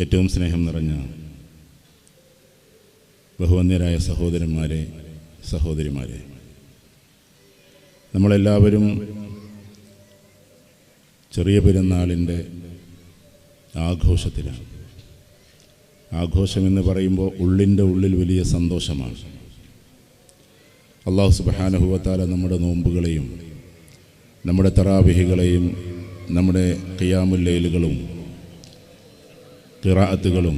ഏറ്റവും സ്നേഹം നിറഞ്ഞ ബഹുവന്യരായ സഹോദരന്മാരെ, സഹോദരിമാരെ, നമ്മളെല്ലാവരും ചെറിയ പെരുന്നാളിൻ്റെ ആഘോഷത്തിലാണ്. ആഘോഷമെന്ന് പറയുമ്പോൾ ഉള്ളിൻ്റെ ഉള്ളിൽ വലിയ സന്തോഷമാണ്. അല്ലാഹു സുബ്ഹാനഹു വ തആല നമ്മുടെ നോമ്പുകളെയും നമ്മുടെ തറാവിഹികളെയും നമ്മുടെ ഖിയാമുൽ ലൈലുകളും ഖിറാഅത്തുകളും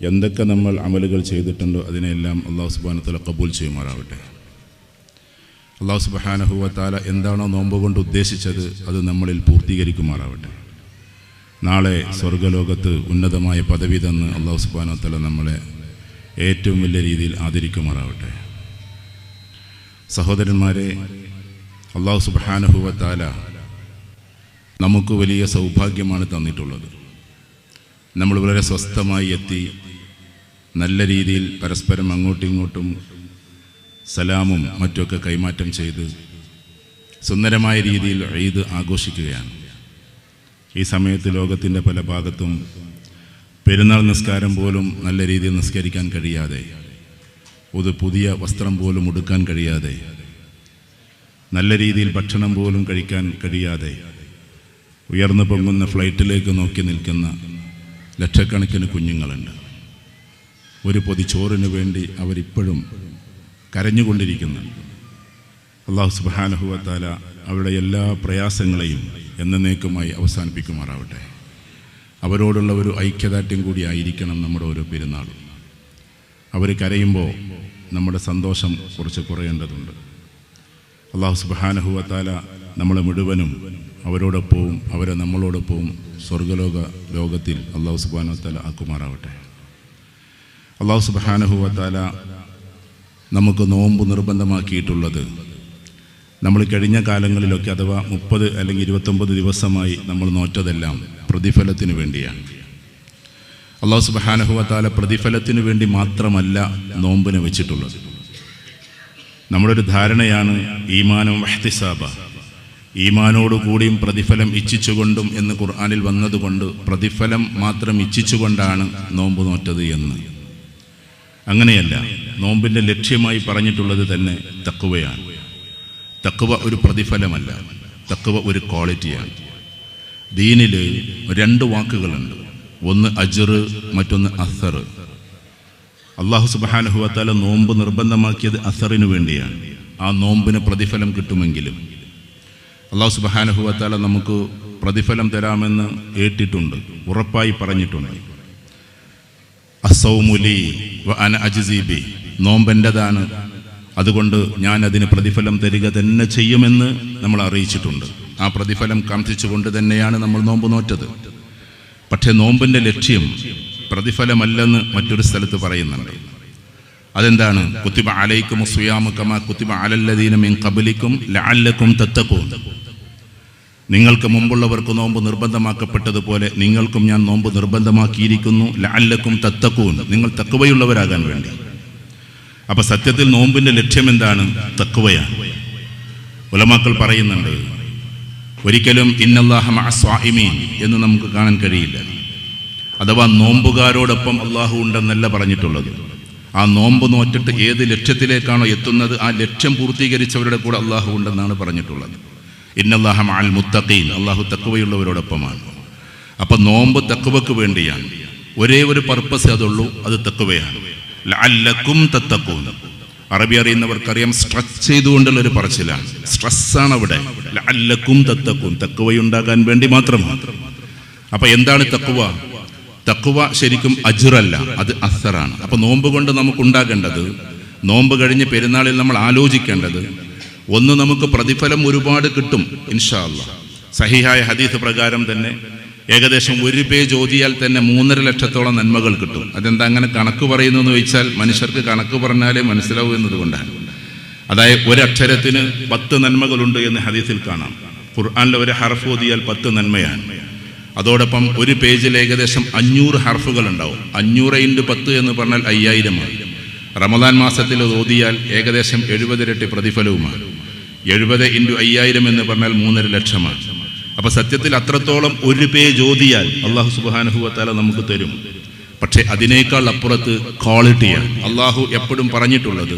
എന്തൊക്കെ നമ്മൾ അമലുകൾ ചെയ്തിട്ടുണ്ടോ അതിനെല്ലാം അല്ലാഹു സുബ്ഹാനഹു വ തആല ഖബൂൽ ചെയ്യുമാറാവട്ടെ. അല്ലാഹു സുബ്ഹാനഹു വ തആല എന്താണോ നോമ്പ് കൊണ്ട് ഉദ്ദേശിച്ചത് അത് നമ്മളിൽ പൂർത്തീകരിക്കുമാറാവട്ടെ. നാളെ സ്വർഗ്ഗലോകത്ത് ഉന്നതമായ പദവി തന്ന് അല്ലാഹു സുബ്ഹാനഹു വ തആല നമ്മളെ ഏറ്റവും വലിയ രീതിയിൽ ആദരിക്കുമാറാവട്ടെ. സഹോദരന്മാരെ, അല്ലാഹു സുബ്ഹാനഹു വ തആല നമുക്ക് വലിയ സൗഭാഗ്യമാണ് തന്നിട്ടുള്ളത്. നമ്മൾ വളരെ സ്വസ്ഥമായി എത്തി നല്ല രീതിയിൽ പരസ്പരം അങ്ങോട്ടും ഇങ്ങോട്ടും സലാമും മറ്റുമൊക്കെ കൈമാറ്റം ചെയ്ത് സുന്ദരമായ രീതിയിൽ ഈദ് ആഘോഷിക്കുകയാണ്. ഈ സമയത്ത് ലോകത്തിൻ്റെ പല ഭാഗത്തും പെരുന്നാൾ നിസ്കാരം പോലും നല്ല രീതിയിൽ നിസ്കരിക്കാൻ കഴിയാതെ, പുതിയ വസ്ത്രം പോലും ഉടുക്കാൻ കഴിയാതെ, നല്ല രീതിയിൽ ഭക്ഷണം പോലും കഴിക്കാൻ കഴിയാതെ ഉയർന്നു പൊങ്ങുന്ന ഫ്ലൈറ്റിലേക്ക് നോക്കി നിൽക്കുന്ന ലക്ഷക്കണക്കിന് കുഞ്ഞുങ്ങളുണ്ട്. ഒരു പൊതി ചോറിന് വേണ്ടി അവരിപ്പോഴും കരഞ്ഞുകൊണ്ടിരിക്കുന്നുണ്ട്. അല്ലാഹു സുബ്ഹാനഹു വ തആല അവരുടെ എല്ലാ പ്രയാസങ്ങളെയും എന്നേക്കുമായി അവസാനിപ്പിക്കുമാറാവട്ടെ. അവരോടുള്ള ഒരു ഐക്യദാർഢ്യം കൂടി ആയിരിക്കണം നമ്മുടെ ഓരോ പെരുന്നാളും. അവർ കരയുമ്പോൾ നമ്മുടെ സന്തോഷം കുറച്ച് കുറയേണ്ടതുണ്ട്. അല്ലാഹു സുബ്ഹാനഹു വ തആല നമ്മളെ മുഴുവനും അവരോടൊപ്പവും അവരെ നമ്മളോടൊപ്പവും ലോകത്തിൽ അല്ലാഹു സുബ്ഹാനഹു വ തആല ആക്കുമാറാവട്ടെ. അല്ലാഹു സുബ്ഹാനഹു വ തആല നമുക്ക് നോമ്പ് നിർബന്ധമാക്കിയിട്ടുള്ളത് നമ്മൾ കഴിഞ്ഞ കാലങ്ങളിലൊക്കെ അഥവാ 30 അല്ലെങ്കിൽ 29 ദിവസമായി നമ്മൾ നോറ്റതെല്ലാം പ്രതിഫലത്തിന് വേണ്ടിയാണ്. അല്ലാഹു സുബ്ഹാനഹു വ തആല പ്രതിഫലത്തിന് വേണ്ടി മാത്രമല്ല നോമ്പിനെ വെച്ചിട്ടുള്ളത്. നമ്മുടെ ഒരു ധാരണയാണ് ഈമാനും ഇഹ്തിസാബ, ഈമാനോടുകൂടിയും പ്രതിഫലം ഇച്ഛിച്ചുകൊണ്ടും എന്ന് ഖുർആനിൽ വന്നതുകൊണ്ട് പ്രതിഫലം മാത്രം ഇച്ഛിച്ചുകൊണ്ടാണ് നോമ്പ് നോറ്റത് എന്ന്. അങ്ങനെയല്ല, നോമ്പിൻ്റെ ലക്ഷ്യമായി പറഞ്ഞിട്ടുള്ളത് തന്നെ തഖ്വയാണ്. തഖ്വ ഒരു പ്രതിഫലമല്ല, തഖ്വ ഒരു ക്വാളിറ്റിയാണ്. ദീനിൽ 2 വാക്കുകളുണ്ട്, ഒന്ന് അജ്ർ, മറ്റൊന്ന് അസർ. അല്ലാഹു സുബ്ഹാനഹു വ തആല നോമ്പ് നിർബന്ധമാക്കിയത് അസറിന് വേണ്ടിയാണ്. ആ നോമ്പിന് പ്രതിഫലം കിട്ടുമെങ്കിലും അല്ലാഹു സുബ്ഹാനഹു വ തആല നമുക്ക് പ്രതിഫലം തരാമെന്ന് ഏറ്റിട്ടുണ്ട്, ഉറപ്പായി പറഞ്ഞിട്ടുണ്ട്. അസ്സൗമു ലീ വ അന അജ്സി ബി, നോമ്പെൻ്റെതാണ്, അതുകൊണ്ട് ഞാൻ അതിന് പ്രതിഫലം തരിക തന്നെ ചെയ്യുമെന്ന് നമ്മൾ അറിയിച്ചിട്ടുണ്ട്. ആ പ്രതിഫലം കാംക്ഷിച്ചുകൊണ്ട് തന്നെയാണ് നമ്മൾ നോമ്പ് നോറ്റത്. പക്ഷേ നോമ്പിൻ്റെ ലക്ഷ്യം പ്രതിഫലമല്ലെന്ന് മറ്റൊരു സ്ഥലത്ത് പറയുന്നുണ്ട്. അതെന്താണ്? കുത്തിബ അലൈക്കും സിയാമു കമാ കുത്തിബ അലല്ലദീന മിൻ ഖബ്ലിക്കും ലഅല്ലക്കും തത്തഖൂൻ, നിങ്ങൾക്ക് മുമ്പുള്ളവർക്ക് നോമ്പ് നിർബന്ധമാക്കപ്പെട്ടതുപോലെ നിങ്ങൾക്കും ഞാൻ നോമ്പ് നിർബന്ധമാക്കിയിരിക്കുന്നു. ലഅല്ലക്കും തത്തഖൂൻ, നിങ്ങൾ തഖ്വയുള്ളവരാകാൻ വേണ്ടി. അപ്പം സത്യത്തിൽ നോമ്പിൻ്റെ ലക്ഷ്യം എന്താണ്? തഖ്വയാണ്. ഉലമാക്കൾ പറയുന്നുണ്ട്, ഒരിക്കലും ഇന്നല്ലാഹ മഅസ്വാഇമീൻ എന്ന് നമുക്ക് കാണാൻ കഴിയില്ല. അഥവാ നോമ്പുകാരോടൊപ്പം അള്ളാഹു ഉണ്ടെന്നല്ല പറഞ്ഞിട്ടുള്ളത്. ആ നോമ്പ് നോറ്റിട്ട് ഏത് ലക്ഷ്യത്തിലേക്കാണോ എത്തുന്നത് ആ ലക്ഷ്യം പൂർത്തീകരിച്ചവരുടെ കൂടെ അള്ളാഹു ഉണ്ടെന്നാണ് പറഞ്ഞിട്ടുള്ളത്. ഇന്നല്ലാഹ മഅൽ മുത്തഖീൻ, അള്ളാഹു തഖ്വയുള്ളവരോടൊപ്പമാണ്. അപ്പം നോമ്പ് തഖ്വക്ക് വേണ്ടിയാണ്. ഒരേ ഒരു പർപ്പസ് അതുള്ളൂ, അത് തഖ്വയാണ്. ലഅല്ലക്കും തത്തഖൂൻ, അറബി അറിയുന്നവർക്കറിയാം സ്ട്രെച്ച് ചെയ്തുകൊണ്ടുള്ളൊരു പറച്ചിലാണ്. സ്ട്രെസ്സാണ് അവിടെ. ലഅല്ലക്കും തത്തഖൂൻ, തഖ്വയുണ്ടാകാൻ വേണ്ടി മാത്രമാണ്. അപ്പം എന്താണ് തഖ്വ? തഖ്വ ശരിക്കും അജ്റല്ല, അത് അസറാണ്. അപ്പം നോമ്പ് കൊണ്ട് നമുക്കുണ്ടാകേണ്ടത്, നോമ്പ് കഴിഞ്ഞ് പെരുന്നാളിൽ നമ്മൾ ആലോചിക്കേണ്ടത്, ഒന്ന്, നമുക്ക് പ്രതിഫലം ഒരുപാട് കിട്ടും ഇൻഷാ അല്ലാഹ്. സഹിഹായ ഹദീസ് പ്രകാരം തന്നെ ഏകദേശം 1 പേജ് ഓതിയാൽ തന്നെ 3.5 ലക്ഷത്തോളം നന്മകൾ കിട്ടും. അതെന്താ അങ്ങനെ കണക്ക് പറയുന്നു എന്ന് ചോദിച്ചാൽ മനുഷ്യർക്ക് കണക്ക് പറഞ്ഞാലേ മനസ്സിലാവൂ എന്നതുകൊണ്ടാണ്. അതായത് ഒരക്ഷരത്തിന് 10 നന്മകളുണ്ട് എന്ന് ഹദീസിൽ കാണാം. ഖുർആനിലെ ഒരു ഹർഫ് ഓതിയാൽ 10 നന്മയാണ്. അതോടൊപ്പം 1 പേജിൽ ഏകദേശം 500 ഹർഫുകൾ ഉണ്ടാവും. 500 × 10 എന്ന് പറഞ്ഞാൽ 5000 റമദാൻ മാസത്തിൽ ഓതിയാൽ ഏകദേശം 70 ഇരട്ടി പ്രതിഫലവുമാണ്. 70 × 5000 എന്ന് പറഞ്ഞാൽ 3.5 ലക്ഷമാണ്. അപ്പൊ സത്യത്തിൽ അത്രത്തോളം ഒരു പേജ് ഓതിയാൽ അള്ളാഹു സുബ്ഹാനഹു വ തആല നമുക്ക് തരും. പക്ഷെ അതിനേക്കാൾ അപ്പുറത്ത് ക്വാളിറ്റിയാണ്. അള്ളാഹു എപ്പോഴും പറഞ്ഞിട്ടുള്ളത്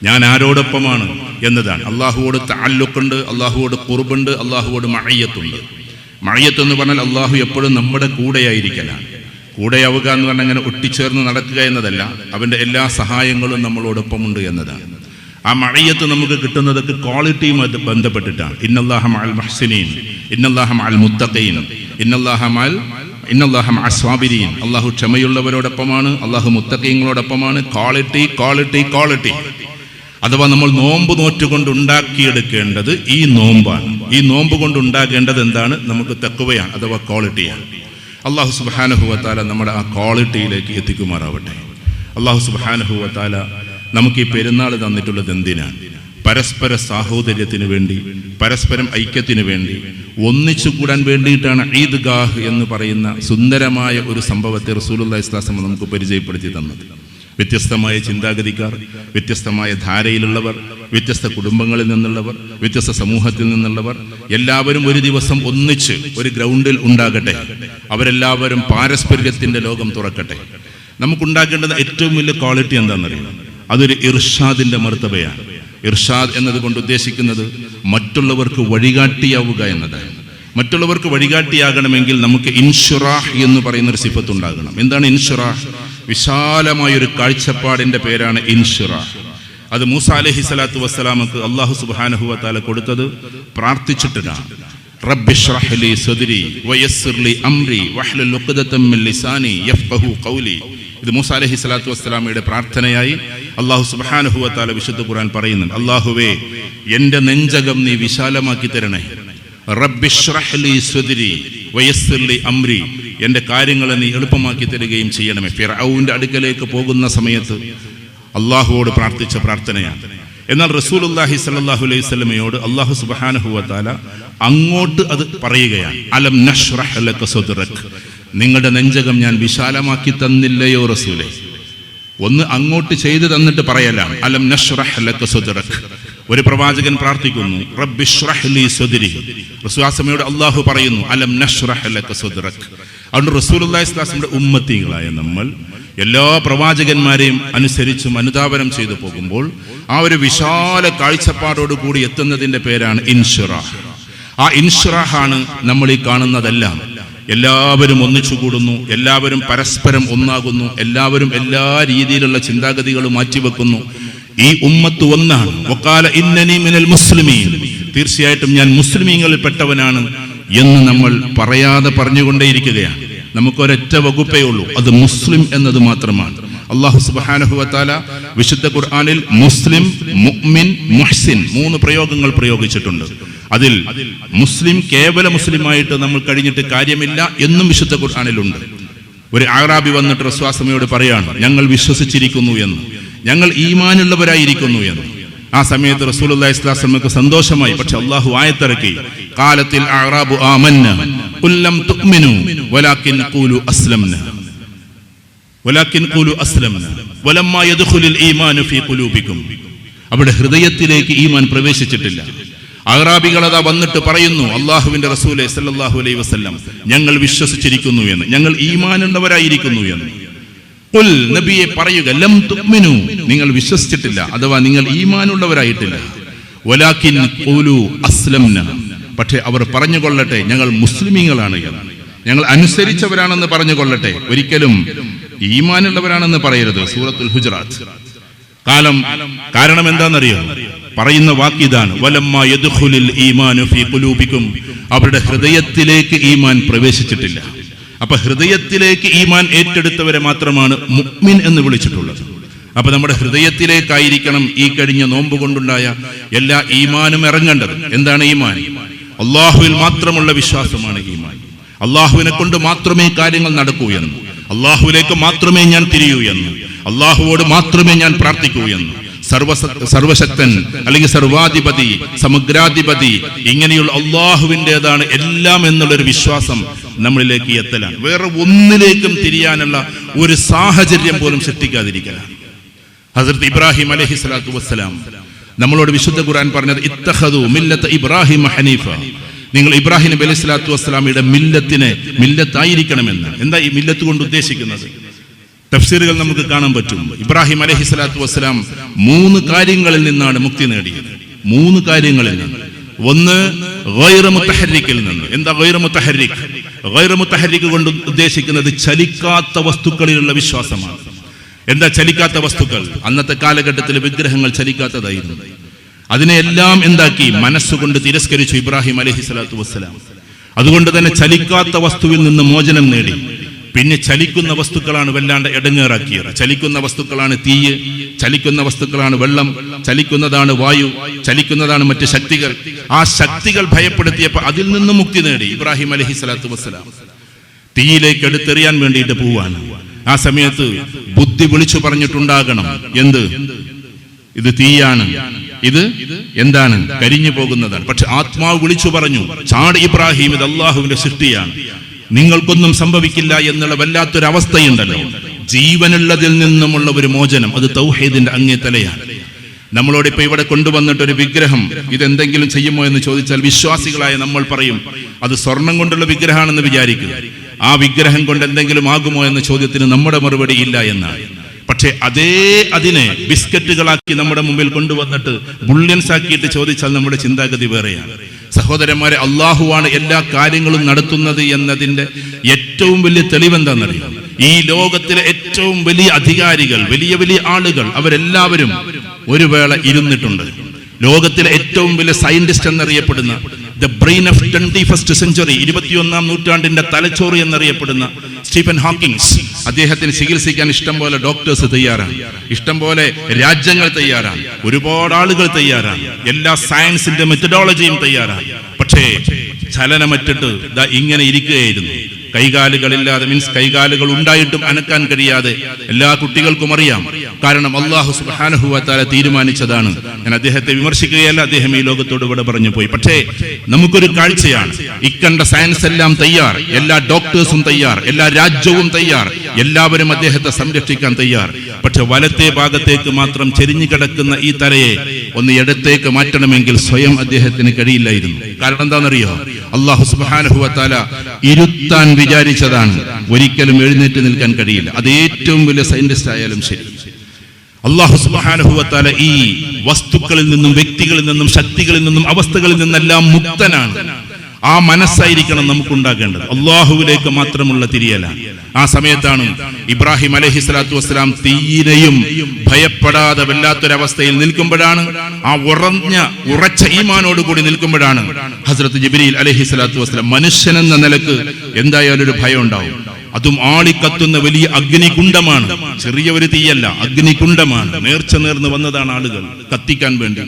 ഞാൻ ആരോടൊപ്പമാണ് എന്നതാണ്. അള്ളാഹുവോട് തഅല്ലുഖുണ്ട്, അള്ളാഹുവോട് ഖുർബുണ്ട്, അള്ളാഹുവോട് മഅയ്യത്തുണ്ട്. മഅയ്യത്ത് എന്ന് പറഞ്ഞാൽ അള്ളാഹു എപ്പോഴും നമ്മുടെ കൂടെയായിരിക്കലാണ്. കൂടെയാവുക എന്ന് പറഞ്ഞാൽ അങ്ങനെ ഒട്ടിച്ചേർന്ന് നടക്കുക എന്നതല്ല, അവൻ്റെ എല്ലാ സഹായങ്ങളും നമ്മളോടൊപ്പമുണ്ട് എന്നതാണ്. ആ മഅയ്യത്ത് നമുക്ക് കിട്ടുന്നതൊക്കെ ക്വാളിറ്റിയുമായി ബന്ധപ്പെട്ടിട്ടാണ്. ഇന്നല്ലാഹ മഅൽ മുഹ്സിനീൻ, ഇന്നല്ലാഹ മഅൽ മുത്തഖീൻ, ഇന്നല്ലാഹ മഅസ് സ്വാബിരീൻ. അള്ളാഹു ക്ഷമയുള്ളവരോടൊപ്പമാണ്, അള്ളാഹു മുത്തഖീങ്ങളോടൊപ്പമാണ്. Quality quality quality. അഥവാ നമ്മൾ നോമ്പ് നോറ്റുകൊണ്ട് ഉണ്ടാക്കിയെടുക്കേണ്ടത് ഈ നോമ്പാണ്. ഈ നോമ്പ് കൊണ്ട് ഉണ്ടാകേണ്ടത് എന്താണ്? നമുക്ക് തഖ്വയാണ്, അഥവാ ക്വാളിറ്റിയാണ്. അള്ളാഹു സുബ്ഹാനഹു വ തആല നമ്മുടെ ആ ക്വാളിറ്റിയിലേക്ക് എത്തിക്കുമാറാവട്ടെ. അള്ളാഹു സുബ്ഹാനഹു വ തആല നമുക്ക് ഈ പെരുന്നാൾ തന്നിട്ടുള്ളത് എന്തിനാണ്? പരസ്പര സാഹോദര്യത്തിന് വേണ്ടി, പരസ്പരം ഐക്യത്തിന് വേണ്ടി, ഒന്നിച്ചു കൂടാൻ വേണ്ടിയിട്ടാണ് ഈദ്ഗാഹ് എന്ന് പറയുന്ന സുന്ദരമായ ഒരു സംഭവത്തെ റസൂലുള്ളാഹി സ്വല്ലല്ലാഹു അലൈഹി വസല്ലം നമുക്ക് പരിചയപ്പെടുത്തി തന്നത്. വ്യത്യസ്തമായ ചിന്താഗതിക്കാർ, വ്യത്യസ്തമായ ധാരയിലുള്ളവർ, വ്യത്യസ്ത കുടുംബങ്ങളിൽ നിന്നുള്ളവർ, വ്യത്യസ്ത സമൂഹത്തിൽ നിന്നുള്ളവർ എല്ലാവരും ഒരു ദിവസം ഒന്നിച്ച് ഒരു ഗ്രൗണ്ടിൽ ഉണ്ടാകട്ടെ. അവരെല്ലാവരും പാരസ്പര്യത്തിന്റെ ലോകം തുറക്കട്ടെ. നമുക്കുണ്ടാക്കേണ്ടത് ഏറ്റവും വലിയ ക്വാളിറ്റി എന്താണെന്നറിയാം? അതൊരു ഇർഷാദിന്റെ മർത്തബയാണ്. ഇർഷാദ് എന്നതുകൊണ്ട് ഉദ്ദേശിക്കുന്നത് മറ്റുള്ളവർക്ക് വഴികാട്ടിയാവുക എന്നതാണ്. മറ്റുള്ളവർക്ക് വഴികാട്ടിയാകണമെങ്കിൽ നമുക്ക് ഇൻഷിറാഹ് എന്ന് പറയുന്നൊരു സിഫത്ത് ഉണ്ടാകണം. എന്താണ് ഇൻഷിറാഹ്? വിശാലമായൊരു കാഴ്ചപ്പാടിന്റെ പേരാണ് ഇൻഷിറാഹ്. അത് മൂസ അലൈഹി സ്വലാത്തു വസ്സലാമക്ക് അല്ലാഹു സുബ്ഹാനഹു വ തആല കൊടുത്തത് പ്രാർത്ഥിച്ചിട്ടാണ്. റബ്ബി ഇശ്റഹ് ലി സദ്രി വയസ്സിർ ലി അംരി വഹ്ലുൽ ഉഖ്ദതം മിൻ ലിസാനി യഫ്ഖഹു ഖൗലി. ഇത് മൂസ അലൈഹി സ്വലാത്തു വസ്സലാമയുടെ പ്രാർത്ഥനയായി അല്ലാഹു സുബ്ഹാനഹു വ തആല വിശുദ്ധ ഖുർആൻ പറയുന്നുണ്ട്. അല്ലാഹുവേ, എൻ്റെ നെഞ്ചകം നീ വിശാലമാക്കി തരണേ. റബ്ബി ഇശ്റഹ് ലി സദ്രി വയസ്സിർ ലി അംരി, എൻ്റെ കാര്യങ്ങളെ നീ എളുപ്പമാക്കി തരികയും ചെയ്യണമേ. ഫിർഔന്റെ അടുക്കലേക്ക് പോകുന്ന സമയത്ത് അള്ളാഹുവോട് പ്രാർത്ഥിച്ച പ്രാർത്ഥനയാണ്. എന്നാൽ റസൂലുള്ളാഹി സ്വല്ലല്ലാഹു അലൈഹി വസല്ലമയോട് അല്ലാഹു സുബ്ഹാനഹു വ തആല അങ്ങോട്ട് അത് പറയുകയാണ്. അലം നശ്റഹ് ലക സദ്റക്, നിങ്ങളുടെ നെഞ്ചകം ഞാൻ വിശാലമാക്കി തന്നില്ലയോ റസൂലേ? ഒന്ന് അങ്ങോട്ട് ചെയ്തു തന്നിട്ട് പറയലാണ് അലം നശ്റഹ് ലക സദ്റക്. ഒരു പ്രവാചകൻ പ്രാർത്ഥിക്കുന്നു റബ്ബി ഇശ്റഹ് ലി സദ്രി. റസൂലുള്ളാഹിയോട് അല്ലാഹു പറയുന്നു അലം നശ്റഹ് ലക സദ്റക്. അതുകൊണ്ട് റസൂലുള്ളാഹി സ്വല്ലല്ലാഹു അലൈഹി വസല്ലമയുടെ ഉമ്മത്തികളായ നമ്മൾ എല്ലാ പ്രവാചകന്മാരെയും അനുസരിച്ചും അനുധാവനം ചെയ്തു പോകുമ്പോൾ ആ ഒരു വിശാല കാഴ്ചപ്പാടോട് കൂടി എത്തുന്നതിന്റെ പേരാണ് ഇൻഷിറാഹ്. ആ ഇൻഷിറാഹാണ് നമ്മൾ ഈ കാണുന്നതെല്ലാം. എല്ലാവരും ഒന്നിച്ചു കൂടുന്നു, എല്ലാവരും പരസ്പരം ഒന്നാകുന്നു, എല്ലാവരും എല്ലാ രീതിയിലുള്ള ചിന്താഗതികളും മാറ്റിവെക്കുന്നു. ഈ ഉമ്മത്ത് ഒന്നാണ്. വഖാല ഇന്നനി മിനൽ മുസ്ലിമീൻ, തീർച്ചയായിട്ടും ഞാൻ മുസ്ലിമീങ്ങളിൽപ്പെട്ടവനാണ് എന്ന് നമ്മൾ പറയാതെ പറഞ്ഞുകൊണ്ടേയിരിക്കുകയാണ്. നമുക്കൊരൊറ്റ വകുപ്പേ ഉള്ളൂ, അത് മുസ്ലിം എന്നത് മാത്രമാണ്. അല്ലാഹു സുബ്ഹാനഹു വ തആല വിശുദ്ധ ഖുർആനിൽ മുസ്ലിം, മുഅ്മിൻ, മുഹ്സിൻ 3 പ്രയോഗങ്ങൾ പ്രയോഗിച്ചിട്ടുണ്ട്. അതിൽ മുസ്ലിം കേവല മുസ്ലിമായിട്ട് നമ്മൾ കഴിഞ്ഞിട്ട് കാര്യമില്ല എന്നും വിശുദ്ധ ഖുർആനിലുണ്ട്. ഒരു അഅറാബി വന്നിട്ട് റസൂലുള്ളാഹിയോട് പറയാണ് ഞങ്ങൾ വിശ്വസിച്ചിരിക്കുന്നു എന്ന്, ഞങ്ങൾ ഈമാനുള്ളവരായിരിക്കുന്നു എന്ന്. ആ സമയത്ത് റസൂലുള്ളാഹി സ്വല്ലല്ലാഹു അലൈഹി വസല്ലമക്ക് സന്തോഷമായി. പക്ഷെ അല്ലാഹു ആയത്തിറക്കി ഖാലത്തിൽ അഅറാബു ആമന്ന ഖുൽ ലം തുഅ്മിനു വലാകിൻ ഖൂലു അസ്ലംന വലമ്മാ യദ്ഖുലുൽ ഈമാനു ഫീ ഖുലൂബികും. അവിടെ ഹൃദയത്തിലേക്ക് ഈമാൻ പ്രവേശിച്ചിട്ടില്ല. അഅറാബികൾ അതാ വന്നിട്ട് പറയുന്നു അല്ലാഹുവിന്റെ റസൂലേ സല്ലല്ലാഹു അലൈഹി വസല്ലം ഞങ്ങൾ വിശ്വസിച്ചിരിക്കുന്നു എന്ന്, ഞങ്ങൾ ഈമാനുള്ളവരായിരിക്കുന്നു എന്ന്. ഖുൽ, നബിയെ പറയുക, ലം തുഅ്മിനു, നിങ്ങൾ വിശ്വസിച്ചിട്ടില്ല, അഥവാ നിങ്ങൾ ഈമാനുള്ളവരായിട്ടില്ല. വലാകിൻ ഖൂലു അസ്ലംന, പക്ഷേ അവർ പറഞ്ഞുകൊള്ളട്ടെ ഞങ്ങൾ മുസ്ലിമീങ്ങളാണ് എന്ന്, ഞങ്ങൾ അനുസരിച്ചവരാണെന്ന് പറഞ്ഞുകൊള്ളട്ടെ. ഒരിക്കലും ഈമാനുള്ളവരാണെന്ന് പറയരുത്. സൂറത്തുൽ ഹുജറാത്ത്. കാരണം എന്താണെന്നറിയോ? പറയുന്ന വാക്കിതാണ് വലമ്മാ യദ്ഖുലുൽ ഈമാനു ഫീ ഖുലൂബികും, അവരുടെ ഹൃദയത്തിലേക്ക് ഈമാൻ പ്രവേശിച്ചിട്ടില്ല. അപ്പൊ ഹൃദയത്തിലേക്ക് ഈമാൻ ഏറ്റെടുത്തവരെ മാത്രമാണ് മുഅ്മിൻ എന്ന് വിളിച്ചിട്ടുള്ളത്. അപ്പൊ നമ്മുടെ ഹൃദയത്തിലേക്കായിരിക്കണം ഈ കഴിഞ്ഞ നോമ്പ് കൊണ്ടുണ്ടായ എല്ലാ ഈമാനും ഇറങ്ങേണ്ടത്. എന്താണ് ഈമാൻ? അല്ലാഹുവിൽ മാത്രമുള്ള വിശ്വാസമാണ് ഈമാൻ. അല്ലാഹുവിനെ കൊണ്ട് മാത്രമേ കാര്യങ്ങൾ നടക്കൂ എന്ന്, അല്ലാഹുവിലേക്ക് മാത്രമേ ഞാൻ തിരിയൂ എന്ന്, അല്ലാഹുവോട് മാത്രമേ ഞാൻ പ്രാർത്ഥിക്കൂ എന്ന്, സർവശക്തൻ അല്ലെങ്കിൽ സർവാധിപതി, സമഗ്രാധിപതി, ഇങ്ങനെയുള്ള അല്ലാഹുവിൻ്റെതാണ് എല്ലാം എന്നുള്ളൊരു വിശ്വാസം നമ്മളിലേക്ക് എത്തലാണ്. വേറെ ഒന്നിലേക്കും തിരിയാനുള്ള ഒരു സാഹചര്യം പോലും സൃഷ്ടിക്കാതിരിക്കലാണ്. ഹസ്രത്ത് ഇബ്രാഹിം അലൈഹി സ്വലാത്തു വസ്സലാം നമ്മളോട് വിശുദ്ധ ഖുർആൻ പറഞ്ഞത് ഇത്തഖദു മില്ലത ഇബ്രാഹിം ഹനീഫ, നിങ്ങൾ ഇബ്രാഹിം നബി അലൈഹി സ്വലാത്തു വസ്സലാമയുടെ മില്ലത്തായിരിക്കണമെന്ന്. എന്താ ഈ മില്ലത്ത് കൊണ്ട് ഉദ്ദേശിക്കുന്നത്? തഫ്സീറുകൾ നമുക്ക് കാണാൻ പറ്റും. ഇബ്രാഹിം അലൈഹി സ്വലാത്തു വസ്സലാം 3 കാര്യങ്ങളിൽ നിന്നാണ് മുക്തി നേടിയത്. 3 കാര്യങ്ങളിൽ നിന്ന്. ഒന്ന് ഗൈറ മുതഹർരിക്കിൽ നിന്ന്. എന്താ ഗൈറ മുതഹർരിക്? ഗൈറ മുതഹർരിക് കൊണ്ട് ഉദ്ദേശിക്കുന്നത് ചലിക്കാത്ത വസ്തുക്കളിലുള്ള വിശ്വാസമാണ്. എന്താ ചലിക്കാത്ത വസ്തുക്കൾ? അന്നത്തെ കാലഘട്ടത്തിൽ വിഗ്രഹങ്ങൾ ചലിക്കാത്തതായിരുന്നു. അതിനെല്ലാം എന്താക്കി? മനസ്സുകൊണ്ട് തിരസ്കരിച്ചു ഇബ്രാഹിം അലൈഹി സ്വലാത്തു വസ്സലാം. അതുകൊണ്ട് തന്നെ ചലിക്കാത്ത വസ്തുവിൽ നിന്ന് മോചനം നേടി. പിന്നെ ചലിക്കുന്ന വസ്തുക്കളാണ് വല്ലാണ്ട് ഇടങ്ങേറാക്കിയത്. ചലിക്കുന്ന വസ്തുക്കളാണ് തീയ്, ചലിക്കുന്ന വസ്തുക്കളാണ് വെള്ളം, ചലിക്കുന്നതാണ് വായു, ചലിക്കുന്നതാണ് മറ്റ് ശക്തികൾ. ആ ശക്തികൾ ഭയപ്പെടുത്തിയപ്പോൾ അതിൽ നിന്ന് മുക്തി നേടി ഇബ്രാഹിം അലൈഹി സ്വലാത്തു വസ്സലാം. തീയിലേക്ക് എടുത്തെറിയാൻ വേണ്ടിയിട്ട് പോവാണ്. ആ സമയത്ത് ബുദ്ധി വിളിച്ചു പറഞ്ഞിട്ടുണ്ടാകണം, എന്ത്? ഇത് തീയാണ്, ഇത് എന്താണ്? കരിഞ്ഞു പോകുന്നതാണ്. പക്ഷെ ആത്മാവ് വിളിച്ചു പറഞ്ഞു, ചാട് ഇബ്രാഹിം, ഇത് അള്ളാഹുവിന്റെ സൃഷ്ടിയാണ്, നിങ്ങൾക്കൊന്നും സംഭവിക്കില്ല എന്നുള്ള വല്ലാത്തൊരവസ്ഥയുണ്ടല്ലോ. ജീവനുള്ളതിൽ നിന്നുമുള്ള ഒരു മോചനം, അത് തൗഹീദിന്റെ അങ്ങേ തലയാണ്. നമ്മളോടിപ്പോ ഇവിടെ കൊണ്ടുവന്നിട്ടൊരു വിഗ്രഹം ഇതെന്തെങ്കിലും ചെയ്യുമോ എന്ന് ചോദിച്ചാൽ വിശ്വാസികളായ നമ്മൾ പറയും അത് സ്വർണം കൊണ്ടുള്ള വിഗ്രഹമാണെന്ന് വിചാരിക്കുക. ആ വിഗ്രഹം കൊണ്ട് എന്തെങ്കിലും ആകുമോ എന്ന ചോദ്യത്തിന് നമ്മുടെ മറുപടി ഇല്ല എന്നാണ്. പക്ഷെ അതിനെ ബിസ്ക്കറ്റുകളാക്കി നമ്മുടെ മുമ്പിൽ കൊണ്ടുവന്നിട്ട് ബുള്ളിയൻസ് ആക്കിയിട്ട് ചോദിച്ചാൽ നമ്മുടെ ചിന്താഗതി വേറെയാണ്. സഹോദരന്മാരെ, അള്ളാഹുവാണ് എല്ലാ കാര്യങ്ങളും നടത്തുന്നത് എന്നതിന്റെ ഏറ്റവും വലിയ തെളിവെന്താണെന്നറിയാം? ഈ ലോകത്തിലെ ഏറ്റവും വലിയ അധികാരികൾ, വലിയ വലിയ ആളുകൾ, അവരെല്ലാവരും ഒരു വേള ഇരുന്നിട്ടുണ്ട്. ലോകത്തിലെ ഏറ്റവും വലിയ സയന്റിസ്റ്റ് എന്നറിയപ്പെടുന്ന the brain of 21st century, 21ാം നൂറ്റാണ്ടിന്റെ തലച്ചോറ് എന്നറിയപ്പെടുന്ന സ്റ്റീഫൻ ഹോക്കിങ്സ്, അദ്ദേഹത്തിന് ചികിത്സിക്കാൻ ഇഷ്ടം പോലെ ഡോക്ടേഴ്സ് തയ്യാറാണ്, ഇഷ്ടം പോലെ രാജ്യങ്ങൾ തയ്യാറാണ്, ഒരുപാട് ആളുകൾ തയ്യാറാണ്, എല്ലാ സയൻസിന്റെ മെത്തഡോളജിയും തയ്യാറാണ്. പക്ഷേ ചലനമറ്റിട്ട് ഇങ്ങനെ ഇരിക്കുകയായിരുന്നു. കൈകാലുകളില്ലാതെ, മീൻസ് കൈകാലുകൾ ഉണ്ടായിട്ടും അനക്കാൻ കഴിയാതെ എല്ലാ കുട്ടികൾക്കും അറിയാം. കാരണം അല്ലാഹു സുബ്ഹാനഹു വ തആല തീരുമാനിച്ചതാണ്. ഞാൻ അദ്ദേഹത്തെ വിമർശിക്കുകയല്ല, അദ്ദേഹം ഈ ലോകത്തോട് ഇവിടെ പറഞ്ഞു പോയി. പക്ഷേ നമുക്കൊരു കാഴ്ചയാണ്, ഇക്കണ്ട സയൻസ് എല്ലാം തയ്യാർ, എല്ലാ ഡോക്ടേഴ്സും തയ്യാർ, എല്ലാ രാജ്യവും തയ്യാർ, എല്ലാവരും അദ്ദേഹത്തെ സംരക്ഷിക്കാൻ തയ്യാർ. പക്ഷെ വലത്തെ ഭാഗത്തേക്ക് മാത്രം ചെരിഞ്ഞു കിടക്കുന്ന ഈ തലയെ ഒന്ന് ഇടത്തേക്ക് മാറ്റണമെങ്കിൽ സ്വയം അദ്ദേഹത്തിന് കഴിയില്ലായിരുന്നു. കാരണം എന്താണെന്നറിയോ? അല്ലാഹു സുബ്ഹാനഹു വ തആല ഇരുത്താൻ വിചാരിച്ചതാണ്. ഒരിക്കലും എഴുന്നേറ്റ് നിൽക്കാൻ കഴിയില്ല. അത് ഏറ്റവും വലിയ സയന്റിസ്റ്റ് ആയാലും ശരി. അല്ലാഹു സുബ്ഹാനഹു വ തആല ഈ വസ്തുക്കളിൽ നിന്നും, വ്യക്തികളിൽ നിന്നും, ശക്തികളിൽ നിന്നും, അവസ്ഥകളിൽ നിന്നെല്ലാം മുക്തനാണ്. ആ മനസ്സായിരിക്കണം നമുക്കുണ്ടാകേണ്ടത്, അള്ളാഹുവിലേക്ക് മാത്രമുള്ള തിരിയല. ആ സമയത്താണ് ഇബ്രാഹിം അലൈഹി സ്വലാത്തു വസ്സലാം തീരെയും ഭയപ്പെടാതെ വല്ലാത്തൊരവസ്ഥയിൽ നിൽക്കുമ്പോഴാണ്, ആ ഉറച്ച ഈമാനോടുകൂടി നിൽക്കുമ്പോഴാണ് ഹസ്രത്ത് ജിബ്രീൽ അലൈഹി സ്വലാത്തു വസ്സലാം, മനുഷ്യനെന്ന നിലക്ക് എന്തായാലും ഒരു ഭയം ഉണ്ടാവും. അതും ആളിക്കത്തുന്ന വലിയ അഗ്നികുണ്ഡമാണ്, ചെറിയ ഒരു തീയല്ല, അഗ്നികുണ്ഡമാണ്. നേർച്ച നേർന്ന് വന്നതാണ് ആളുകൾ കത്തിക്കാൻ വേണ്ടി.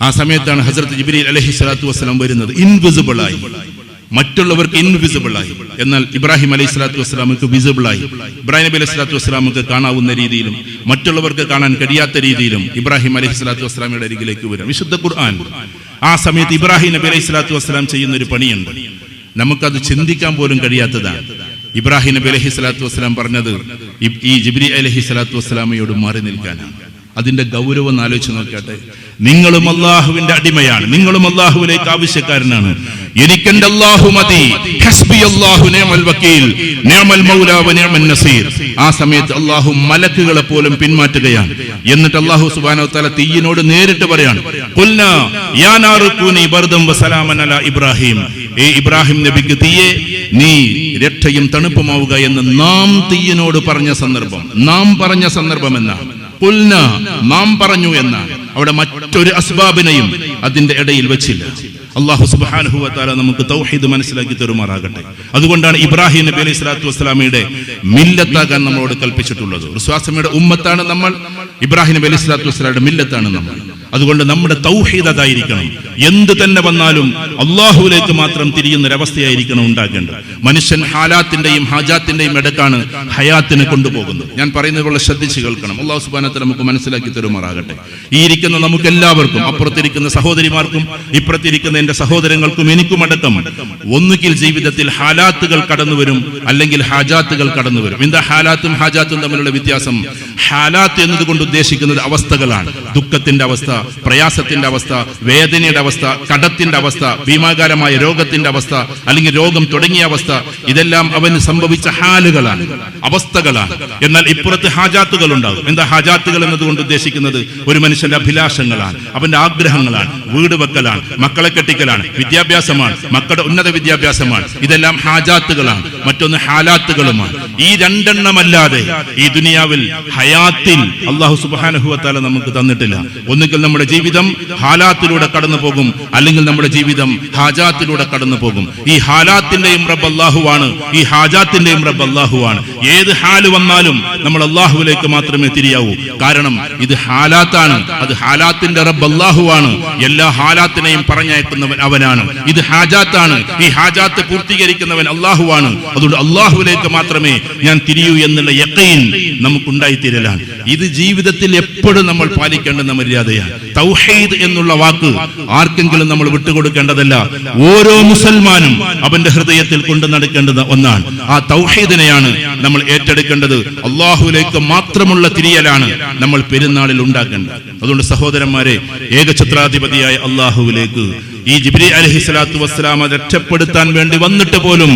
ആ സമയത്താണ് ഹസ്രത്ത് ജിബ്രീൽ അലൈഹി സ്വലാത്തു വസ്സലാം വരുന്നത്. ഇൻവിസിബിളായി, മറ്റുള്ളവർക്ക് ഇൻവിസിബിളായി, എന്നാൽ ഇബ്രാഹിം അലൈഹി സ്വലാത്തു വസ്സലാമക്ക് വിസിബിളായി. ഇബ്രാഹിം നബി അലൈഹി സ്വലാത്തു വസ്സലാമക്ക് കാണാവുന്ന രീതിയിലും മറ്റുള്ളവർക്ക് കാണാൻ കഴിയാത്ത രീതിയിലും ഇബ്രാഹിം അലൈഹി സ്വലാത്തു വസ്സലാമയുടെ അരികിലേക്ക് വരും. വിശുദ്ധ ഖുർആൻ ആ സമയത്ത് ഇബ്രാഹിം നബി അലൈഹി സ്വലാത്തു വസ്സലാം ചെയ്യുന്ന ഒരു പണിയുണ്ട്, നമുക്കത് ചിന്തിക്കാൻ പോലും കഴിയാത്തതാണ്. ഇബ്രാഹിം നബി അലൈഹി സ്വലാത്തു വസ്സലാം പറഞ്ഞത് ഈ ജിബ്രീൽ അലൈഹി സ്വലാത്തു വസ്സലാമയോട് മാറി നിൽക്കാനാണ്. അതിന്റെ ഗൗരവം ആലോചിച്ച് നോക്കട്ടെ. നിങ്ങളും അള്ളാഹുവിന്റെ അടിമയാണ്, നിങ്ങളും അള്ളാഹുവിലേക്ക് ആവശ്യക്കാരനാണ്. എനിക്കെന്റെ അല്ലാഹു മതി, ഹസ്ബി അല്ലാഹു നിഅമൽ വക്കീൽ, നിഅമൽ മൗലാ വ നിഅമൻ നസീർ. ആ സമയത്ത് അല്ലാഹു മലക്കുകളെ പോലും പിന്മാറ്റുകയാണ്. എന്നിട്ട് അല്ലാഹു സുബ്ഹാനഹു വ തആല തീയിനോട് നേരിട്ട് പറയാണ്, ഖുൽനാ യാ നാറു കൂനി ബർദൻ വ സലാമൻ അലാ ഇബ്രാഹിം, ഏ ഇബ്രാഹിം നബിക്ക് തീയെ നീ രക്ഷയും തണുപ്പുമാവുക എന്ന് നാം തീയിനോട് പറഞ്ഞ സന്ദർഭം എന്നാണ്. ഖുൽനാ, നാം പറഞ്ഞു എന്നാണ്. അവിടെ മറ്റൊരു അസ്ബാബിനെയും അതിന്റെ ഇടയിൽ വെച്ചില്ല. അല്ലാഹു സുബ്ഹാനഹു വ തആല നമുക്ക് തൗഹീദ് മനസ്സിലാക്കി തരുമാറാകട്ടെ. അതുകൊണ്ടാണ് ഇബ്രാഹിം നബി അലൈഹി സ്വലാത്തു വസ്സലാമയുടെ മില്ലത്താകാൻ നമ്മളോട് കൽപ്പിച്ചിട്ടുള്ളത്. റസൂലുള്ളാഹിയുടെ ഉമ്മത്താണ് നമ്മൾ, ഇബ്രാഹിം നബി അലൈഹി സ്വലാത്തു വസ്സലാമയുടെ മില്ലത്താണ് നമ്മൾ. അതുകൊണ്ട് നമ്മുടെ തൗഹീദ് അതായിരിക്കണം. എന്ത് തന്നെ വന്നാലും അള്ളാഹുവിലേക്ക് മാത്രം തിരിയുന്നൊരവസ്ഥയായിരിക്കണം ഉണ്ടാകേണ്ടത്. മനുഷ്യൻ ഹാലാത്തിന്റെയും ഹാജാത്തിന്റെയും ഇടക്കാണ് ഹയാത്തിനെ കൊണ്ടുപോകുന്നത്. ഞാൻ പറയുന്നത് പോലെ ശ്രദ്ധിച്ച് കേൾക്കണം. അല്ലാഹു സുബ്ഹാനഹു വ തആല നമുക്ക് മനസ്സിലാക്കി തരുമാറാകട്ടെ. ഈ ഇരിക്കുന്ന നമുക്ക് എല്ലാവർക്കും, അപ്പുറത്തിരിക്കുന്ന സഹോദരിമാർക്കും ഇപ്പുറത്തിരിക്കുന്ന എന്റെ സഹോദരങ്ങൾക്കും എനിക്കുമടക്കം, ഒന്നുകിൽ ജീവിതത്തിൽ ഹാലാത്തുകൾ കടന്നു വരും, അല്ലെങ്കിൽ ഹാജാത്തുകൾ കടന്നു വരും. എന്താ ഹാലാത്തും ഹാജാത്തും തമ്മിലുള്ള വ്യത്യാസം? ഹാലാത്ത് എന്നതുകൊണ്ട് ഉദ്ദേശിക്കുന്നത് അവസ്ഥകളാണ്. ദുഃഖത്തിന്റെ അവസ്ഥ, പ്രയാസത്തിന്റെ അവസ്ഥ, വേദനയുടെ അവസ്ഥ, കടത്തിന്റെ അവസ്ഥ, ഭീമാകാരമായ രോഗത്തിന്റെ അവസ്ഥ, അല്ലെങ്കിൽ രോഗം തുടങ്ങിയ അവസ്ഥ, ഇതെല്ലാം അവന് സംഭവിച്ച ഹാലുകളാണ്, അവസ്ഥകളാണ്. എന്നാൽ ഇപ്പുറത്ത് ഹാജാത്തുകൾ ഉണ്ടാകും. എന്താ ഹാജാത്തുകൾ എന്നതുകൊണ്ട് ഉദ്ദേശിക്കുന്നത്? ഒരു മനുഷ്യന്റെ അഭിലാഷങ്ങളാണ്, അവന്റെ ആഗ്രഹങ്ങളാണ്, വീട് വെക്കലാണ്, മക്കളെ കെട്ടിക്കലാണ്, വിദ്യാഭ്യാസമാണ്, മക്കളുടെ ഉന്നത വിദ്യാഭ്യാസമാണ്. ഇതെല്ലാം ഹാജാത്തുകളാണ്. മറ്റൊന്ന് ഹാലാത്തുകളുമാണ്. ഈ രണ്ടെണ്ണമല്ലാതെ ഈ ദുനിയാവിൽ ഹയാത്തിൽ അല്ലാഹു സുബ്ഹാനഹു വ തആല നമുക്ക് തന്നിട്ടില്ല. ഒന്നുകിൽ നമ്മുടെ ജീവിതം ഹാലാത്തിലൂടെ കടന്നു പോകും, അല്ലെങ്കിൽ നമ്മുടെ ജീവിതം ഹാജാത്തിലൂടെ കടന്നു പോകും. ഈ ഹാലാത്തിന്റെയും റബ്ബ് അല്ലാഹുവാണ്, ഈ ഹാജാത്തിന്റെയും റബ്ബ് അല്ലാഹുവാണ്. ഏത് ഹാല് വന്നാലും നമ്മൾ അല്ലാഹുവിലേക്ക് മാത്രമേ തിരിയാവൂ. കാരണം ഇത് ഹാലാത്താണ്, അത് ഹാലാത്തിന്റെ റബ്ബ് അല്ലാഹുവാണ്. എല്ലാ ഹാലാത്തിനെയും പറഞ്ഞയക്കുന്നവൻ അവനാണ്. ഇത് ഹാജാത്താണ്, ഈ ഹാജാത്ത് പൂർത്തീകരിക്കുന്നവൻ അല്ലാഹുവാണ്. അതുകൊണ്ട് അല്ലാഹുവിലേക്ക് മാത്രമേ ഞാൻ തിരിയൂ എന്നുള്ള യഖീൻ നമുക്കുണ്ടായിത്തീരലാണ്. ഇത് ജീവിതത്തിൽ എപ്പോഴും നമ്മൾ പാലിക്കേണ്ടുന്ന മര്യാദയാണ്. തൗഹീദ് എന്നുള്ള വാക്ക് ആർക്കെങ്കിലും നമ്മൾ വിട്ടുകൊടുക്കേണ്ടതല്ല. ഓരോ മുസൽമാനും അവന്റെ ഹൃദയത്തിൽ കൊണ്ടു നടക്കേണ്ടുന്ന ഒന്നാണ്. ആ തൗഹീദിനെയാണ് നമ്മൾ ഏറ്റെടുക്കേണ്ടത്. അല്ലാഹുവിലേക്ക് മാത്രമുള്ള തിരിയലാണ് നമ്മൾ പെരുന്നാളിൽ ഉണ്ടാക്കേണ്ടത്. അതുകൊണ്ട് സഹോദരന്മാരെ, ഏകഛത്രാധിപതിയായ അല്ലാഹുവിലേക്ക് ഈ ജിബ്രീൽ അലൈഹിസ്സലാത്തു വസ്സലാമ രക്ഷപ്പെടുത്താൻ വേണ്ടി വന്നിട്ട് പോലും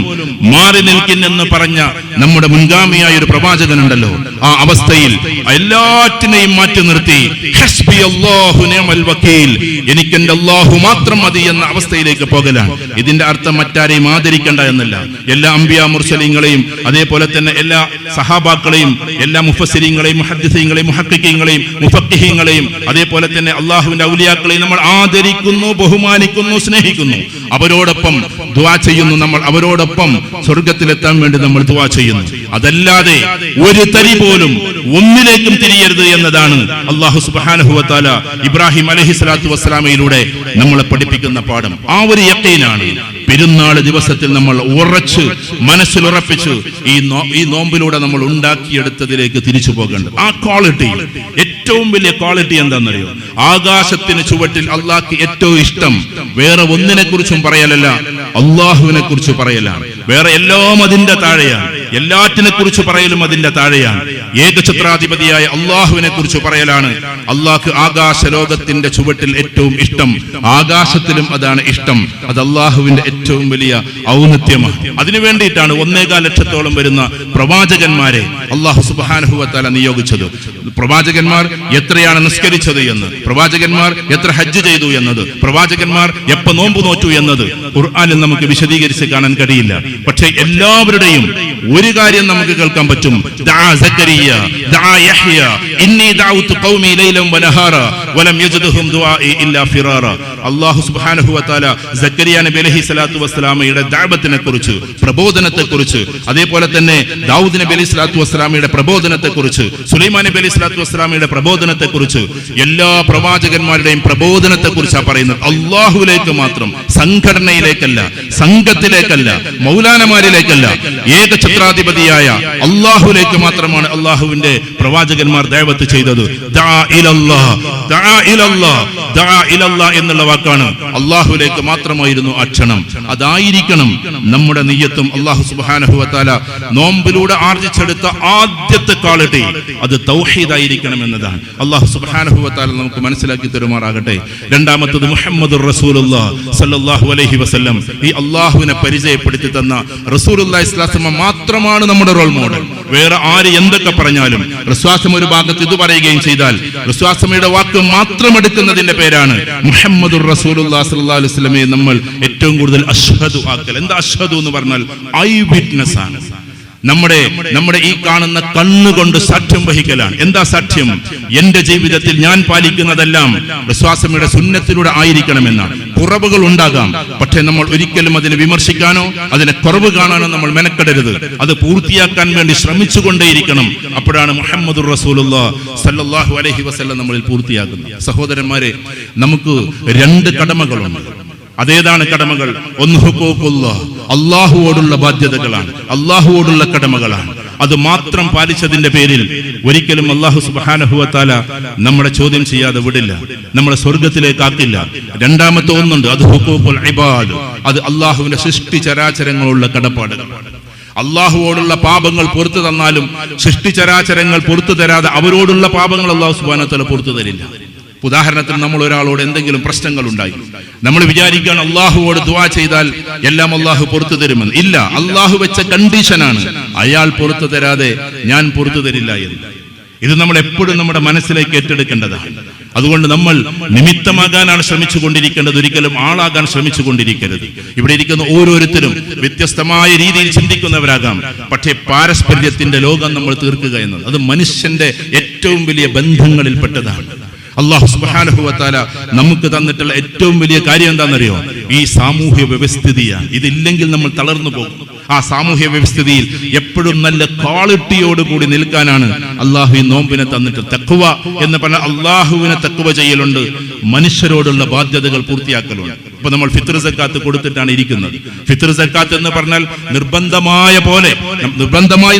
മാറി നിൽക്കുന്നെന്ന് പറഞ്ഞ നമ്മുടെ മുൻഗാമിയായ ഒരു പ്രവാചകനുണ്ടല്ലോ. ആ അവസ്ഥയിൽ എല്ലാറ്റിനെയും മാറ്റി നിർത്തി ഹസ്ബി അല്ലാഹു നിഅമൽ വക്കീൽ, എനിക്ക് എന്റെ അല്ലാഹു മാത്രം മതി എന്ന അവസ്ഥയിലേക്ക് പോകലാണ്. ഇതിന്റെ അർത്ഥം മറ്റാരെയും ആദരിക്കേണ്ട എന്നല്ല. എല്ലാ അംബിയാ മുർസലീങ്ങളെയും, അതേപോലെ തന്നെ എല്ലാ സഹാബാക്കളെയും, എല്ലാ മുഫസ്സിരീങ്ങളെയും, മുഹദ്ദിസീങ്ങളെയും, മുഹഖിഖീങ്ങളെയും, മുഫഖിഹീങ്ങളെയും, അതേപോലെ തന്നെ അല്ലാഹുവിന്റെ ഔലിയാക്കളെയും നമ്മൾ ആദരിക്കുന്നു, ബഹുമാനിക്കുന്നു, സ്നേഹിക്കുന്നു. അവരോടൊപ്പം ദുആ ചെയ്യുന്നു. നമ്മൾ അവരോടൊപ്പം സ്വർഗത്തിലെത്താൻ വേണ്ടി നമ്മൾ ദുആ ചെയ്യുന്നു. അതല്ലാതെ ഒരു തരി പോലും ഒന്നിലേക്കും തിരിയരുത് എന്നതാണ് അല്ലാഹു സുബ്ഹാനഹു വ തആല ഇബ്രാഹിം അലൈഹിസ്സലാത്തു വസ്സലാമയിലൂടെ നമ്മളെ പഠിപ്പിക്കുന്ന പാഠം. ആ ഒരു യഖീനാണ് പെരുന്നാൾ ദിവസത്തിൽ നമ്മൾ ഉറച്ച് മനസ്സിൽ ഉറപ്പിച്ച് ഈ നോമ്പിലൂടെ നമ്മൾ ഉണ്ടാക്കിയെടുത്തതിലേക്ക് തിരിച്ചു പോകേണ്ടത്. ആ ക്വാളിറ്റി, ഏറ്റവും വലിയ ക്വാളിറ്റി എന്താണെന്നറിയോ? ആകാശത്തിന് ചുവട്ടിൽ അള്ളാഹ്ക്ക് ഏറ്റവും ഇഷ്ടം വേറെ ഒന്നിനെ കുറിച്ചും പറയലല്ല, അള്ളാഹുവിനെ കുറിച്ച് പറയലാണ്. വേറെ എല്ലാം അതിന്റെ താഴെയാണ്. എല്ലാറ്റിനെ കുറിച്ച് പറയലും അതിന്റെ താഴെയാണ്. ഏകഛത്രാധിപതിയായ അള്ളാഹുവിനെ കുറിച്ച് പറയലാണ്. അള്ളാഹ്ക്ക് ആകാശ ലോകത്തിന്റെ ചുവട്ടിൽ ഏറ്റവും ഇഷ്ടം, ആകാശത്തിലും അതാണ് ഇഷ്ടം. അത് അള്ളാഹുവിന്റെ ഏറ്റവും വലിയ ഔന്നത്യമാണ്. അതിനു വേണ്ടിയിട്ടാണ് 1.25 ലക്ഷത്തോളം വരുന്ന പ്രവാചകന്മാരെ അള്ളാഹു സുബ്ഹാനഹു വ തആല നിയോഗിച്ചത്. പ്രവാചകന്മാർ എത്രയാണ് നിസ്കരിച്ചത് എന്ന്, പ്രവാചകന്മാർ എത്ര ഹജ്ജ് ചെയ്തു എന്നത്, പ്രവാചകന്മാർ എപ്പോ നോമ്പ് നോറ്റു എന്നത് ഖുർആനിൽ നമുക്ക് വിശദീകരിച്ച് കാണാൻ കഴിയില്ല. പക്ഷേ എല്ലാവരുടെയും ഒരു കാര്യം നമുക്ക് കേൾക്കാൻ പറ്റും. ദഅ സക്കരിയ, ദഅ യഹ്യ, ഇന്നി ദഅഉതു ഖൗമി ലൈലൻ വനഹാറ വലം യജ്ദുഹും ദുആഇ ഇല്ലാ ഫിറാറ. അല്ലാഹു സുബ്ഹാനഹു വ തആല സക്കരിയ നബി അലൈഹിസ്സലാത്തു വസ്സലാമയുടെ ദഅവത്തിനെ കുറിച്ച്, പ്രബോധനത്തെ കുറിച്ച്, അതേപോലെ തന്നെ ദാവൂദ് നബി അലൈഹിസ്സലാത്തു വസ്സലാമയുടെ പ്രബോധനത്തെ കുറിച്ച്, സുലൈമാൻ നബി അലൈഹിസ്സലാത്തു വസ്സലാമയുടെ പ്രബോധനത്തെ കുറിച്ച്, എല്ലാ പ്രവാചകന്മാരുടെയും പ്രബോധനത്തെ കുറിച്ചാണ് പറയുന്നത്. അല്ലാഹുവിലേക്ക് മാത്രം, സംഘടനയിലേക്കല്ല, സംഘത്തിലേക്കല്ല, മൗലാനമാരിലേക്കല്ല, ഏകഛത്രാധിപതിയായ അല്ലാഹുവിലേക്ക് മാത്രമാണ് അല്ലാഹുവിന്റെ പ്രവാചകന്മാർ ദഅവത്ത് ചെയ്തത്. ദഅ ഇലല്ലാഹ്, ദഅ ഇലല്ലാഹ്, ദഅ ഇലല്ലാഹ് എന്നുള്ള വാക്കാണ് അല്ലാഹുവിലേക്ക് മാത്രമായിരുന്നു ആ ക്ഷണം. അതായിരിക്കണം നമ്മുടെ നിയ്യത്തും. അല്ലാഹു സുബ്ഹാനഹു വ തആല നോമ്പിലൂടെ ആർജിച്ചെടുത്ത ആദ്യത്തെ ക്വാളിറ്റി അത് തൗഹീദായിരിക്കണം എന്നതാണ്. അല്ലാഹു സുബ്ഹാനഹു വ തആല നമുക്ക് മനസ്സിലാക്കി തരുമാറാകട്ടെ. രണ്ടാമത്തേത് മുഹമ്മദുർ റസൂലുള്ളാഹി സ്വല്ലല്ലാഹു അലൈഹി വസല്ലം. ഈ അല്ലാഹുവിനെ പരിചയപ്പെടുത്തി തന്ന റസൂലുള്ളാഹി സ്വല്ലല്ലാഹു അലൈഹി വസല്ലം മാത്രമാണ് നമ്മുടെ റോൾ മോഡൽ. വേറെ ആര് എന്തൊക്കെ പറഞ്ഞാലും, റസൂലുള്ളാഹി ഒരു ഭാഗത്ത് ഇത് പറയുകയും ചെയ്താൽ റസൂലുള്ളാഹിയുടെ വാക്ക് മാത്രം എടുക്കുന്നതിന്റെ പേരാണ് മുഹമ്മദുർ റസൂലുള്ളാഹി സ്വല്ലല്ലാഹു അലൈഹി വസല്ലമയെ നമ്മൾ ഏറ്റവും കൂടുതൽ അഷ്ഹദു ആക്കൽ. എന്താ അഷ്ഹദു എന്ന് പറഞ്ഞാൽ? ഐ വിറ്റ്നസ് ആണ്. നമ്മുടെ ഈ കാണുന്ന കണ്ണുകൊണ്ട് സാക്ഷ്യം വഹിക്കലാണ്. എന്താ സാക്ഷ്യം? എന്റെ ജീവിതത്തിൽ ഞാൻ പാലിക്കുന്നതെല്ലാം റസൂലുള്ളാഹിയുടെ സുന്നത്തിലൂടെ ആയിരിക്കണമെന്നാണ്. കുറവുകൾ ഉണ്ടാകാം, പക്ഷെ നമ്മൾ ഒരിക്കലും അതിനെ വിമർശിക്കാനോ അതിനെ കുറവ് കാണാനോ നമ്മൾ മെനക്കെടരുത്. അത് പൂർത്തിയാക്കാൻ വേണ്ടി ശ്രമിച്ചുകൊണ്ടേയിരിക്കണം. അപ്പോഴാണ് മുഹമ്മദുർ റസൂലുള്ളാഹി സ്വല്ലല്ലാഹു അലൈഹി വസല്ലം നമ്മളിൽ പൂർത്തിയാക്കുന്നത്. സഹോദരന്മാരെ, നമുക്ക് 2 കടമകളുണ്ട്. അതേതാണ് കടമകൾ? ഒന്ന് ഹുഖൂഖുല്ലാഹ്, അല്ലാഹുവോടുള്ള ബാധ്യതകളാണ്, അല്ലാഹുവോടുള്ള കടമകളാണ്. അത് മാത്രം പാലിച്ചതിന്റെ പേരിൽ ഒരിക്കലും അല്ലാഹു സുബ്ഹാനഹു വ തആല നമ്മളെ ചോദ്യം ചെയ്യാതെ വിടില്ല, നമ്മളെ സ്വർഗ്ഗത്തിലേക്ക് ആക്കില്ല. രണ്ടാമത്തെ ഒന്നുണ്ട്, അത് ഹുഖൂഖുൽ ഇബാദ്. അത് അല്ലാഹുവിന്റെ സൃഷ്ടി ചരാചരങ്ങളുള്ള കടപ്പാടുകളാണ്. അല്ലാഹുവോടുള്ള പാപങ്ങൾ പുറത്തു തന്നാലും സൃഷ്ടി ചരാചരങ്ങൾ പുറത്തു തരാതെ അവരോടുള്ള പാപങ്ങൾ അല്ലാഹു സുബ്ഹാനഹു വ തആല പുറത്തു തരില്ല. ഉദാഹരണത്തിന് നമ്മൾ ഒരാളോട് എന്തെങ്കിലും പ്രശ്നങ്ങൾ ഉണ്ടായി, നമ്മൾ വിചാരിക്കുകയാണ് അള്ളാഹുവോട് ദുആ ചെയ്താൽ എല്ലാം അള്ളാഹു പുറത്തു തരുമെന്ന്. ഇല്ല, അള്ളാഹു വെച്ച കണ്ടീഷനാണ് അയാൾ പുറത്തു തരാതെ ഞാൻ പുറത്തു തരില്ല എന്ന്. ഇത് നമ്മൾ എപ്പോഴും നമ്മുടെ മനസ്സിലേക്ക് ഏറ്റെടുക്കേണ്ടതാണ്. അതുകൊണ്ട് നമ്മൾ നിമിത്തമാകാനാണ് ശ്രമിച്ചു കൊണ്ടിരിക്കേണ്ടത്, ഒരിക്കലും ആളാകാൻ ശ്രമിച്ചു കൊണ്ടിരിക്കരുത്. ഇവിടെ ഇരിക്കുന്ന ഓരോരുത്തരും വ്യത്യസ്തമായ രീതിയിൽ ചിന്തിക്കുന്നവരാകാം, പക്ഷേ പാരസ്പര്യത്തിന്റെ ലോകം നമ്മൾ തീർക്കുക എന്നത് അത് മനുഷ്യന്റെ ഏറ്റവും വലിയ ബന്ധങ്ങളിൽപ്പെട്ടതാണ്. അല്ലാഹു സുബ്ഹാനഹു വ തആല നമുക്ക് തന്നിട്ടുള്ള ഏറ്റവും വലിയ കാര്യം എന്താണെന്നറിയോ? ഈ സാമൂഹ്യ വ്യവസ്ഥിതിയാണ്. ഇതില്ലെങ്കിൽ നമ്മൾ തളർന്നു പോകും. ആ സാമൂഹ്യ വ്യവസ്ഥിതിയിൽ എപ്പോഴും നല്ല ക്വാളിറ്റിയോട് കൂടി നിൽക്കാനാണ് അള്ളാഹു ഈ നോമ്പിനെ തന്നിട്ട്. തഖ്വ എന്ന് പറഞ്ഞാൽ അള്ളാഹുവിനെ തഖ്വ ചെയ്യലുണ്ട്, മനുഷ്യരോടുള്ള ബാധ്യതകൾ പൂർത്തിയാക്കലുണ്ട്. ഇപ്പൊ നമ്മൾ ഫിത്ർ സക്കാത്ത് കൊടുത്തിട്ടാണ് ഇരിക്കുന്നത്. ഫിത്ർ സക്കാത്ത് എന്ന് പറഞ്ഞാൽ നിർബന്ധമായി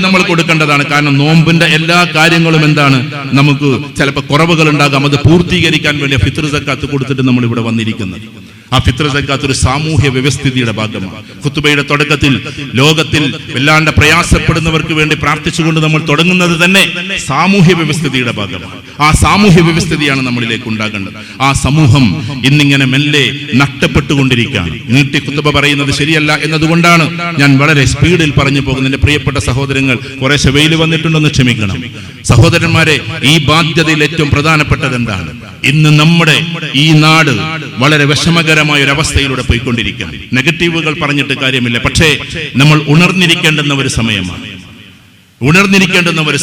നമ്മൾ കൊടുക്കേണ്ടതാണ്. കാരണം നോമ്പിന്റെ എല്ലാ കാര്യങ്ങളും എന്താണ്, നമുക്ക് ചിലപ്പോൾ കുറവുകൾ ഉണ്ടാകാം, അത് പൂർത്തീകരിക്കാൻ വേണ്ടി ഫിത്ർ സക്കാത്ത് കൊടുത്തിട്ട് നമ്മൾ ഇവിടെ വന്നിരിക്കുന്നത്. ആ ഫിത്ർ സക്കാത്ത് ഒരു സാമൂഹ്യ വ്യവസ്ഥിതിയുടെ ഭാഗമാണ്. ഖുതുബയുടെ തുടക്കത്തിൽ ലോകത്തിൽ വല്ലാണ്ട് പ്രയാസപ്പെടുന്നവർക്ക് വേണ്ടി പ്രാർത്ഥിച്ചുകൊണ്ട് നമ്മൾ തുടങ്ങുന്നത് തന്നെ സാമൂഹ്യ വ്യവസ്ഥിതിയുടെ ഭാഗമാണ്. ആ സാമൂഹ്യ വ്യവസ്ഥിതിയാണ് നമ്മളിലേക്ക് ഉണ്ടാകേണ്ടത്. ആ സമൂഹം ഇന്നിങ്ങനെ മെല്ലെ നഷ്ടപ്പെട്ടുകൊണ്ടിരിക്കുകയാണ്. നീട്ടി ഖുതുബ പറയുന്നത് ശരിയല്ല എന്നതുകൊണ്ടാണ് ഞാൻ വളരെ സ്പീഡിൽ പറഞ്ഞു പോകുന്നത്. എന്റെ പ്രിയപ്പെട്ട സഹോദരങ്ങൾ, കുറേശ്ശെ വെയിൽ വന്നിട്ടുണ്ടെന്ന് ക്ഷമിക്കണം. സഹോദരന്മാരെ, ഈ ബാധ്യതയിൽ ഏറ്റവും പ്രധാനപ്പെട്ടത് എന്താണ്? ഇന്ന് നമ്മുടെ ഈ നാട് വളരെ വിഷമകരമായ ഒരു അവസ്ഥയിലൂടെ പോയിക്കൊണ്ടിരിക്കുകയാണ്. നെഗറ്റീവുകൾ പറഞ്ഞിട്ട് കാര്യമില്ല, പക്ഷേ നമ്മൾ ഉണർന്നിരിക്കേണ്ടുന്ന ഒരു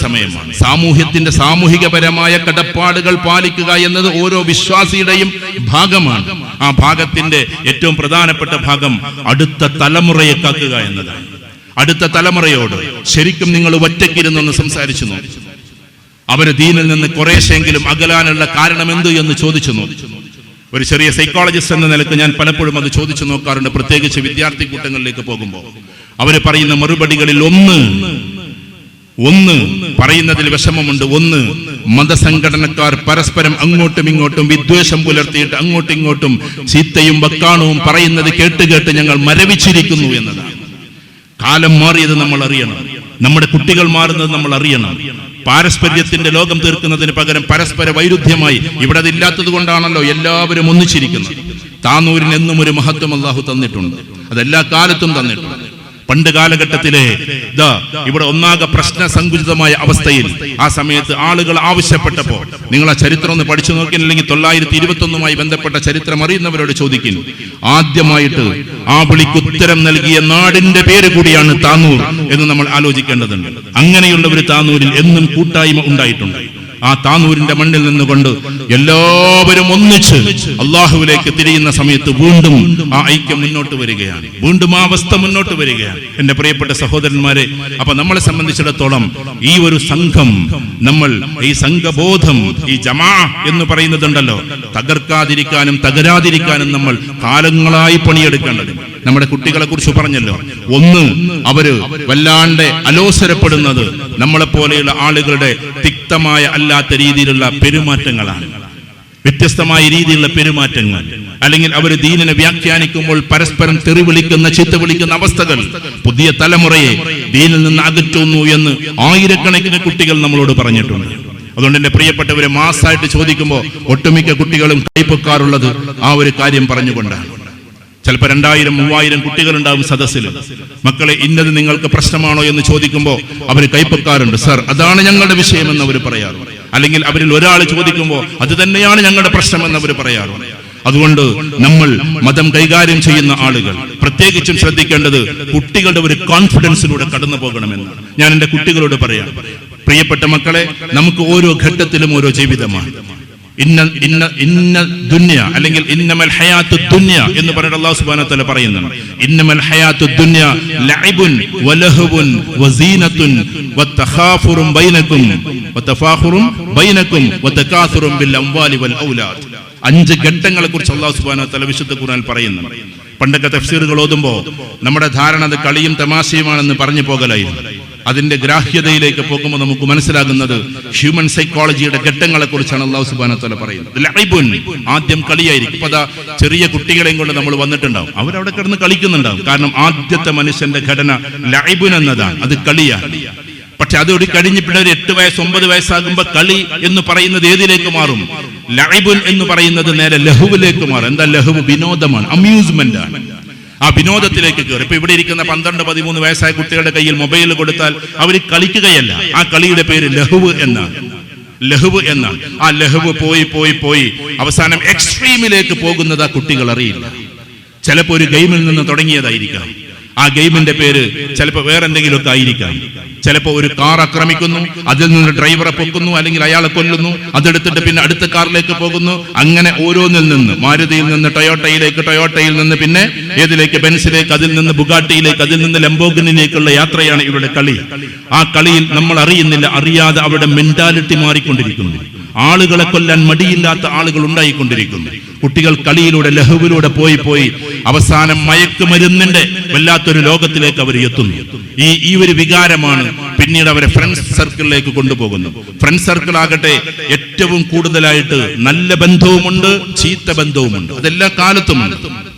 സമയമാണ്. സാമൂഹ്യത്തിന്റെ സാമൂഹികപരമായ കടപ്പാടുകൾ പാലിക്കുക എന്നത് ഓരോ വിശ്വാസിയുടെയും ഭാഗമാണ്. ആ ഭാഗത്തിന്റെ ഏറ്റവും പ്രധാനപ്പെട്ട ഭാഗം അടുത്ത തലമുറയെ കാക്കുക എന്നതാണ്. അടുത്ത തലമുറയോട് ശരിക്കും നിങ്ങൾ ഒറ്റയ്ക്കിരുന്നൊന്ന് സംസാരിച്ചു നോക്കി. അവര് ദീനിൽ നിന്ന് കുറേശ്ശെങ്കിലും അകലാനുള്ള കാരണം എന്ത് എന്ന് ചോദിച്ചു നോക്കി. ഒരു ചെറിയ സൈക്കോളജിസ്റ്റ് എന്ന നിലക്ക് ഞാൻ പലപ്പോഴും അത് ചോദിച്ചു നോക്കാറുണ്ട്, പ്രത്യേകിച്ച് വിദ്യാർത്ഥി കൂട്ടങ്ങളിലേക്ക് പോകുമ്പോൾ. അവര് പറയുന്ന മറുപടികളിൽ ഒന്ന് പറയുന്നതിൽ വിഷമമുണ്ട്. ഒന്ന്, മതസംഘടനക്കാർ പരസ്പരം അങ്ങോട്ടും ഇങ്ങോട്ടും വിദ്വേഷം പുലർത്തിയിട്ട് അങ്ങോട്ടും ഇങ്ങോട്ടും ചീത്തയും വക്കാണവും പറയുന്നത് കേട്ട് ഞങ്ങൾ മരവിച്ചിരിക്കുന്നു എന്നതാണ്. കാലം മാറിയത് നമ്മൾ അറിയണം, നമ്മുടെ കുട്ടികൾ മാറുന്നത് നമ്മൾ അറിയണം. പാരസ്പര്യത്തിന്റെ ലോകം തീർക്കുന്നതിന് പകരം പരസ്പര വൈരുദ്ധ്യമായി, ഇവിടെ അതില്ലാത്തത് കൊണ്ടാണല്ലോ എല്ലാവരും ഒന്നിച്ചിരിക്കുന്നത്. താനൂരിന് എന്നും ഒരു മഹത്വം അല്ലാഹു തന്നിട്ടുണ്ട്, അതെല്ലാ കാലത്തും തന്നിട്ടുണ്ട്. പണ്ട് കാലഘട്ടത്തിലെ ഇവിടെ ഒന്നാകെ പ്രശ്ന സങ്കുചിതമായ അവസ്ഥയിൽ ആ സമയത്ത് ആളുകൾ ആവശ്യപ്പെട്ടപ്പോ, നിങ്ങൾ ആ ചരിത്രം ഒന്ന് പഠിച്ചു നോക്കിയില്ലെങ്കിൽ 921 ബന്ധപ്പെട്ട ചരിത്രം അറിയുന്നവരോട് ചോദിക്കും. ആദ്യമായിട്ട് ആ വിളിക്ക് ഉത്തരം നൽകിയ നാടിന്റെ പേര് കൂടിയാണ് താനൂർ എന്ന് നമ്മൾ ആലോചിക്കേണ്ടതുണ്ട്. അങ്ങനെയുള്ള ഒരു താനൂരിൽ എന്നും കൂട്ടായ്മ ഉണ്ടായിട്ടുണ്ട്. ആ താനൂരിന്റെ മണ്ണിൽ നിന്നുകൊണ്ട് എല്ലാവരും ഒന്നിച്ച് അള്ളാഹുവിലേക്ക് തിരിയുന്ന സമയത്ത് വീണ്ടും ആ ഐക്യം മുന്നോട്ട് വരികയാണ്, വീണ്ടും ആ അവസ്ഥ മുന്നോട്ട് വരികയാണ്. എന്റെ പ്രിയപ്പെട്ട സഹോദരന്മാരെ, അപ്പൊ നമ്മളെ സംബന്ധിച്ചിടത്തോളം ഈ ഒരു സംഘം, നമ്മൾ ഈ സംഘബോധം, ഈ ജമാ എന്ന് പറയുന്നതുണ്ടല്ലോ, തകർക്കാതിരിക്കാനും തകരാതിരിക്കാനും നമ്മൾ കാലങ്ങളായി പണിയെടുക്കേണ്ടത്. നമ്മുടെ കുട്ടികളെ കുറിച്ച് പറഞ്ഞല്ലോ, ഒന്ന്, അവര് വല്ലാണ്ട് അലോസരപ്പെടുന്നത് നമ്മളെപ്പോലെയുള്ള ആളുകളുടെ തിക്തമായ അല്ലാത്ത രീതിയിലുള്ള പെരുമാറ്റങ്ങളാണ്. വ്യത്യസ്തമായ രീതിയിലുള്ള പെരുമാറ്റങ്ങൾ, അല്ലെങ്കിൽ അവർ ദീനിനെ വ്യാഖ്യാനിക്കുമ്പോൾ പരസ്പരം തെറി വിളിക്കുന്ന, ചീത്ത വിളിക്കുന്ന അവസ്ഥകൾ പുതിയ തലമുറയെ ദീനിൽ നിന്ന് അകറ്റുന്നു എന്ന് ആയിരക്കണക്കിന് കുട്ടികൾ നമ്മളോട് പറഞ്ഞിട്ടുണ്ട്. അതുകൊണ്ട് എന്റെ പ്രിയപ്പെട്ടവരെ, മാസമായിട്ട് ചോദിക്കുമ്പോൾ ഒട്ടുമിക്ക കുട്ടികളും കൈപ്പൊക്കാറുള്ളത് ആ ഒരു കാര്യം പറഞ്ഞുകൊണ്ടാണ്. ചിലപ്പോൾ 2000-3000 കുട്ടികളുണ്ടാവും സദസ്സിൽ. മക്കളെ, ഇന്നത് നിങ്ങൾക്ക് പ്രശ്നമാണോ എന്ന് ചോദിക്കുമ്പോൾ അവർ കൈപ്പൊക്കാറുണ്ട്. സർ, അതാണ് ഞങ്ങളുടെ വിഷയമെന്ന് അവർ പറയാറുണ്ട്. അല്ലെങ്കിൽ അവരിൽ ഒരാൾ ചോദിക്കുമ്പോൾ അത് തന്നെയാണ് ഞങ്ങളുടെ പ്രശ്നമെന്ന് അവർ പറയാറുണ്ട്. അതുകൊണ്ട് നമ്മൾ മതം കൈകാര്യം ചെയ്യുന്ന ആളുകൾ പ്രത്യേകിച്ചും ശ്രദ്ധിക്കേണ്ടത് കുട്ടികളുടെ ഒരു കോൺഫിഡൻസിലൂടെ കടന്നു പോകണമെന്നാണ് ഞാൻ എൻ്റെ കുട്ടികളോട് പറയാം. പ്രിയപ്പെട്ട മക്കളെ, നമുക്ക് ഓരോ ഘട്ടത്തിലും ഓരോ ജീവിതമാണ്. ഇന്ന ദുനിയ, അല്ലെങ്കിൽ ഇന്നമൽ ഹയാത്തു ദുനിയ എന്ന് പറഞ്ഞിട്ട് അല്ലാഹു സുബ്ഹാനഹു വ തആല പറയുന്നുണ്ട്. ഇന്നമൽ ഹയാത്തു ദുനിയ ലഅബുൻ വലഹുബുൻ വസീനത്തുൻ വതഖാഫുറും ബൈനക്കും വതകാസുറും ബിൽ അംവാലി വൽ ഔലാദ്. 5 ഘട്ടങ്ങളെ കുറിച്ച് അല്ലാഹു സുബ്ഹാനഹു വ തആല വിശുദ്ധ ഖുർആനിൽ പറയുന്നുണ്ട്. പണ്ടൊക്കെ തഫ്സീറുകൾ ഓതുമ്പോൾ നമ്മുടെ ധാരണ അത് കളിയും തമാശയുമാണെന്ന് പറഞ്ഞു പോകലായിരുന്നു. അതിന്റെ ഗ്രാഹ്യതയിലേക്ക് പോകുമ്പോൾ നമുക്ക് മനസ്സിലാകുന്നത് ഹ്യൂമൻ സൈക്കോളജിയുടെ ഘട്ടങ്ങളെ കുറിച്ചാണ് അല്ലാഹു സുബ്ഹാനഹു വ തആല പറയുന്നത്. ലഅബുൻ, ആദ്യം കളിയായിരിക്കും. ഇപ്പൊ ചെറിയ കുട്ടികളെയും കൊണ്ട് നമ്മൾ വന്നിട്ടുണ്ടാവും, അവരവിടെ കിടന്ന് കളിക്കുന്നുണ്ടാവും. കാരണം ആദ്യത്തെ മനുഷ്യന്റെ ഘടന ലഅബുൻ എന്നതാണ്, അത് കളിയാണ്. പക്ഷെ അതോട് കഴിഞ്ഞ് പിന്നെ ഒരു 8 വയസ്സ് 9 വയസ്സാകുമ്പോൾ കളി എന്ന് പറയുന്നത് ഏതിലേക്ക് മാറും? ലഅബുൻ എന്ന് പറയുന്നത് നേരെ ലഹുവിലേക്ക് മാറും. എന്താ ലഹുവ്? വിനോദമാണ്, അമ്യൂസ്മെന്റ് ആണ്. ആ വിനോദത്തിലേക്ക് കയറി. ഇപ്പൊ ഇവിടെ ഇരിക്കുന്ന 12-13 വയസ്സായ കുട്ടികളുടെ കയ്യിൽ മൊബൈൽ കൊടുത്താൽ അവർ കളിക്കുകയല്ല. ആ കളിയുടെ പേര് ലഹുവ് എന്നാണ്. ലഹുവ് എന്നാണ്. ആ ലഹുവ് പോയി പോയി പോയി അവസാനം എക്സ്ട്രീമിലേക്ക് പോകുന്നത് ആ കുട്ടികൾ അറിയില്ല. ചിലപ്പോൾ ഒരു ഗെയിമിൽ നിന്ന് തുടങ്ങിയതായിരിക്കാം. ആ ഗെയിമിന്റെ പേര് ചിലപ്പോൾ വേറെ എന്തെങ്കിലുമൊക്കെ ആയിരിക്കാം. ചിലപ്പോൾ ഒരു കാർ ആക്രമിക്കുന്നു, അതിൽ നിന്ന് ഡ്രൈവറെ പൊക്കുന്നു, അല്ലെങ്കിൽ അയാളെ കൊല്ലുന്നു, അതെടുത്തിട്ട് പിന്നെ അടുത്ത കാറിലേക്ക് പോകുന്നു. അങ്ങനെ ഓരോന്നിൽ നിന്ന്, മാരുതിയിൽ നിന്ന് ടൊയോട്ടയിലേക്ക്, ടൊയോട്ടയിൽ നിന്ന് പിന്നെ ഏതിലേക്ക്, ബെൻസിലേക്ക്, അതിൽ നിന്ന് ബുഗാട്ടിയിലേക്ക്, അതിൽ നിന്ന് ലംബോർഗിനിയിലേക്കുള്ള യാത്രയാണ് ഇവരുടെ കളി. ആ കളിയിൽ നമ്മൾ അറിയുന്നില്ല, അറിയാതെ അവരുടെ മെന്റാലിറ്റി മാറിക്കൊണ്ടിരിക്കുന്നു. ആളുകളെ കൊല്ലാൻ മടിയില്ലാത്ത ആളുകൾ ഉണ്ടായിക്കൊണ്ടിരിക്കുന്നു. കുട്ടികൾ കളിയിലൂടെ, ലഹുവിലൂടെ പോയി പോയി അവസാനം മയക്കുമരുന്നിന്റെ വല്ലാത്തൊരു ലോകത്തിലേക്ക് അവർ എത്തുന്നു. ഈ ഒരു വികാരമാണ് പിന്നീട് അവരെ ഫ്രണ്ട്സ് സർക്കിളിലേക്ക് കൊണ്ടുപോകുന്നു. ഫ്രണ്ട്സ് സർക്കിൾ ആകട്ടെ ഏറ്റവും കൂടുതലായിട്ട് നല്ല ബന്ധവുമുണ്ട്, ചീത്ത ബന്ധവുമുണ്ട്. അതെല്ലാ കാലത്തുമുണ്ട്.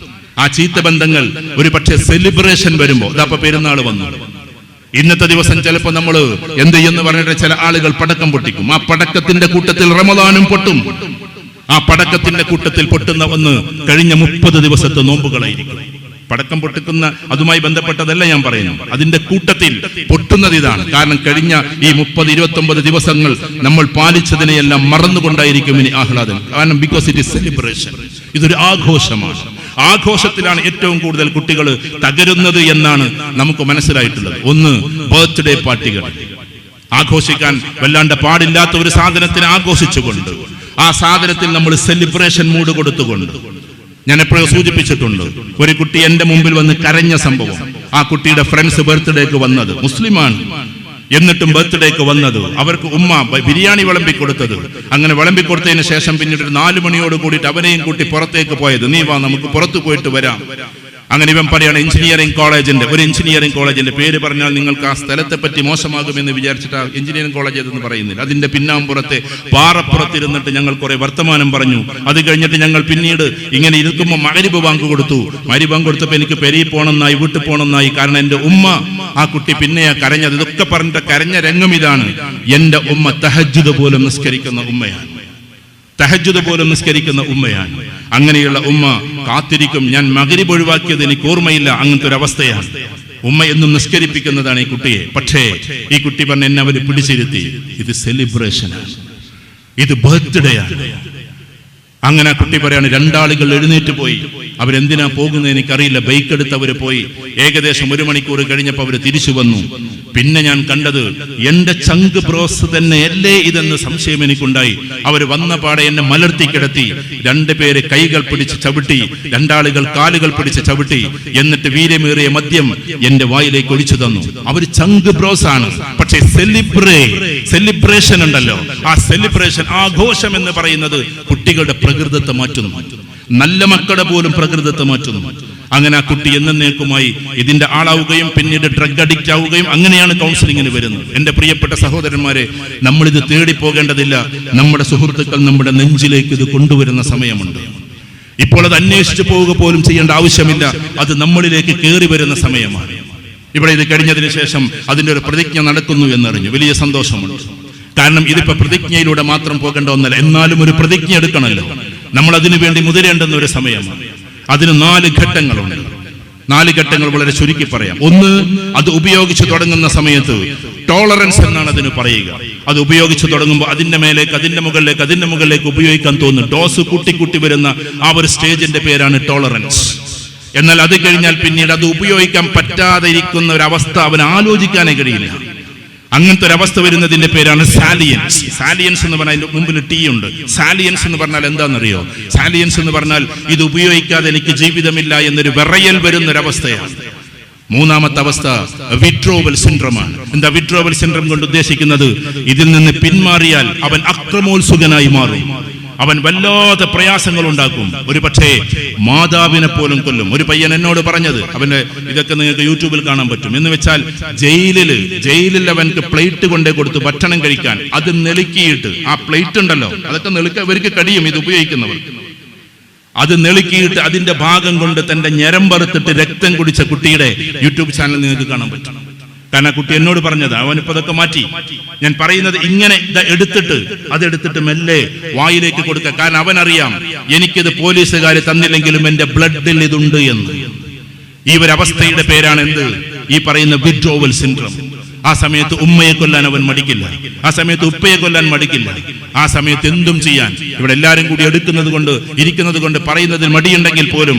ആ ചീത്ത ബന്ധങ്ങൾ ഒരു പക്ഷേ സെലിബ്രേഷൻ വരുമ്പോൾ, അതപ്പോ പെരുന്നാൾ വന്നു, ഇന്നത്തെ ദിവസം ചിലപ്പോൾ നമ്മൾ എന്ത് എന്ന് പറഞ്ഞിട്ട് ചില ആളുകൾ പടക്കം പൊട്ടിക്കും. ആ പടക്കത്തിന്റെ കൂട്ടത്തിൽ റമദാനും പൊട്ടും. ആ പടക്കത്തിന്റെ കൂട്ടത്തിൽ പൊട്ടുന്ന ഒന്ന് കഴിഞ്ഞ 30 ദിവസത്തെ നോമ്പുകളായിരിക്കും. പടക്കം പൊട്ടിക്കുന്ന അതുമായി ബന്ധപ്പെട്ടതല്ല ഞാൻ പറയുന്നു. അതിന്റെ കൂട്ടത്തിൽ പൊട്ടുന്നത് ഇതാണ്. കാരണം കഴിഞ്ഞ ഈ 30-29 ദിവസങ്ങൾ നമ്മൾ പാലിച്ചതിനെയെല്ലാം മറന്നുകൊണ്ടായിരിക്കും ഇനി ആഹ്ലാദം. കാരണം ബിക്കോസ് ഇറ്റ് ഈസ് സെലിബ്രേഷൻ. ഇതൊരു ആഘോഷമാണ്. ആഘോഷത്തിലാണ് ഏറ്റവും കൂടുതൽ കുട്ടികൾ തകരുന്നത് എന്നാണ് നമുക്ക് മനസ്സിലായിട്ടുള്ളത്. ഒന്ന്, ബർത്ത്ഡേ പാർട്ടികൾ. ആഘോഷിക്കാൻ വല്ലാണ്ട് പാടില്ലാത്ത ഒരു സാധനത്തിന് ആഘോഷിച്ചുകൊണ്ട്, ആ സാധനത്തിൽ നമ്മൾ സെലിബ്രേഷൻ മൂഡ് കൊടുത്തുകൊണ്ട്. ഞാൻ എപ്പോഴും സൂചിപ്പിച്ചിട്ടുണ്ട്, ഒരു കുട്ടി എന്റെ മുമ്പിൽ വന്ന് കരഞ്ഞ സംഭവം. ആ കുട്ടിയുടെ ഫ്രണ്ട്സ് ബർത്ത്ഡേക്ക് വന്നത്, മുസ്ലിമാണ്, എന്നിട്ടും ബർത്ത്ഡേക്ക് വന്നത്, അവർക്ക് ഉമ്മ ബിരിയാണി വിളമ്പിക്കൊടുത്തത്. അങ്ങനെ വിളമ്പിക്കൊടുത്തതിന് ശേഷം പിന്നീട് 4 മണിയോട് കൂടിയിട്ട് അവനെയും കൂട്ടി പുറത്തേക്ക് പോയത്. നീ വാ, നമുക്ക് പുറത്തു പോയിട്ട് വരാം. അങ്ങനെ ഇവൻ പറയാണ് എഞ്ചിനീയറിംഗ് കോളേജിന്റെ പേര് പറഞ്ഞാൽ നിങ്ങൾക്ക് ആ സ്ഥലത്തെ പറ്റി മോശമാകുമെന്ന് വിചാരിച്ചിട്ട് എഞ്ചിനീയറിംഗ് കോളേജ് ഏതെന്ന് പറയുന്നില്ല. അതിന്റെ പിന്നാമ്പുറത്തെ പാറപ്പുറത്തിരുന്നിട്ട് ഞങ്ങൾ കുറെ വർത്തമാനം പറഞ്ഞു. അത് കഴിഞ്ഞിട്ട് ഞങ്ങൾ പിന്നീട് ഇങ്ങനെ ഇരിക്കുമ്പോൾ മഗ്‌രിബ് ബാങ്ക് കൊടുത്തു. മഗ്‌രിബ് ബാങ്ക് കൊടുത്തപ്പോൾ എനിക്ക് പെരിയിൽ പോകണമെന്നായി, വീട്ടിൽ പോകണമെന്നായി. കാരണം എന്റെ ഉമ്മ, ആ കുട്ടി പിന്നെയാ കരഞ്ഞത്. ഇതൊക്കെ പറഞ്ഞിട്ട് കരഞ്ഞ രംഗം ഇതാണ്. എന്റെ ഉമ്മ തഹജ്ജുദ് പോലും നിസ്കരിക്കുന്ന ഉമ്മയാണ്. തഹജ്ജുദ് പോലും നിസ്കരിക്കുന്ന ഉമ്മയാണ്. അങ്ങനെയുള്ള ഉമ്മ കാത്തിരിക്കും. ഞാൻ മഗ്‌രിബ് ഒഴിവാക്കിയത് എനിക്ക് ഓർമ്മയില്ല. അങ്ങനത്തെ ഒരു അവസ്ഥയാണ്. ഉമ്മ എന്നും നിസ്കരിപ്പിക്കുന്നതാണ് ഈ കുട്ടിയെ. പക്ഷേ ഈ കുട്ടി പറഞ്ഞ എന്നെ അവര് പിടിച്ചിരുത്തി. ഇത് സെലിബ്രേഷനാണ്, ഇത് ബർത്ത്ഡേ ആണ്. അങ്ങനെ ആ കുട്ടി പറയാണ്, 2 ആളുകൾ എഴുന്നേറ്റ് പോയി. അവരെന്തിനാ പോകുന്നത് എനിക്കറിയില്ല. ബൈക്ക് എടുത്ത് അവര് പോയി. ഏകദേശം 1 മണിക്കൂർ കഴിഞ്ഞപ്പോൾ അവര് തിരിച്ചു വന്നു. പിന്നെ ഞാൻ കണ്ടത് എന്റെ ചങ്ക് ബ്രോസ് തന്നെ അല്ലേ ഇതെന്ന് സംശയം എനിക്കുണ്ടായി. അവർ വന്ന പാടെ എന്നെ മലർത്തി കിടത്തി. 2 പേര് കൈകൾ പിടിച്ച് ചവിട്ടി, 2 ആളുകൾ കാലുകൾ പിടിച്ച് ചവിട്ടി. എന്നിട്ട് വീര്യമേറിയ മദ്യം എന്റെ വായിലേക്ക് ഒഴിച്ചു തന്നു. അവർ ചങ്ക് ബ്രോസ് ആണ്. പക്ഷേ സെലിബ്രേഷൻ ഉണ്ടല്ലോ, ആ സെലിബ്രേഷൻ, ആഘോഷം എന്ന് പറയുന്നത് കുട്ടികളുടെ പ്രകൃതത്തെ മാറ്റുന്നു. നല്ല മക്കളുടെ പോലും പ്രകൃതത്തെ മാറ്റുന്നു. അങ്ങനെ ആ കുട്ടി എന്നേക്കുമായി ഇതിന്റെ ആളാവുകയും പിന്നീട് ഡ്രഗ് അഡിക്റ്റ് ആവുകയും അങ്ങനെയാണ് കൗൺസിലിങ്ങിന് വരുന്നത്. എന്റെ പ്രിയപ്പെട്ട സഹോദരന്മാരെ, നമ്മളിത് തേടി പോകേണ്ടതില്ല. നമ്മുടെ സുഹൃത്തുക്കൾ നമ്മുടെ നെഞ്ചിലേക്ക് ഇത് കൊണ്ടുവരുന്ന സമയമുണ്ട്. ഇപ്പോൾ അത് അന്വേഷിച്ചു പോവുക പോലും ചെയ്യേണ്ട ആവശ്യമില്ല. അത് നമ്മളിലേക്ക് കയറി വരുന്ന സമയമാണ്. ഇവിടെ ഇത് കഴിഞ്ഞതിന് ശേഷം അതിന്റെ ഒരു പ്രതിജ്ഞ നടക്കുന്നു എന്നറിഞ്ഞു. വലിയ സന്തോഷമുണ്ട്. കാരണം ഇതിപ്പോ പ്രതിജ്ഞയിലൂടെ മാത്രം പോകേണ്ട ഒന്നല്ല. എന്നാലും ഒരു പ്രതിജ്ഞ എടുക്കണമല്ലോ. നമ്മൾ അതിനു വേണ്ടി മുതിരേണ്ടുന്ന ഒരു സമയമാണ്. അതിന് 4 ഘട്ടങ്ങളുണ്ട്. 4 ഘട്ടങ്ങൾ വളരെ ചുരുക്കി പറയാം. ഒന്ന്, അത് ഉപയോഗിച്ച് തുടങ്ങുന്ന സമയത്ത് ടോളറൻസ് എന്നാണ് അതിന് പറയുക. അത് ഉപയോഗിച്ച് തുടങ്ങുമ്പോൾ അതിന്റെ മേലേക്ക്, അതിന്റെ മുകളിലേക്ക് ഉപയോഗിക്കാൻ തോന്നും. ഡോസ് കൂട്ടി വരുന്ന ആ ഒരു സ്റ്റേജിന്റെ പേരാണ് ടോളറൻസ്. എന്നാൽ അത് കഴിഞ്ഞാൽ പിന്നീട് അത് ഉപയോഗിക്കാൻ പറ്റാതെ ഇരിക്കുന്ന ഒരു അവസ്ഥ അവന് ആലോചിക്കാനേ കഴിയില്ല. അങ്ങനത്തെ ഒരു അവസ്ഥ വരുന്നതിന്റെ പേരാണ് സാലിയൻസ്. സാലിയൻസ് എന്ന് പറഞ്ഞാൽ അതിന്റെ മുമ്പിൽ ടി ഉണ്ട്. സാലിയൻസ് എന്ന് പറഞ്ഞാൽ എന്താണെന്നറിയോ? സാലിയൻസ് എന്ന് പറഞ്ഞാൽ ഇത് ഉപയോഗിക്കാതെ എനിക്ക് ജീവിതമില്ല എന്നൊരു വിറയൽ വരുന്നൊരവസ്ഥയാണ്. 3ാമത്തെ അവസ്ഥ വിഡ്രോവൽ സിൻഡ്രോമാണ്. എന്താ വിഡ്രോവൽ സിൻഡ്രോം കൊണ്ട് ഉദ്ദേശിക്കുന്നത്? ഇതിൽ നിന്ന് പിന്മാറിയാൽ അവൻ അക്രമോത്സുകനായി മാറും. അവൻ വല്ലാത്ത പ്രയാസങ്ങൾ ഉണ്ടാക്കും. ഒരു പക്ഷേ മാതാവിനെ പോലും കൊല്ലും. ഒരു പയ്യൻ എന്നോട് പറഞ്ഞത്, അവന്റെ ഇതൊക്കെ നിങ്ങൾക്ക് യൂട്യൂബിൽ കാണാൻ പറ്റും. എന്ന് വെച്ചാൽ ജയിലിൽ അവൻക്ക് പ്ലേറ്റ് കൊണ്ടേ കൊടുത്തു ഭക്ഷണം കഴിക്കാൻ. അത് നെളുക്കിയിട്ട്, ആ പ്ലേറ്റ് ഉണ്ടല്ലോ, അതൊക്കെ നെളുക്ക ഇവർക്ക് കഴിയും, ഇത് ഉപയോഗിക്കുന്നവർ. അത് നെളുക്കിയിട്ട് അതിന്റെ ഭാഗം കൊണ്ട് തന്റെ ഞരമ്പറുത്തിട്ട് രക്തം കുടിച്ച കുട്ടിയുടെ യൂട്യൂബ് ചാനൽ നിങ്ങൾക്ക് കാണാൻ പറ്റും. കാരണം കുട്ടി എന്നോട് പറഞ്ഞത്, അവനിപ്പോ അതൊക്കെ മാറ്റി. ഞാൻ പറയുന്നത് ഇങ്ങനെ അതെടുത്തിട്ട് മെല്ലെ വായിലേക്ക് കൊടുക്കുക. കാരണം അവനറിയാം എനിക്കിത് പോലീസുകാർ തന്നില്ലെങ്കിലും എന്റെ ബ്ലഡിൽ ഇതുണ്ട് എന്ന്. ഈ ഒരു അവസ്ഥയുടെ പേരാണ് എന്ത്? ഈ പറയുന്ന വിഡ്രോവൽ സിൻഡ്രോം. ആ സമയത്ത് ഉമ്മയെ കൊല്ലാൻ അവൻ മടിക്കില്ല, ആ സമയത്ത് ഉപ്പയെ കൊല്ലാൻ മടിക്കില്ല, ആ സമയത്ത് എന്തും ചെയ്യാൻ. ഇവിടെ എല്ലാവരും കൂടി ഇരിക്കുന്നത് കൊണ്ട് പറയുന്നതിൽ മടിയുണ്ടെങ്കിൽ പോലും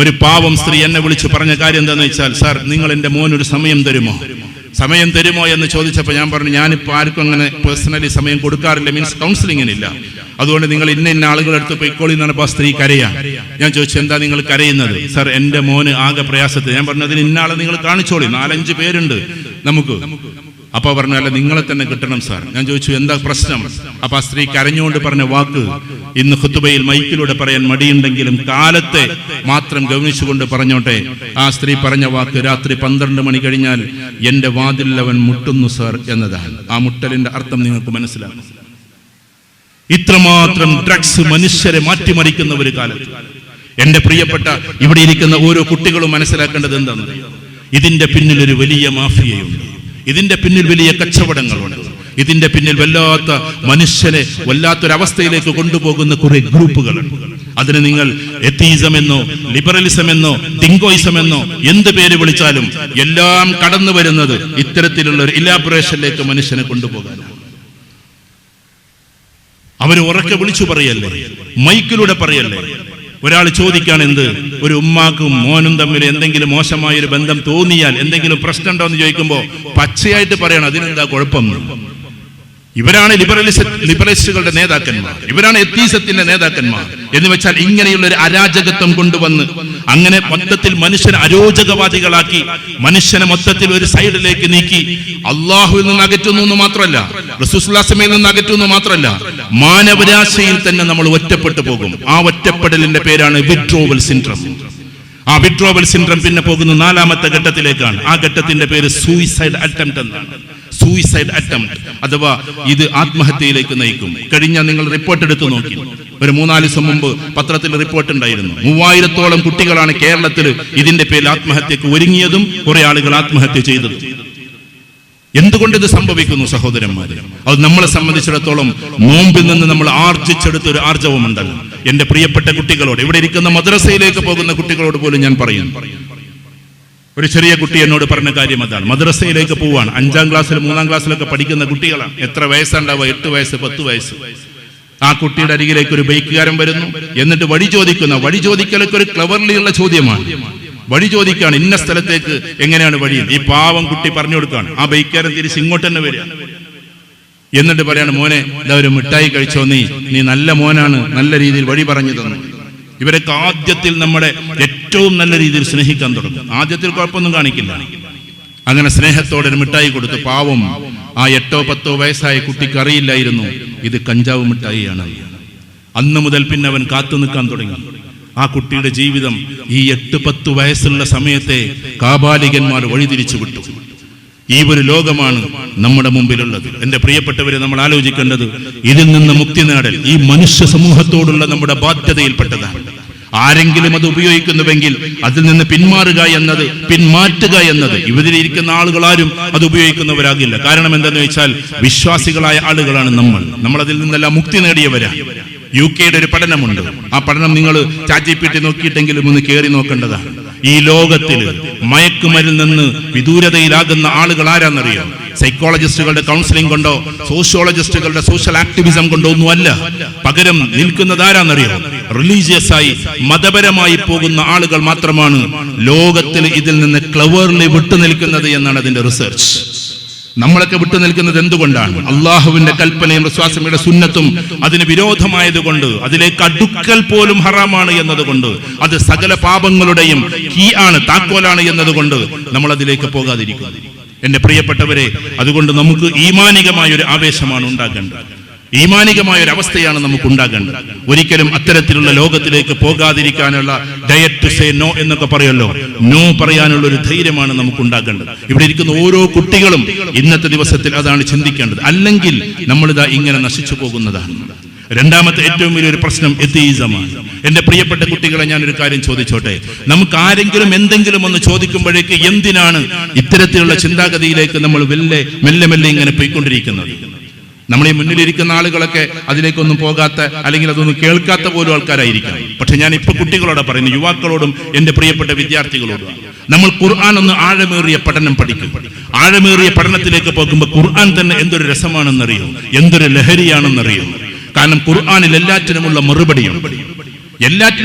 ഒരു പാവം സ്ത്രീ എന്നെ വിളിച്ച് പറഞ്ഞ കാര്യം എന്താണെന്ന് വെച്ചാൽ, സാർ നിങ്ങൾ എൻ്റെ മോനൊരു സമയം തരുമോ എന്ന് ചോദിച്ചപ്പോൾ ഞാൻ പറഞ്ഞു, ഞാനിപ്പോൾ ആർക്കും അങ്ങനെ പേഴ്സണലി സമയം കൊടുക്കാറില്ല, മീൻസ് കൗൺസിലിങ്ങിനില്ല. അതുകൊണ്ട് നിങ്ങൾ ഇന്ന ആളുകളെടുത്ത് പോയിക്കോളി എന്ന് പറഞ്ഞപ്പോൾ ആ സ്ത്രീ കരയാ. ഞാൻ ചോദിച്ചു, എന്താ നിങ്ങൾ കരയുന്നത്? സാർ എൻ്റെ മോന് ആകെ പ്രയാസത്തിൽ. ഞാൻ പറഞ്ഞു, അതിന് ഇന്ന ആളെ നിങ്ങൾ കാണിച്ചോളി, 4-5 പേരുണ്ട് നമുക്ക്. അപ്പൊ പറഞ്ഞു, അല്ല നിങ്ങളെ തന്നെ കിട്ടണം സാർ. ഞാൻ ചോദിച്ചു, എന്താ പ്രശ്നം? അപ്പൊ ആ സ്ത്രീ കരഞ്ഞുകൊണ്ട് പറഞ്ഞ വാക്ക് ഇന്ന് ഖുതുബയിൽ മൈക്കിലൂടെ പറയാൻ മടിയുണ്ടെങ്കിലും കാലത്തെ മാത്രം ഗവനിച്ചുകൊണ്ട് പറഞ്ഞോട്ടെ. ആ സ്ത്രീ പറഞ്ഞ വാക്ക്, രാത്രി 12 മണി കഴിഞ്ഞാൽ എന്റെ വാതിലിൽ അവൻ മുട്ടുന്നു സാർ എന്നതാണ്. ആ മുട്ടലിന്റെ അർത്ഥം നിങ്ങൾക്ക് മനസ്സിലാകും. ഇത്രമാത്രം ഡ്രഗ്സ് മനുഷ്യരെ മാറ്റിമറിക്കുന്ന ഒരു കാലത്ത് എന്റെ പ്രിയപ്പെട്ട ഇവിടെ ഇരിക്കുന്ന ഓരോ കുട്ടികളും മനസ്സിലാക്കേണ്ടത് എന്താണെന്ന്, ഇതിന്റെ പിന്നിൽ ഒരു വലിയ മാഫിയയുണ്ട്, ഇതിന്റെ പിന്നിൽ വലിയ കച്ചവടങ്ങളുണ്ട്, ഇതിന്റെ പിന്നിൽ മനുഷ്യനെ വല്ലാത്തൊരവസ്ഥയിലേക്ക് കൊണ്ടുപോകുന്ന കുറെ ഗ്രൂപ്പുകളുണ്ട്. അതിന് നിങ്ങൾ എത്തീസം എന്നോ ലിബറലിസം എന്നോ ഡിങ്കോയിസം എന്നോ എന്ത് പേര് വിളിച്ചാലും എല്ലാം കടന്നു വരുന്നത് ഇത്തരത്തിലുള്ള ഒരു ഇലാബറേഷനിലേക്ക് മനുഷ്യനെ കൊണ്ടുപോകാനാണ്. അവര് ഉറക്കെ വിളിച്ചു പറയല്ലേ, മൈക്കിലൂടെ പറയല്ലേ. ഒരാൾ ചോദിക്കാണ്, എന്ത് ഒരു ഉമ്മാക്കും മോനും തമ്മിൽ എന്തെങ്കിലും മോശമായൊരു ബന്ധം തോന്നിയാൽ എന്തെങ്കിലും പ്രശ്നം ഉണ്ടോ എന്ന് ചോദിക്കുമ്പോൾ പച്ചയായിട്ട് പറയണം, അതിനെന്താ കുഴപ്പം? ഇവരാണ് ലിബറലിസ്റ്റുകളുടെ നേതാക്കന്മാർ, ഇവരാണ് എത്തീസത്തിന്റെ നേതാക്കന്മാർ എന്ന് വെച്ചാൽ ഇങ്ങനെയുള്ള ഒരു അരാജകത്വം കൊണ്ടുവന്ന് അങ്ങനെ മൊത്തത്തിൽ മനുഷ്യനെ അരോചകവാദികളാക്കി, മനുഷ്യനെ മൊത്തത്തിൽ ഒരു സൈഡിലേക്ക് നീക്കി അള്ളാഹുവിൽ നിന്ന് അകറ്റുന്നു എന്ന് മാത്രമല്ല, റസൂലുള്ളാഹി സ്വല്ലല്ലാഹു അലൈഹി വസല്ലമയിൽ നിന്ന് അകറ്റുന്നു മാത്രമല്ല, മാനവരാശിയിൽ തന്നെ നമ്മൾ ഒറ്റപ്പെട്ടു പോകും. ആ ഒറ്റപ്പെടലിന്റെ പേരാണ് വിഡ്രോവൽ സിൻഡ്രോം. ആ വിഡ്രോവൽ സിൻഡ്രോം പിന്നെ പോകുന്ന 4ാമത്തെ ഘട്ടത്തിലേക്കാണ്. ആ ഘട്ടത്തിന്റെ പേര് സൂയിസൈഡ് അറ്റംപ്റ്റ് എന്നാണ്. സൂയിസൈഡ് അറ്റംപ്റ്റ് അഥവാ ഇത് ആത്മഹത്യയിലേക്ക് നയിക്കും. കഴിഞ്ഞ നിങ്ങൾ റിപ്പോർട്ട് എടുത്തു നോക്കി, ഒരു 3-4 ദിവസം മുമ്പ് പത്രത്തിൽ റിപ്പോർട്ട് ഉണ്ടായിരുന്നു. 3000-ഓളം കുട്ടികളാണ് കേരളത്തിൽ ഇതിന്റെ പേരിൽ ആത്മഹത്യക്ക് ഒരുങ്ങിയതും കുറെ ആളുകൾ ആത്മഹത്യ ചെയ്തതും. എന്തുകൊണ്ട് ഇത് സംഭവിക്കുന്നു സഹോദരന്മാരെ? അത് നമ്മളെ സംബന്ധിച്ചിടത്തോളം നോമ്പിൽ നിന്ന് നമ്മൾ ആർജിച്ചെടുത്ത ഒരു ആർജവമുണ്ടല്ലോ. എന്റെ പ്രിയപ്പെട്ട കുട്ടികളോട്, ഇവിടെ ഇരിക്കുന്ന മദ്രസയിലേക്ക് പോകുന്ന കുട്ടികളോട് പോലും ഞാൻ പറയുന്നു. ഒരു ചെറിയ കുട്ടി എന്നോട് പറഞ്ഞ കാര്യം അതാണ്. മദ്രസയിലേക്ക് പോവാണ്, 5ാം ക്ലാസ്സിൽ 3ാം ക്ലാസ്സിലൊക്കെ പഠിക്കുന്ന കുട്ടികളാണ്. എത്ര വയസ്സുണ്ടാവുക? 8 വയസ്സ് 10 വയസ്സ്. ആ കുട്ടിയുടെ അരികിലേക്ക് ഒരു ബൈക്കുകാരൻ വരുന്നു, എന്നിട്ട് വഴി ചോദിക്കലൊക്കെ ഒരു ക്ലവർലിയുള്ള ചോദ്യമാണ്. വഴി ചോദിക്കാണ്, ഇന്ന സ്ഥലത്തേക്ക് എങ്ങനെയാണ് വഴി? ഈ പാവം കുട്ടി പറഞ്ഞു കൊടുക്കാണ്. ആ ബൈക്കുകാരൻ തിരിച്ച് ഇങ്ങോട്ട് തന്നെ വരിക. എന്നിട്ട് പറയാണ്, മോനെ ഇതാ ഒരു മിഠായി കഴിച്ചോ, നീ നല്ല മോനാണ്, നല്ല രീതിയിൽ വഴി പറഞ്ഞു തന്നു. ഇവരൊക്കെ ആദ്യത്തിൽ നമ്മുടെ ഏറ്റവും നല്ല രീതിയിൽ സ്നേഹിക്കാൻ തുടങ്ങും. ആദ്യത്തിൽ കുഴപ്പമൊന്നും കാണിക്കില്ല. അങ്ങനെ സ്നേഹത്തോടെ ഒരു മിഠായി കൊടുത്തു. പാവം ആ 8-10 വയസ്സായ കുട്ടിക്ക് അറിയില്ലായിരുന്നു ഇത് കഞ്ചാവ് മിഠായിയാണ്. അന്ന് മുതൽ പിന്നെ അവൻ കാത്തു നിൽക്കാൻ തുടങ്ങി. ആ കുട്ടിയുടെ ജീവിതം ഈ 8-10 വയസ്സുള്ള സമയത്തെ കാബാലികന്മാർ വഴിതിരിച്ചു വിട്ടു. ഈ ഒരു ലോകമാണ് നമ്മുടെ മുമ്പിലുള്ളത്. എന്റെ പ്രിയപ്പെട്ടവരെ, നമ്മൾ ആലോചിക്കേണ്ടത് ഇതിൽ നിന്ന് മുക്തി നേടൽ ഈ മനുഷ്യ സമൂഹത്തോടുള്ള നമ്മുടെ ബാധ്യതയിൽപ്പെട്ടതാണ്. ആരെങ്കിലും അത് ഉപയോഗിക്കുന്നുവെങ്കിൽ അതിൽ നിന്ന് പിന്മാറ്റുക എന്നത് ഇവരിലിരിക്കുന്ന ആളുകളാരും അത് ഉപയോഗിക്കുന്നവരാകില്ല. കാരണം എന്താണെന്ന് വെച്ചാൽ വിശ്വാസികളായ ആളുകളാണ് നമ്മൾ അതിൽ നിന്നെല്ലാം മുക്തി നേടിയവരാണ്. UK-യുടെ ഒരു പഠനമുണ്ട്. ആ പഠനം നിങ്ങൾ ChatGPT നോക്കിയിട്ടെങ്കിലും ഒന്ന് കയറി നോക്കേണ്ടതാണ്. ഈ ലോകത്തിൽ മയക്കുമരുന്നിൽ നിന്ന് വിദൂരതയിലാകുന്ന ആളുകൾ ആരാന്നറിയാം? സൈക്കോളജിസ്റ്റുകളുടെ കൗൺസിലിംഗ് കൊണ്ടോ സോഷ്യോളജിസ്റ്റുകളുടെ സോഷ്യൽ ആക്ടിവിസം കൊണ്ടോ ഒന്നുമല്ല. പകരം നിൽക്കുന്നത് ആരാന്നറിയാം? റിലീജിയസ് ആയി മതപരമായി പോകുന്ന ആളുകൾ മാത്രമാണ് ലോകത്തിൽ ഇതിൽ നിന്ന് ക്ലവർലി വിട്ടുനിൽക്കുന്നത് എന്നാണ് അതിന്റെ റിസർച്ച്. നമ്മളൊക്കെ വിട്ടുനിൽക്കുന്നത് എന്തുകൊണ്ടാണ്? അള്ളാഹുവിന്റെ കൽപ്പനയും റസൂലുള്ളാഹിയുടെ സുന്നത്തും അതിന് വിരോധമായതുകൊണ്ട്, അതിലേക്ക് അടുക്കൽ പോലും ഹറാമാണ് എന്നതുകൊണ്ട്, അത് സകല പാപങ്ങളുടെയും താക്കോലാണ് എന്നതുകൊണ്ട് നമ്മൾ അതിലേക്ക് പോകാതിരിക്കുന്നു. എന്റെ പ്രിയപ്പെട്ടവരെ, അതുകൊണ്ട് നമുക്ക് ഈമാനികമായ ഒരു ആവേശമാണ് ഉണ്ടാകേണ്ടത്. ഈമാനികമായ ഒരു അവസ്ഥയാണ് നമുക്ക് ഉണ്ടാകേണ്ടത്. ഒരിക്കലും അത്തരത്തിലുള്ള ലോകത്തിലേക്ക് പോകാതിരിക്കാനുള്ള ഡയറ്റ് ടു സേ നോ എന്നൊക്കെ പറയല്ലോ, നോ പറയാനുള്ള ഒരു ധൈര്യമാണ് നമുക്ക് ഉണ്ടാകേണ്ടത്. ഇവിടെ ഇരിക്കുന്ന ഓരോ കുട്ടികളും ഇന്നത്തെ ദിവസത്തിൽ അതാണ് ചിന്തിക്കേണ്ടത്. അല്ലെങ്കിൽ നമ്മളിതാ ഇങ്ങനെ നശിച്ചു പോകുന്നതാണ്. രണ്ടാമത്തെ ഏറ്റവും വലിയൊരു പ്രശ്നം എത്തീസമാണ്. എന്റെ പ്രിയപ്പെട്ട കുട്ടികളെ, ഞാനൊരു കാര്യം ചോദിച്ചോട്ടെ. നമുക്ക് ആരെങ്കിലും എന്തെങ്കിലും ഒന്ന് ചോദിക്കുമ്പോഴേക്ക് എന്തിനാണ് ഇത്തരത്തിലുള്ള ചിന്താഗതിയിലേക്ക് നമ്മൾ മെല്ലെ മെല്ലെ ഇങ്ങനെ പോയിക്കൊണ്ടിരിക്കുന്നത്? നമ്മൾ ഈ മുന്നിലിരിക്കുന്ന ആളുകളൊക്കെ അതിലേക്കൊന്നും പോകാത്ത, അല്ലെങ്കിൽ അതൊന്നും കേൾക്കാത്ത പോലും ആൾക്കാരായിരിക്കാം. പക്ഷെ ഞാൻ ഇപ്പൊ കുട്ടികളോട് പറയുന്നു, യുവാക്കളോടും എന്റെ പ്രിയപ്പെട്ട വിദ്യാർത്ഥികളോടും, നമ്മൾ ഖുർആൻ ഒന്ന് ആഴമേറിയ പഠനം പഠിക്കും. ആഴമേറിയ പഠനത്തിലേക്ക് പോകുമ്പോൾ ഖുർആൻ തന്നെ എന്തൊരു രസമാണെന്നറിയോ, എന്തൊരു ലഹരിയാണെന്നറിയോ. കാരണം ഖുർആനിൽ എല്ലാറ്റിനുമുള്ള മറുപടിയുണ്ട്.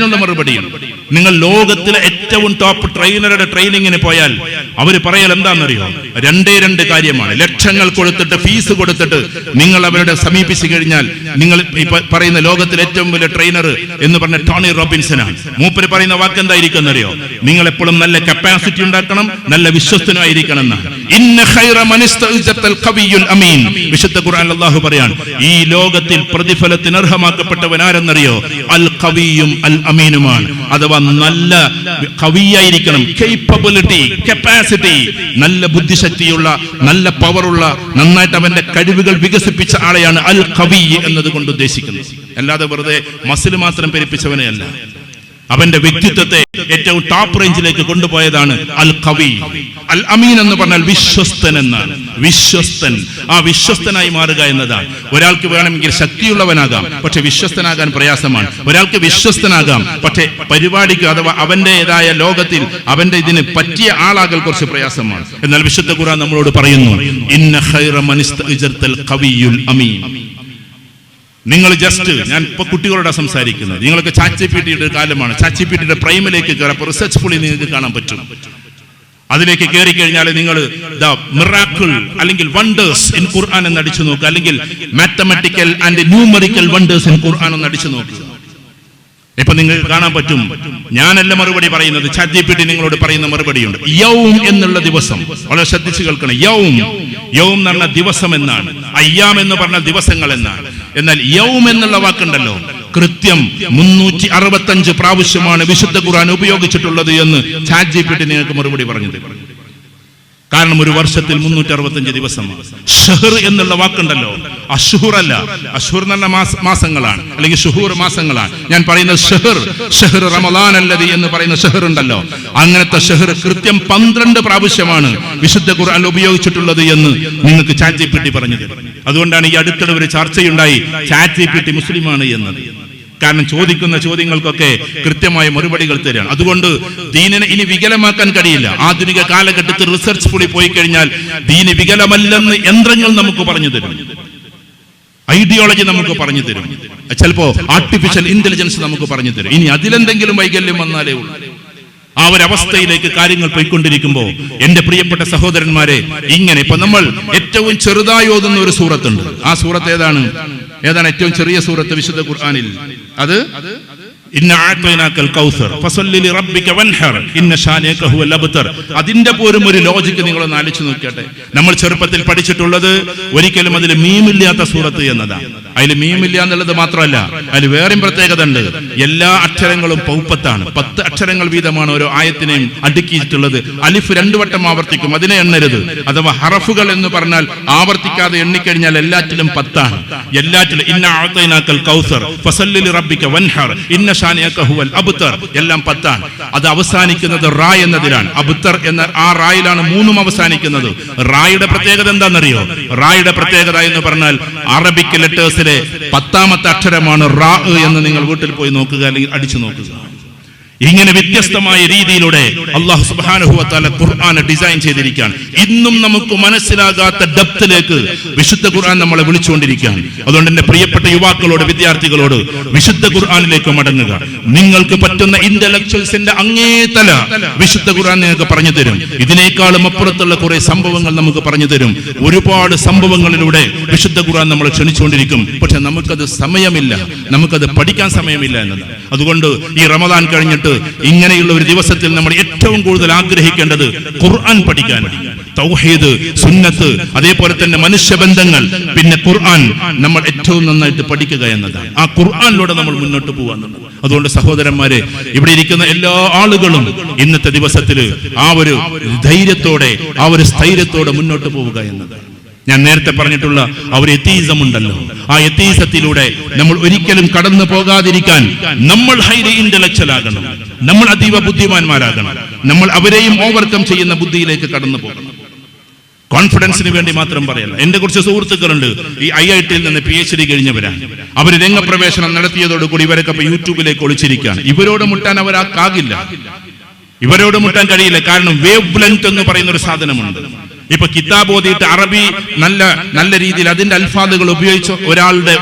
നിങ്ങൾ ലോകത്തിലെ ഏറ്റവും ടോപ്പ് ട്രെയിനറുടെ ട്രെയിനിങ്ങിന് പോയാൽ അവർ പറയൽ എന്താണെന്നറിയോ? രണ്ട് കാര്യമാണ്. ലക്ഷങ്ങൾ കൊടുത്തിട്ട്, ഫീസ് കൊടുത്തിട്ട് നിങ്ങൾ അവരുടെ സമീപിച്ചു കഴിഞ്ഞാൽ, നിങ്ങൾ പറയുന്ന ലോകത്തിലെ ഏറ്റവും വലിയ ട്രെയിനർ എന്ന് പറഞ്ഞ ടോണി റോബിൻസനാണ്. മൂപ്പര് പറയുന്ന വാക്ക് എന്തായിരിക്കും എന്നറിയോ? നിങ്ങൾ എപ്പോഴും നല്ല കപ്പാസിറ്റി ഉണ്ടാക്കണം, നല്ല വിശ്വസ്തനായിരിക്കണം എന്നാണ്. വിശുദ്ധ ഖുർആൻ അല്ലാഹു പറയാണ്, ഈ ലോകത്തിൽ പ്രതിഫലത്തിന് അർഹമാക്കപ്പെട്ടവൻ ആരെന്നറിയോ? അൽ ഖവിയും അൽ അമീനുമാണ്. അഥവാ നല്ല കവിയായിരിക്കണം, കേപ്പബിലിറ്റി, കപ്പാസിറ്റി, നല്ല ബുദ്ധിശക്തിയുള്ള, നല്ല പവറുള്ള, നന്നായിട്ട് അവന്റെ കഴിവുകൾ വികസിപ്പിച്ച ആളെയാണ് അൽ ഖവി എന്നതുകൊണ്ട് ഉദ്ദേശിക്കുന്നത്. അല്ലാതെ വെറുതെ മസിൽ മാത്രം പെരുപ്പിച്ചവനെ അല്ല. അവന്റെ വ്യക്തിത്വത്തെ ഏറ്റവും ടോപ്പ് റേഞ്ചിലേക്ക് കൊണ്ടുപോയതാണ് അൽ ഖവി. അൽ അമീൻ എന്ന് പറഞ്ഞാൽ വിശ്വസ്തൻ എന്നാണ്. വിശ്വസ്തൻ, ആ വിശ്വസ്തനായി മാറുക എന്നതാണ്. ഒരാൾക്ക് വേണമെങ്കിൽ ശക്തിയുള്ളവനാകാം, പക്ഷെ വിശ്വസ്തനാകാൻ പ്രയാസമാണ്. ഒരാൾക്ക് വിശ്വസ്തനാകാം, പക്ഷെ പരിപാടിക്ക് അഥവാ അവന്റേതായ ലോകത്തിൽ അവന്റെ ഇതിന് പറ്റിയ ആളാകൽ കുറച്ച് പ്രയാസമാണ്. എന്നാൽ വിശുദ്ധ ഖുർആൻ നമ്മളോട് പറയുന്നു, ഇന്ന ഖൈറ മൻ ഇസ്തഅജർതൽ ഖവിയുൽ അമീൻ. നിങ്ങൾ ജസ്റ്റ്, ഞാൻ ഇപ്പൊ കുട്ടികളോട് സംസാരിക്കുന്നത്, നിങ്ങൾക്ക് ചാറ്റ്ജിപിടിയുടെ കാലമാണ്. ചാറ്റ്ജിപിടിയുടെ പ്രൈമിലേക്ക് കയറപ്പോൾ റിസർച്ച് ഫുള്ളി നിങ്ങൾക്ക് കാണാൻ പറ്റും. അതിലേക്ക് കയറി കഴിഞ്ഞാൽ നിങ്ങൾ ദ മിറാക്കിൾ അല്ലെങ്കിൽ വണ്ടേഴ്സ് ഇൻ ഖുർആൻ എന്ന് അടിച്ചു നോക്കുക, അല്ലെങ്കിൽ mathematical and numerical wonders in Quran എന്ന് അടിച്ചു നോക്കുക. ഇപ്പൊ നിങ്ങൾക്ക് കാണാൻ പറ്റും. ഞാനല്ല മറുപടി പറയുന്നത്, ചാറ്റ്ജിപിടി നിങ്ങളോട് പറയുന്ന മറുപടിയുണ്ട്. യൗം എന്നുള്ള ദിവസം വളരെ ശ്രദ്ധിച്ചു കേൾക്കണം. യൗം എന്ന് പറഞ്ഞ ദിവസം എന്നാണ്, അയ്യാം എന്ന് പറഞ്ഞ ദിവസങ്ങൾ എന്നാണ്. എന്നാൽ യൗം എന്നുള്ള വാക്കുണ്ടല്ലോ, കൃത്യം 365 പ്രാവശ്യമാണ് വിശുദ്ധ ഖുർആൻ ഉപയോഗിച്ചിട്ടുള്ളത് എന്ന് ചാറ്റ്ജിപിടി നിങ്ങൾക്ക് മറുപടി പറഞ്ഞത്. കാരണം ഒരു വർഷത്തിൽ 365 ദിവസമാണ്. ഷഹർ എന്നുള്ള വാക്കുണ്ടല്ലോ, അഷ്ഹുർ അല്ല, അഷ്ഹുർ എന്ന് പറഞ്ഞ മാസങ്ങളാണ്, അല്ലെങ്കിൽ ഷുഹൂർ മാസങ്ങളാണ്. ഞാൻ പറയുന്നത് ഷഹർ റമളാൻ അല്ലദി എന്ന് പറയുന്ന ഷഹർ ഉണ്ടല്ലോ, അങ്ങനത്തെ ഷഹർ കൃത്യം 12 പ്രാവശ്യമാണ് വിശുദ്ധ ഖുർആൻ ഉപയോഗിച്ചിട്ടുള്ളത് എന്ന് നിങ്ങൾക്ക് ചാറ്റ്ജിപിടി പറഞ്ഞത്. അതുകൊണ്ടാണ് ഈ അടുത്തിടെ ഒരു ചർച്ചയുണ്ടായി, ചാറ്റ്ജിപിടി മുസ്ലിമാണ് എന്നത്. കാരണം ചോദിക്കുന്ന ചോദ്യങ്ങൾക്കൊക്കെ കൃത്യമായ മറുപടികൾ തരാണ്. അതുകൊണ്ട് ദീനിനെ ഇനി വികലമാക്കാൻ കഴിയില്ല. ആധുനിക കാലഘട്ടത്തിൽ റിസർച്ച് കൂടി പോയി കഴിഞ്ഞാൽ ദീന് വികലമല്ലെന്ന് യന്ത്രങ്ങൾ നമുക്ക് പറഞ്ഞു തരും, ഐഡിയോളജി നമുക്ക് പറഞ്ഞു തരും, ചിലപ്പോ ആർട്ടിഫിഷ്യൽ ഇന്റലിജൻസ് നമുക്ക് പറഞ്ഞു തരും. ഇനി അതിലെന്തെങ്കിലും വൈകല്യം വന്നാലേ ഉള്ളൂ. ആ ഒരു അവസ്ഥയിലേക്ക് കാര്യങ്ങൾ പോയിക്കൊണ്ടിരിക്കുമ്പോൾ എന്റെ പ്രിയപ്പെട്ട സഹോദരന്മാരെ, ഇങ്ങനെ ഇപ്പൊ നമ്മൾ ഏറ്റവും ചെറുതായി ഓതുന്ന ഒരു സൂറത്തുണ്ട്. ആ സൂറത്ത് ഏതാണ് ഏറ്റവും ചെറിയ സൂറത്ത് വിശുദ്ധ ഖുർആനിൽ? അത് ഇന്ന അഅതൈനാകൽ കൗസർ ഫസല്ലി ലിറബ്ബിക വൻഹർ ഇന്ന ശാനിയക ഹുവൽ അബ്തർ. അതിന്റെ പോലും ഒരു ലോജിക്ക് നിങ്ങളൊന്ന് ആലോചിച്ച് നോക്കിയാട്ടെ. നമ്മൾ ചെറുപ്പത്തിൽ പഠിച്ചിട്ടുള്ളത് ഒരിക്കലും അതിൽ മീമില്ലാത്ത സൂറത്ത് എന്നതാണ്. അതിൽ മീമില്ല എന്നുള്ളത് മാത്രമല്ല, അതിൽ വേറെയും പ്രത്യേകത ഉണ്ട്. എല്ലാ അക്ഷരങ്ങളും പൗപ്പത്താണ്. 10 അക്ഷരങ്ങൾ വീതമാണ് ഓരോ ആയത്തിനെയും അടുക്കിയിട്ടുള്ളത്. അലിഫ് 2 വട്ടം ആവർത്തിക്കും, അതിനെ എണ്ണരുത്. അഥവാ ഹറഫുകൾ എന്ന് പറഞ്ഞാൽ ആവർത്തിക്കാതെ എണ്ണിക്കഴിഞ്ഞാൽ എല്ലാറ്റിലും 10 ആണ്. എല്ലാറ്റിലും ഇന്ന അഅതൈനാകൽ കൗസർ ഫസല്ലി ലിറബ്ബിക വൻഹർ ഇന്ന ശാനിയക ഹുവൽ അബ്തർ, എല്ലാം 10 ആണ്. അത് അവസാനിക്കുന്നത് റാ എന്നതിലാണ്. അബ്തർ എന്ന ആ റായിലാണ് 3ഉം അവസാനിക്കുന്നത്. റായുടെ പ്രത്യേകത എന്താണെന്നറിയോ? റായുടെ പ്രത്യേകത എന്ന് പറഞ്ഞാൽ അറബിക് ലെറ്റേഴ്സിലെ 10ാമത്തെ അക്ഷരമാണ് റാ എന്ന് നിങ്ങൾ വീട്ടിൽ പോയി നോക്കുക, അല്ലെങ്കിൽ അടിച്ചു നോക്കുക. ഇങ്ങനെ വ്യത്യസ്തമായ രീതിയിലൂടെ അല്ലാഹു സുബ്ഹാനഹു വ തആല ഖുർആൻ ഡിസൈൻ ചെയ്തിരിക്കുകയാണ്. ഇന്നും നമുക്ക് മനസ്സിലാകാത്ത ഡെപ്തിലേക്ക് വിശുദ്ധ ഖുർആൻ നമ്മളെ വിളിച്ചുകൊണ്ടിരിക്കുകയാണ്. അതുകൊണ്ട് എന്റെ പ്രിയപ്പെട്ട യുവാക്കളോട്, വിദ്യാർത്ഥികളോട് വിശുദ്ധ ഖുർആനിലേക്ക് മടങ്ങുക. നിങ്ങൾക്ക് പറ്റുന്ന ഇന്റലക്ച്വൽസിന്റെ അങ്ങേതല വിശുദ്ധ ഖുർആൻ നിങ്ങൾക്ക് പറഞ്ഞു തരും. ഇതിനേക്കാളും അപ്പുറത്തുള്ള കുറെ സംഭവങ്ങൾ നമുക്ക് പറഞ്ഞു തരും. ഒരുപാട് സംഭവങ്ങളിലൂടെ വിശുദ്ധ ഖുർആൻ നമ്മളെ ക്ഷണിച്ചുകൊണ്ടിരിക്കും. പക്ഷെ നമുക്കത് സമയമില്ല, നമുക്കത് പഠിക്കാൻ സമയമില്ല എന്നതാണ്. അതുകൊണ്ട് ഈ റമദാൻ കഴിഞ്ഞിട്ട് ഇങ്ങനെയുള്ള ഒരു ദിവസത്തിൽ നമ്മൾ ഏറ്റവും കൂടുതൽ ആഗ്രഹിക്കേണ്ടത് ഖുർആൻ പഠിക്കാനാണ്. തൗഹീദ്, സുന്നത്ത്, അതേപോലെ തന്നെ മനുഷ്യബന്ധങ്ങൾ, പിന്നെ ഖുർആൻ നമ്മൾ ഏറ്റവും നന്നായിട്ട് പഠിക്കുക എന്നതാണ്. ആ ഖുർആനിലൂടെ നമ്മൾ മുന്നോട്ട് പോകാന്നുള്ളത്. അതുകൊണ്ട് സഹോദരന്മാരെ, ഇവിടെ ഇരിക്കുന്ന എല്ലാ ആളുകളും ഇന്നത്തെ ദിവസത്തിൽ ആ ഒരു ധൈര്യത്തോടെ, ആ ഒരു സ്ഥൈര്യത്തോടെ മുന്നോട്ട് പോവുക എന്നതാണ്. ഞാൻ നേരത്തെ പറഞ്ഞിട്ടുള്ള ആ ഒരു എത്തീസം ഉണ്ടല്ലോ, ആ എത്തീസത്തിലൂടെ നമ്മൾ ഒരിക്കലും കടന്നു പോകാതിരിക്കാൻ നമ്മൾ ഹൈലി ഇന്റലക്ച്വൽ ആകണം, നമ്മൾ അതീവ ബുദ്ധിമാന്മാരാകണം, നമ്മൾ അവരെയും ഓവർകം ചെയ്യുന്ന ബുദ്ധിയിലേക്ക് കടന്നു പോകണം. കോൺഫിഡൻസിന് വേണ്ടി മാത്രം പറയല്ല. എന്റെ കുറച്ച് സുഹൃത്തുക്കളുണ്ട്, ഈ IIT നിന്ന് PhD കഴിഞ്ഞവരാണ്. അവർ രംഗപ്രവേശനം നടത്തിയതോടുകൂടി ഇവരൊക്കെ ഇപ്പൊ യൂട്യൂബിലേക്ക് ഒളിച്ചിരിക്കുകയാണ്. ഇവരോട് മുട്ടാൻ അവരാക്കാകില്ല, ഇവരോട് മുട്ടാൻ കഴിയില്ല. കാരണം വേവ് ലെങ്ത് എന്ന് പറയുന്ന ഒരു സാധനമുണ്ട്. ഇപ്പൊ കിതാബ് ഓതിയിട്ട് അറബി നല്ല രീതിയിൽ അതിന്റെ അൽഫാദുകൾ ഉപയോഗിച്ച് ഒരാളുടെ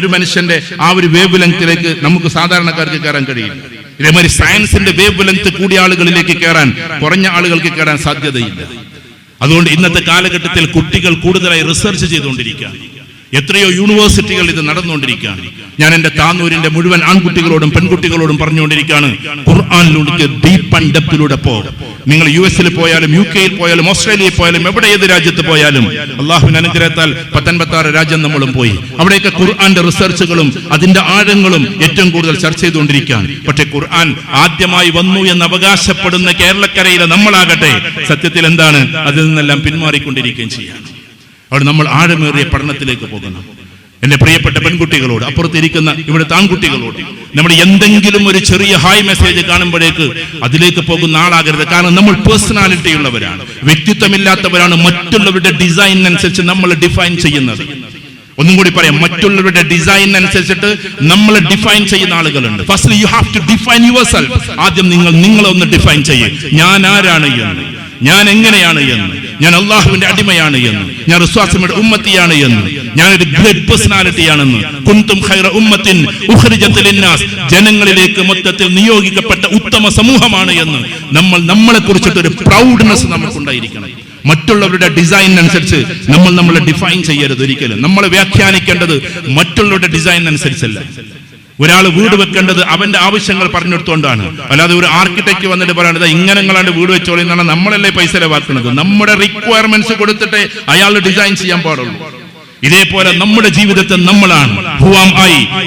ഒരു മനുഷ്യന്റെ ആ ഒരു വേവ് ലെങ്ത്തിലേക്ക് നമുക്ക് സാധാരണക്കാർക്ക് കയറാൻ കഴിയില്ല. ഇതേമാതിരി സയൻസിന്റെ വേവ് ലെങ്ത് കൂടിയ ആളുകളിലേക്ക് കയറാൻ കുറഞ്ഞ ആളുകൾക്ക് കയറാൻ സാധ്യതയില്ല. അതുകൊണ്ട് ഇന്നത്തെ കാലഘട്ടത്തിൽ കുട്ടികൾ കൂടുതലായി റിസർച്ച് ചെയ്തുകൊണ്ടിരിക്കുകയാണ്. എത്രയോ യൂണിവേഴ്സിറ്റികൾ ഇത് നടന്നുകൊണ്ടിരിക്കുകയാണ്. ഞാൻ എന്റെ താന്നൂരിന്റെ മുഴുവൻ ആൺകുട്ടികളോടും പെൺകുട്ടികളോടും പറഞ്ഞുകൊണ്ടിരിക്കുകയാണ്, ഖുർആനിലൂടെ ഡീപ്പ് ആൻഡ് ഡെപ്തിലൂടെ പോകും. നിങ്ങൾ US പോയാലും UK പോയാലും ഓസ്ട്രേലിയയിൽ പോയാലും എവിടെ ഏത് രാജ്യത്ത് പോയാലും അള്ളാഹുവിന്റെ അനുഗ്രഹത്താൽ 56 രാജ്യം നമ്മളും പോയി. അവിടെയൊക്കെ ഖുർആന്റെ റിസർച്ചുകളും അതിന്റെ ആഴങ്ങളും ഏറ്റവും കൂടുതൽ ചർച്ച ചെയ്തുകൊണ്ടിരിക്കുകയാണ്. പക്ഷെ ഖുർആൻ ആദ്യമായി വന്നു എന്ന് അവകാശപ്പെടുന്ന കേരളക്കരയിലെ നമ്മളാകട്ടെ സത്യത്തിൽ എന്താണ് അതിൽ നിന്നെല്ലാം പിന്മാറിക്കൊണ്ടിരിക്കുകയും ചെയ്യാണ്. അവിടെ നമ്മൾ ആഴമേറിയ പഠനത്തിലേക്ക് പോകണം. എന്റെ പ്രിയപ്പെട്ട പെൺകുട്ടികളോട്, അപ്പുറത്തിരിക്കുന്ന ഇവിടുത്തെ ആൺകുട്ടികളോട്, നമ്മൾ എന്തെങ്കിലും ഒരു ചെറിയ ഹായ് മെസ്സേജ് കാണുമ്പോഴേക്ക് അതിലേക്ക് പോകുന്ന ആളാകരുത്. കാരണം നമ്മൾ പേഴ്സണാലിറ്റി ഉള്ളവരാണ്, വ്യക്തിത്വമില്ലാത്തവരാണ്. മറ്റുള്ളവരുടെ ഡിസൈനിനനുസരിച്ച് നമ്മൾ ഡിഫൈൻ ചെയ്യുന്നത്. ഒന്നും കൂടി പറയാം, മറ്റുള്ളവരുടെ ഡിസൈൻ അനുസരിച്ചിട്ട് നമ്മൾ ഡിഫൈൻ ചെയ്യുന്ന ആളുകളുണ്ട്. First you have to define yourself. ആദ്യം നിങ്ങളൊന്ന് ഡിഫൈൻ ചെയ്യും. ഞാൻ ആരാണ് എന്ന്, ഞാൻ എങ്ങനെയാണ് എന്ന്, ഞാൻ അള്ളാഹുവിന്റെ അടിമയാണ് എന്ന്, ഞാൻ റസൂലുള്ളാഹിയുടെ ഉമ്മത്തിയാണ് എന്ന്, ഞാനൊരു ഗ്രേറ്റ് പേഴ്സണാലിറ്റിയാണെന്ന്. കുന്തും ഖൈറ ഉമ്മത്തിൻ ഉഖ്രിജത് ലിന്നാസ്, ജനങ്ങളിലേക്ക് മൊത്തത്തിൽ നിയോഗിക്കപ്പെട്ട ഉത്തമ സമൂഹമാണ് എന്ന് നമ്മളെ കുറിച്ചിട്ട് ഒരു പ്രൗഡ്നെസ് നമുക്കുണ്ടായിരിക്കണം. മറ്റുള്ളവരുടെ ഡിസൈനിനനുസരിച്ച് നമ്മളെ ഡിഫൈൻ ചെയ്യരുത് ഒരിക്കലും. നമ്മൾ വ്യാഖ്യാനിക്കേണ്ടത് മറ്റുള്ളവരുടെ ഡിസൈനിനനുസരിച്ചല്ല. ഒരാൾ വീട് വെക്കേണ്ടത് അവന്റെ ആവശ്യങ്ങൾ പറഞ്ഞെടുത്തുകൊണ്ടാണ്. അല്ലാതെ ഒരു ആർക്കിടെക്ട് വന്നിട്ട് പറയണത് ഇങ്ങനെങ്ങളാണ്ട് വീട് വെച്ചോളി എന്നാണ് നമ്മളല്ലേ പൈസ ചെലവാക്കുന്നത്. നമ്മുടെ റിക്വയർമെന്റ്സ് കൊടുത്തിട്ട് അയാൾ ഡിസൈൻ ചെയ്യാൻ പാടുള്ളൂ. ഇതേപോലെ നമ്മുടെ ജീവിതത്തെ നമ്മളാണ്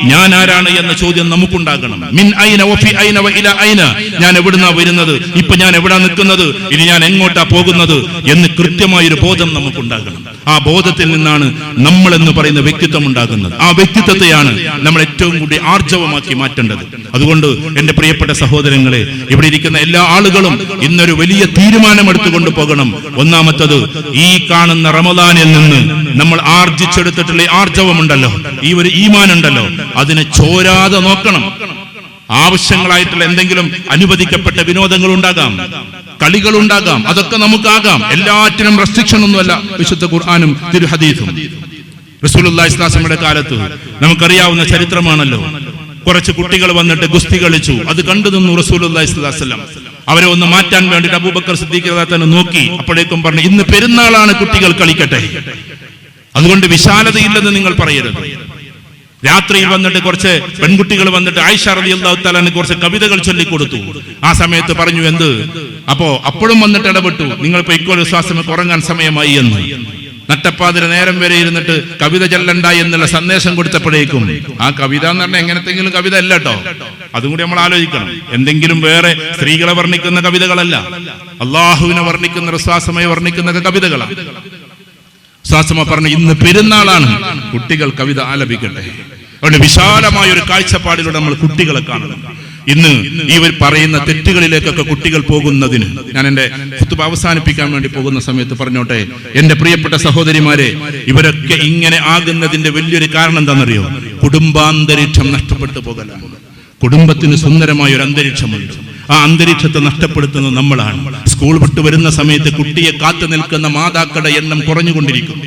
ഞാൻ ആരാണ് എന്ന ചോദ്യം നമുക്കുണ്ടാകണം. മിൻ ഐന വഫി ഐന വഇല ഐന, ഞാൻ എവിടുന്നാ വരുന്നത്, ഇപ്പൊ ഞാൻ എവിടാ നിൽക്കുന്നത്, ഇനി ഞാൻ എങ്ങോട്ടാ പോകുന്നത് എന്ന് കൃത്യമായൊരു ബോധം നമുക്കുണ്ടാകണം. ആ ബോധത്തിൽ നിന്നാണ് നമ്മൾ എന്ന് പറയുന്ന വ്യക്തിത്വം ഉണ്ടാകുന്നത്. ആ വ്യക്തിത്വത്തെയാണ് നമ്മൾ ഏറ്റവും കൂടി ആർജവമാക്കി മാറ്റേണ്ടത്. അതുകൊണ്ട് എന്റെ പ്രിയപ്പെട്ട സഹോദരങ്ങളെ, ഇവിടെ ഇരിക്കുന്ന എല്ലാ ആളുകളും ഇന്നൊരു വലിയ തീരുമാനമെടുത്തുകൊണ്ട് പോകണം. ഒന്നാമത്തത്, ഈ കാണുന്ന റമദാനിൽ നിന്ന് നമ്മൾ ആർജിച്ചെടുത്തിട്ടുള്ള ആർജവമുണ്ടല്ലോ, ഈ ഒരു ഈമാൻ ഉണ്ടല്ലോ, അതിനെ ചോരാതെ നോക്കണം. ആവശ്യങ്ങളായിട്ടുള്ള എന്തെങ്കിലും അനുവദിക്കപ്പെട്ട വിനോദങ്ങൾ ഉണ്ടാകാം, കളികൾ ഉണ്ടാകാം, അതൊക്കെ നമുക്കാകാം. എല്ലാറ്റിനും റെസ്ട്രിക്ഷൻ ഒന്നുമല്ല വിശുദ്ധ ഖുർആനും തിരു ഹദീസും. റസൂലുള്ളാഹി സ്വല്ലല്ലാഹു അലൈഹി വസല്ലമയുടെ കാലത്ത് നമുക്കറിയാവുന്ന ചരിത്രമാണല്ലോ. കുറച്ച് കുട്ടികൾ വന്നിട്ട് ഗുസ്തി കളിച്ചു. അത് കണ്ടു നിന്നു റസൂലുള്ളാഹി സ്വല്ലല്ലാഹു അലൈഹി വസല്ലം. അവരെ ഒന്ന് മാറ്റാൻ വേണ്ടിയിട്ട് അബൂബക്കർ സിദ്ദീഖ് റളിയല്ലാഹു അൻഹു നോക്കി. അപ്പോഴേക്കും പറഞ്ഞു, ഇന്ന് പെരുന്നാളാണ്, കുട്ടികൾ കളിക്കട്ടെ, അതുകൊണ്ട് വിശാലതയില്ലെന്ന് നിങ്ങൾ പറയരുത്. രാത്രിയിൽ വന്നിട്ട് കുറച്ച് പെൺകുട്ടികൾ വന്നിട്ട് ആയിഷ റളിയല്ലാഹു തആല അൻഹ കുറച്ച് കവിതകൾ ചൊല്ലിക്കൊടുത്തു. ആ സമയത്ത് പറഞ്ഞു എന്ത്, അപ്പോഴും വന്നിട്ട് ഇടപെട്ടു, നിങ്ങളിപ്പോ ഇക്കോൾ വിശ്വാസം ഉറങ്ങാൻ സമയമായി എന്ന്. നട്ടപ്പാതിര നേരം വരെ ഇരുന്നിട്ട് കവിത ചൊല്ലണ്ട എന്നുള്ള സന്ദേശം കൊടുത്തപ്പോഴേക്കും, ആ കവിത എന്ന് പറഞ്ഞാൽ എങ്ങനത്തെങ്കിലും കവിത അല്ല കേട്ടോ, അതും കൂടി നമ്മൾ ആലോചിക്കണം. എന്തെങ്കിലും വേറെ സ്ത്രീകളെ വർണ്ണിക്കുന്ന കവിതകളല്ല, അള്ളാഹുവിനെ വർണ്ണിക്കുന്ന റസൂലുള്ളാഹിയെ വർണ്ണിക്കുന്ന കവിതകളാണ്. സാസമ പറഞ്ഞു, ഇന്ന് പെരുന്നാളാണ്, കുട്ടികൾ കവിത ആലപിക്കട്ടെ. അതുകൊണ്ട് വിശാലമായ ഒരു കാഴ്ചപ്പാടിലൂടെ നമ്മൾ കുട്ടികളെ കാണണം. ഇന്ന് ഇവർ പറയുന്ന തെറ്റുകളിലേക്കൊക്കെ കുട്ടികൾ പോകുന്നതിന് ഞാൻ എന്റെ ഖുതുബ അവസാനിപ്പിക്കാൻ വേണ്ടി പോകുന്ന സമയത്ത് പറഞ്ഞോട്ടെ, എന്റെ പ്രിയപ്പെട്ട സഹോദരിമാരെ, ഇവരൊക്കെ ഇങ്ങനെ ആകുന്നതിന്റെ വലിയൊരു കാരണം എന്താണെന്നറിയോ? കുടുംബാന്തരീക്ഷം നഷ്ടപ്പെട്ടു പോകലാണ്. കുടുംബത്തിന് സുന്ദരമായ ഒരു അന്തരീക്ഷമുണ്ട്, ആ അന്തരീക്ഷത്തെ നഷ്ടപ്പെടുത്തുന്നത് നമ്മളാണ്. സ്കൂൾ വിട്ടു വരുന്ന സമയത്ത് കുട്ടിയെ കാത്തു നിൽക്കുന്ന മാതാക്കളുടെ എണ്ണം കുറഞ്ഞുകൊണ്ടിരിക്കുന്നു.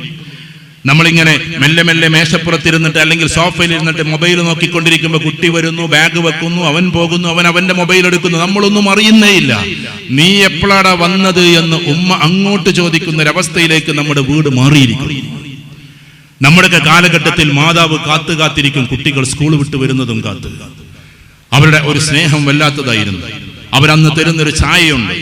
നമ്മളിങ്ങനെ മെല്ലെ മെല്ലെ മേശപ്പുറത്തിരുന്നിട്ട് അല്ലെങ്കിൽ സോഫയിൽ ഇരുന്നിട്ട് മൊബൈൽ നോക്കിക്കൊണ്ടിരിക്കുമ്പോൾ കുട്ടി വരുന്നു, ബാഗ് വെക്കുന്നു, അവൻ പോകുന്നു, അവൻ അവന്റെ മൊബൈൽ എടുക്കുന്നു, നമ്മളൊന്നും അറിയുന്നേ ഇല്ല. നീ എപ്പോഴാടാ വന്നത് എന്ന് ഉമ്മ അങ്ങോട്ട് ചോദിക്കുന്ന ഒരവസ്ഥയിലേക്ക് നമ്മുടെ വീട് മാറിയിരിക്കുന്നു. നമ്മുടെയൊക്കെ കാലഘട്ടത്തിൽ മാതാവ് കാത്തിരിക്കും, കുട്ടികൾ സ്കൂൾ വിട്ടു വരുന്നതും കാത്ത്. അവരുടെ ഒരു സ്നേഹം വല്ലാത്തതായിരുന്നു. അവരന്ന് തരുന്നൊരു ചായയുണ്ട്,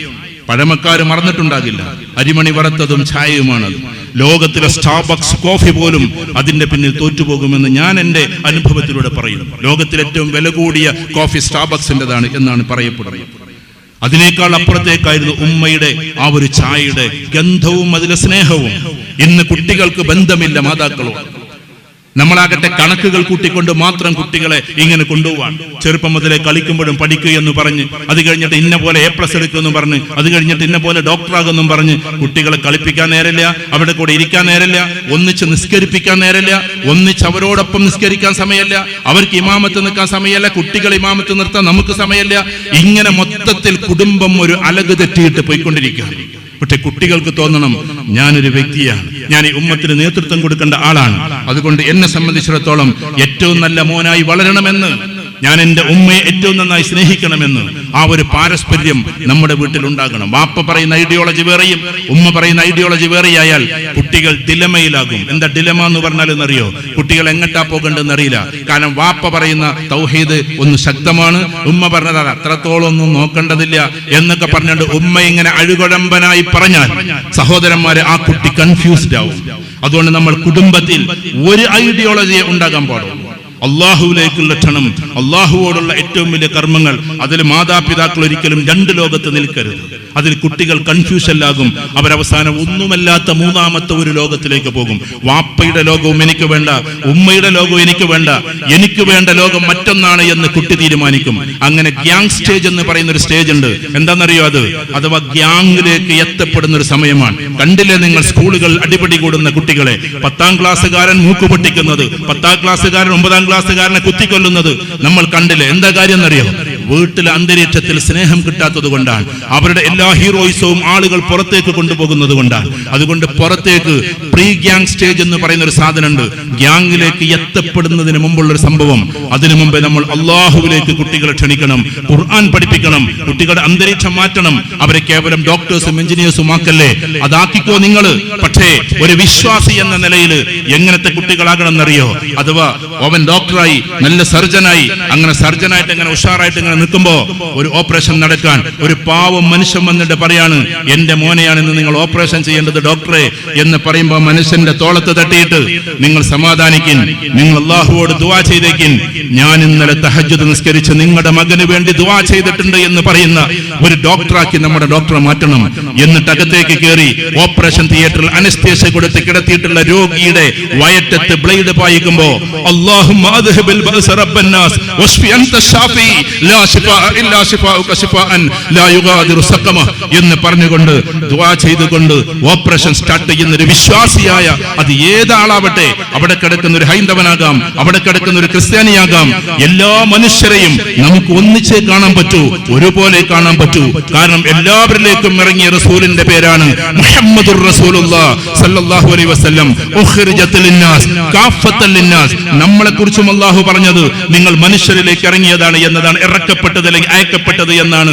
പഴമക്കാർ മറന്നിട്ടുണ്ടാകില്ല, അരിമണി വറുത്തതും ചായയുമാണത്. ലോകത്തിലെ സ്റ്റാർബക്സ് കോഫി പോലും അതിന്റെ പിന്നിൽ തോറ്റുപോകുമെന്ന് ഞാൻ എൻ്റെ അനുഭവത്തിലൂടെ പറയുന്നു. ലോകത്തിലെ ഏറ്റവും വില കൂടിയ കോഫി സ്റ്റാർബക്സിൻ്റെതാണ് എന്നാണ് പറയപ്പെടുന്നത്. അതിനേക്കാൾ അപ്പുറത്തേക്കായിരുന്നു ഉമ്മയുടെ ആ ഒരു ചായയുടെ ഗന്ധവും അതിലെ സ്നേഹവും. ഇന്ന് കുട്ടികൾക്ക് ബന്ധമില്ല മാതാക്കളോട്. നമ്മളാകട്ടെ കണക്കുകൾ കൂട്ടിക്കൊണ്ട് മാത്രം കുട്ടികളെ ഇങ്ങനെ കൊണ്ടുപോവാൻ. ചെറുപ്പം മുതലേ കളിക്കുമ്പോഴും പഠിക്കുകയെന്ന് പറഞ്ഞ്, അത് കഴിഞ്ഞിട്ട് ഇന്ന പോലെ A+ എടുക്കുമെന്നും പറഞ്ഞ്, അത് കഴിഞ്ഞിട്ട് ഇന്ന പോലെ ഡോക്ടറാകുമെന്നും പറഞ്ഞ് കുട്ടികളെ കളിപ്പിക്കാൻ നേരമില്ല, അവിടെ കൂടെ ഇരിക്കാൻ നേരമില്ല, ഒന്നിച്ച് നിസ്കരിപ്പിക്കാൻ നേരമില്ല, ഒന്നിച്ച് അവരോടൊപ്പം നിസ്കരിക്കാൻ സമയമല്ല, അവർക്ക് ഇമാമത്ത് നിൽക്കാൻ സമയമല്ല, കുട്ടികൾ ഇമാമത്ത് നിർത്താൻ നമുക്ക് സമയമല്ല. ഇങ്ങനെ മൊത്തത്തിൽ കുടുംബം ഒരു അലക് തെറ്റിയിട്ട് പോയിക്കൊണ്ടിരിക്കുക. പക്ഷെ കുട്ടികൾക്ക് തോന്നണം, ഞാനൊരു വ്യക്തിയാണ്, ഞാൻ ഈ ഉമ്മത്തിന് നേതൃത്വം കൊടുക്കേണ്ട ആളാണ്. അതുകൊണ്ട് എന്നെ സംബന്ധിച്ചിടത്തോളം ഏറ്റവും നല്ല മോനായി വളരണമെന്ന്, ഞാൻ എൻ്റെ ഉമ്മയെ ഏറ്റവും നന്നായി സ്നേഹിക്കണമെന്ന് ആ ഒരു പാരസ്പര്യം നമ്മുടെ വീട്ടിൽ ഉണ്ടാകണം. വാപ്പ പറയുന്ന ഐഡിയോളജി വേറെയും ഉമ്മ പറയുന്ന ഐഡിയോളജി വേറെയായാൽ കുട്ടികൾ ഡിലമയിലാകും. എന്താ ഡിലമ എന്ന് പറഞ്ഞാൽ എന്നറിയോ? കുട്ടികൾ എങ്ങട്ടാ പോകേണ്ടതെന്ന് അറിയില്ല. കാരണം വാപ്പ പറയുന്ന തൗഹീദ് ഒന്ന് ശക്തമാണ്, ഉമ്മ പറഞ്ഞത് അത്രത്തോളം ഒന്നും നോക്കേണ്ടതില്ല എന്നൊക്കെ പറഞ്ഞുകൊണ്ട് ഉമ്മ ഇങ്ങനെ അഴുകുഴമ്പനായി പറഞ്ഞാൽ സഹോദരന്മാരെ ആ കുട്ടി കൺഫ്യൂസ്ഡ് ആവും. അതുകൊണ്ട് നമ്മൾ കുടുംബത്തിൽ ഒരു ഐഡിയോളജിയെ ഉണ്ടാകാൻ പാടുള്ളൂ. അള്ളാഹുവിലേക്കുള്ള ക്ഷണം, അള്ളാഹുവോടുള്ള ഏറ്റവും വലിയ കർമ്മങ്ങൾ, അതിൽ മാതാപിതാക്കൾ ഒരിക്കലും രണ്ട് ലോകത്ത് നിൽക്കരുത്. അതിൽ കുട്ടികൾ കൺഫ്യൂഷനിലാകും. അവരവസാനം ഒന്നുമല്ലാത്ത മൂന്നാമത്തെ ഒരു ലോകത്തിലേക്ക് പോകും. വാപ്പയുടെ ലോകവും എനിക്ക് വേണ്ട, ഉമ്മയുടെ ലോകവും എനിക്ക് വേണ്ട, എനിക്ക് വേണ്ട ലോകം മറ്റൊന്നാണ് എന്ന് കുട്ടി തീരുമാനിക്കും. അങ്ങനെ ഗ്യാങ് സ്റ്റേജ് എന്ന് പറയുന്ന ഒരു സ്റ്റേജ് ഉണ്ട്. എന്താണെന്നറിയോ? അത് അഥവാ ഗ്യാങ്ങിലേക്ക് എത്തപ്പെടുന്ന ഒരു സമയമാണ്. കണ്ടില്ലേ നിങ്ങൾ സ്കൂളുകൾ അടിപിടി കൂടുന്ന കുട്ടികളെ? 10ാം ക്ലാസ്സുകാരൻ മൂക്ക് പൊട്ടിക്കുന്നത്, 10ാം ക്ലാസ്സുകാരൻ 9ാം ക്ലാസ്സുകാരനെ കുത്തിക്കൊല്ലുന്നത് നമ്മൾ കണ്ടില്ലേ? എന്താ കാര്യം എന്നറിയോ? വീട്ടിലെ അന്തരീക്ഷത്തിൽ സ്നേഹം കിട്ടാത്തത് കൊണ്ടാണ്. അവരുടെ എല്ലാ ഹീറോയിസവും ആളുകൾ പുറത്തേക്ക് കൊണ്ടുപോകുന്നത് കൊണ്ടാണ്. അതുകൊണ്ട് പുറത്തേക്ക് പ്രീ ഗ്യാങ് സ്റ്റേജ് എന്ന് പറയുന്ന ഒരു സാധനമുണ്ട്. ഗ്യാങ്ങിലേക്ക് എത്തപ്പെടുന്നതിന് മുമ്പുള്ള ഒരു സംഭവം. അതിനു മുമ്പേ നമ്മൾ അള്ളാഹുവിലേക്ക് കുട്ടികളെ ക്ഷണിക്കണം, ഖുർആൻ പഠിപ്പിക്കണം, കുട്ടികളുടെ അന്തരീക്ഷം മാറ്റണം. അവരെ കേവലം ഡോക്ടേഴ്സും എഞ്ചിനീയേഴ്സും ആക്കല്ലേ, അതാക്കിക്കോ നിങ്ങൾ. പക്ഷേ ഒരു വിശ്വാസി എന്ന നിലയിൽ എങ്ങനത്തെ കുട്ടികളാകണം എന്നറിയോ? അഥവാ അവൻ ഡോക്ടറായി, നല്ല സർജനായി, അങ്ങനെ സർജനായിട്ട് എങ്ങനെ ഉഷാറായിട്ട് ഇങ്ങനെ നിൽക്കുമ്പോ ഒരു ഓപ്പറേഷൻ നടക്കാൻ ഒരു പാവം മനുഷ്യൻ വന്നിട്ട് പറയാണ്, എന്റെ മോനെയാണെന്ന് നിങ്ങൾ ഓപ്പറേഷൻ ചെയ്യേണ്ടത് ഡോക്ടറെ എന്ന് പറയുമ്പോ മനുഷ്യന്റെ തോളത്ത് തട്ടിയിട്ട് നിങ്ങൾ സമാധാനിക്കിൻ, നിങ്ങൾ അല്ലാഹുവോട് ദുആ ചെയ്തേക്കിൻ, ഞാൻ ഇന്നലെ തഹജ്ജുദ് നിസ്കരിച്ച് നിങ്ങളുടെ മകന് വേണ്ടി ദുആ ചെയ്തിട്ടുണ്ട് എന്ന് പറയുന്ന ഒരു ഡോക്ടറാക്കി നമ്മുടെ ഡോക്ടറെ മാറ്റണം. എന്നിട്ട് അകത്തേക്ക് കയറി ഓപ്പറേഷൻ തിയേറ്ററിൽ അനസ്തേഷ്യ കൊടുത്ത് കിടത്തിയിട്ടുള്ള രോഗിയുടെ വയറ്റത്ത് ബ്ലേഡ് പായിക്കുമ്പോ അല്ലാഹുമ്മ അദ്ഹിബിൽ ബഅസ റബ്ബന്നാസ് വശ്ഫി അൻത ശാഫി ലാ ശിഫാഅ ഇല്ലാ ശിഫാഉക ശിഫാഅൻ ലാ യുഗാദിറു സഖമ എന്ന് പറഞ്ഞുകൊണ്ട് ദുആ ചെയ്തുകൊണ്ട് ഓപ്പറേഷൻ സ്റ്റാർട്ട് ചെയ്യുന്ന ഒരു വിശ്വാസിയായ, അത് ഏതാളാവട്ടെ, അവിടെ കിടക്കുന്ന ഒരു ഹൈന്ദവനാകാം, അവിടെ കിടക്കുന്ന ഒരു ക്രിസ്ത്യാനിയാകാം, എല്ലാ മനുഷ്യരെയും നമുക്ക് ഒന്നിച്ചേ കാണാൻ പറ്റൂ, ഒരുപോലെ കാണാൻ പറ്റൂ. കാരണം എല്ലാവരിലേക്കും ഇറങ്ങിയ റസൂലിന്റെ പേരാണ് മുഹമ്മദുർ റസൂലുള്ളാഹ് സല്ലല്ലാഹു അലൈഹി വസല്ലം. ഉഖ്രിജത ലിന്നാസ് കാഫത്തൻ ലിന്നാസ്. നമ്മളെ കുറിച്ചും അല്ലാഹു പറഞ്ഞത് നിങ്ങൾ മനുഷ്യരിലേക്ക് ഇറങ്ങിയതാണ് എന്നതാണ്, ഇറക്കപ്പെട്ടത് അല്ലെങ്കിൽ അയക്കപ്പെട്ടത് എന്നാണ്.